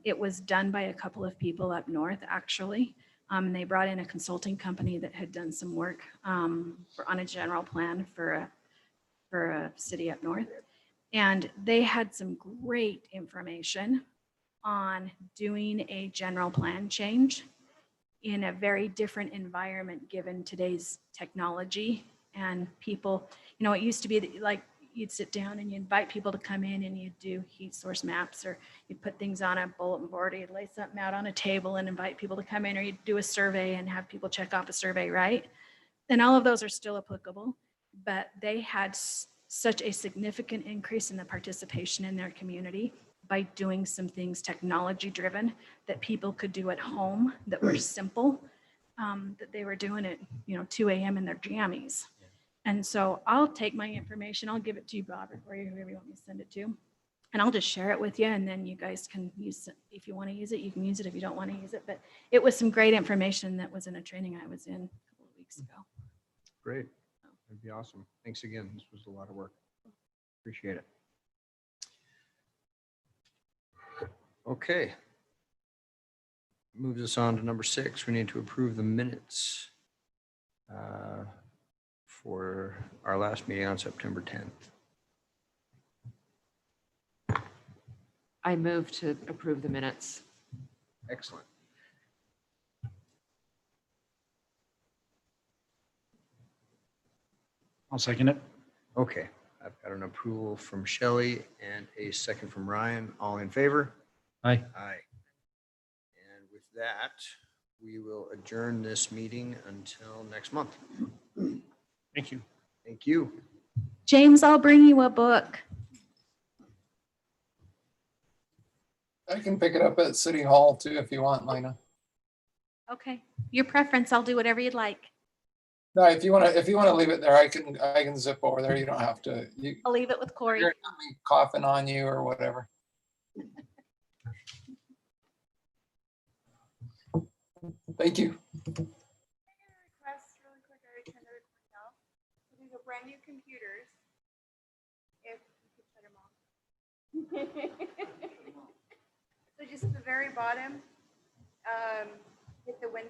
It was done by a couple of people up north, actually. And they brought in a consulting company that had done some work on a general plan for a city up north. And they had some great information on doing a general plan change in a very different environment given today's technology and people. It used to be like you'd sit down and you invite people to come in and you'd do heat source maps, or you'd put things on a bulletin board, or you'd lay something out on a table and invite people to come in, or you'd do a survey and have people check off a survey, right? And all of those are still applicable, but they had such a significant increase in the participation in their community by doing some things technology driven that people could do at home that were simple, that they were doing at 2 a.m. in their jammies. And so I'll take my information, I'll give it to you, Bob, or whoever you want me to send it to, and I'll just share it with you, and then you guys can use it. If you want to use it, you can use it. If you don't want to use it, but it was some great information that was in a training I was in a couple of weeks ago. Great. That'd be awesome. Thanks again. This was a lot of work. Appreciate it. Okay. Moves us on to number 6. We need to approve the minutes for our last meeting on September 10th. I move to approve the minutes. Excellent. I'll second it. Okay. I've got an approval from Shelley and a second from Ryan. All in favor? Aye. Aye. And with that, we will adjourn this meeting until next month. Thank you. Thank you. James, I'll bring you a book. I can pick it up at City Hall too if you want, Lena. Okay, your preference, I'll do whatever you'd like. No, if you want to leave it there, I can zip over there. You don't have to. I'll leave it with Corey. You're gonna be coughing on you or whatever. Thank you. Request really quick. I already turned everything off. So these are brand new computers. If you could shut them off. So just at the very bottom,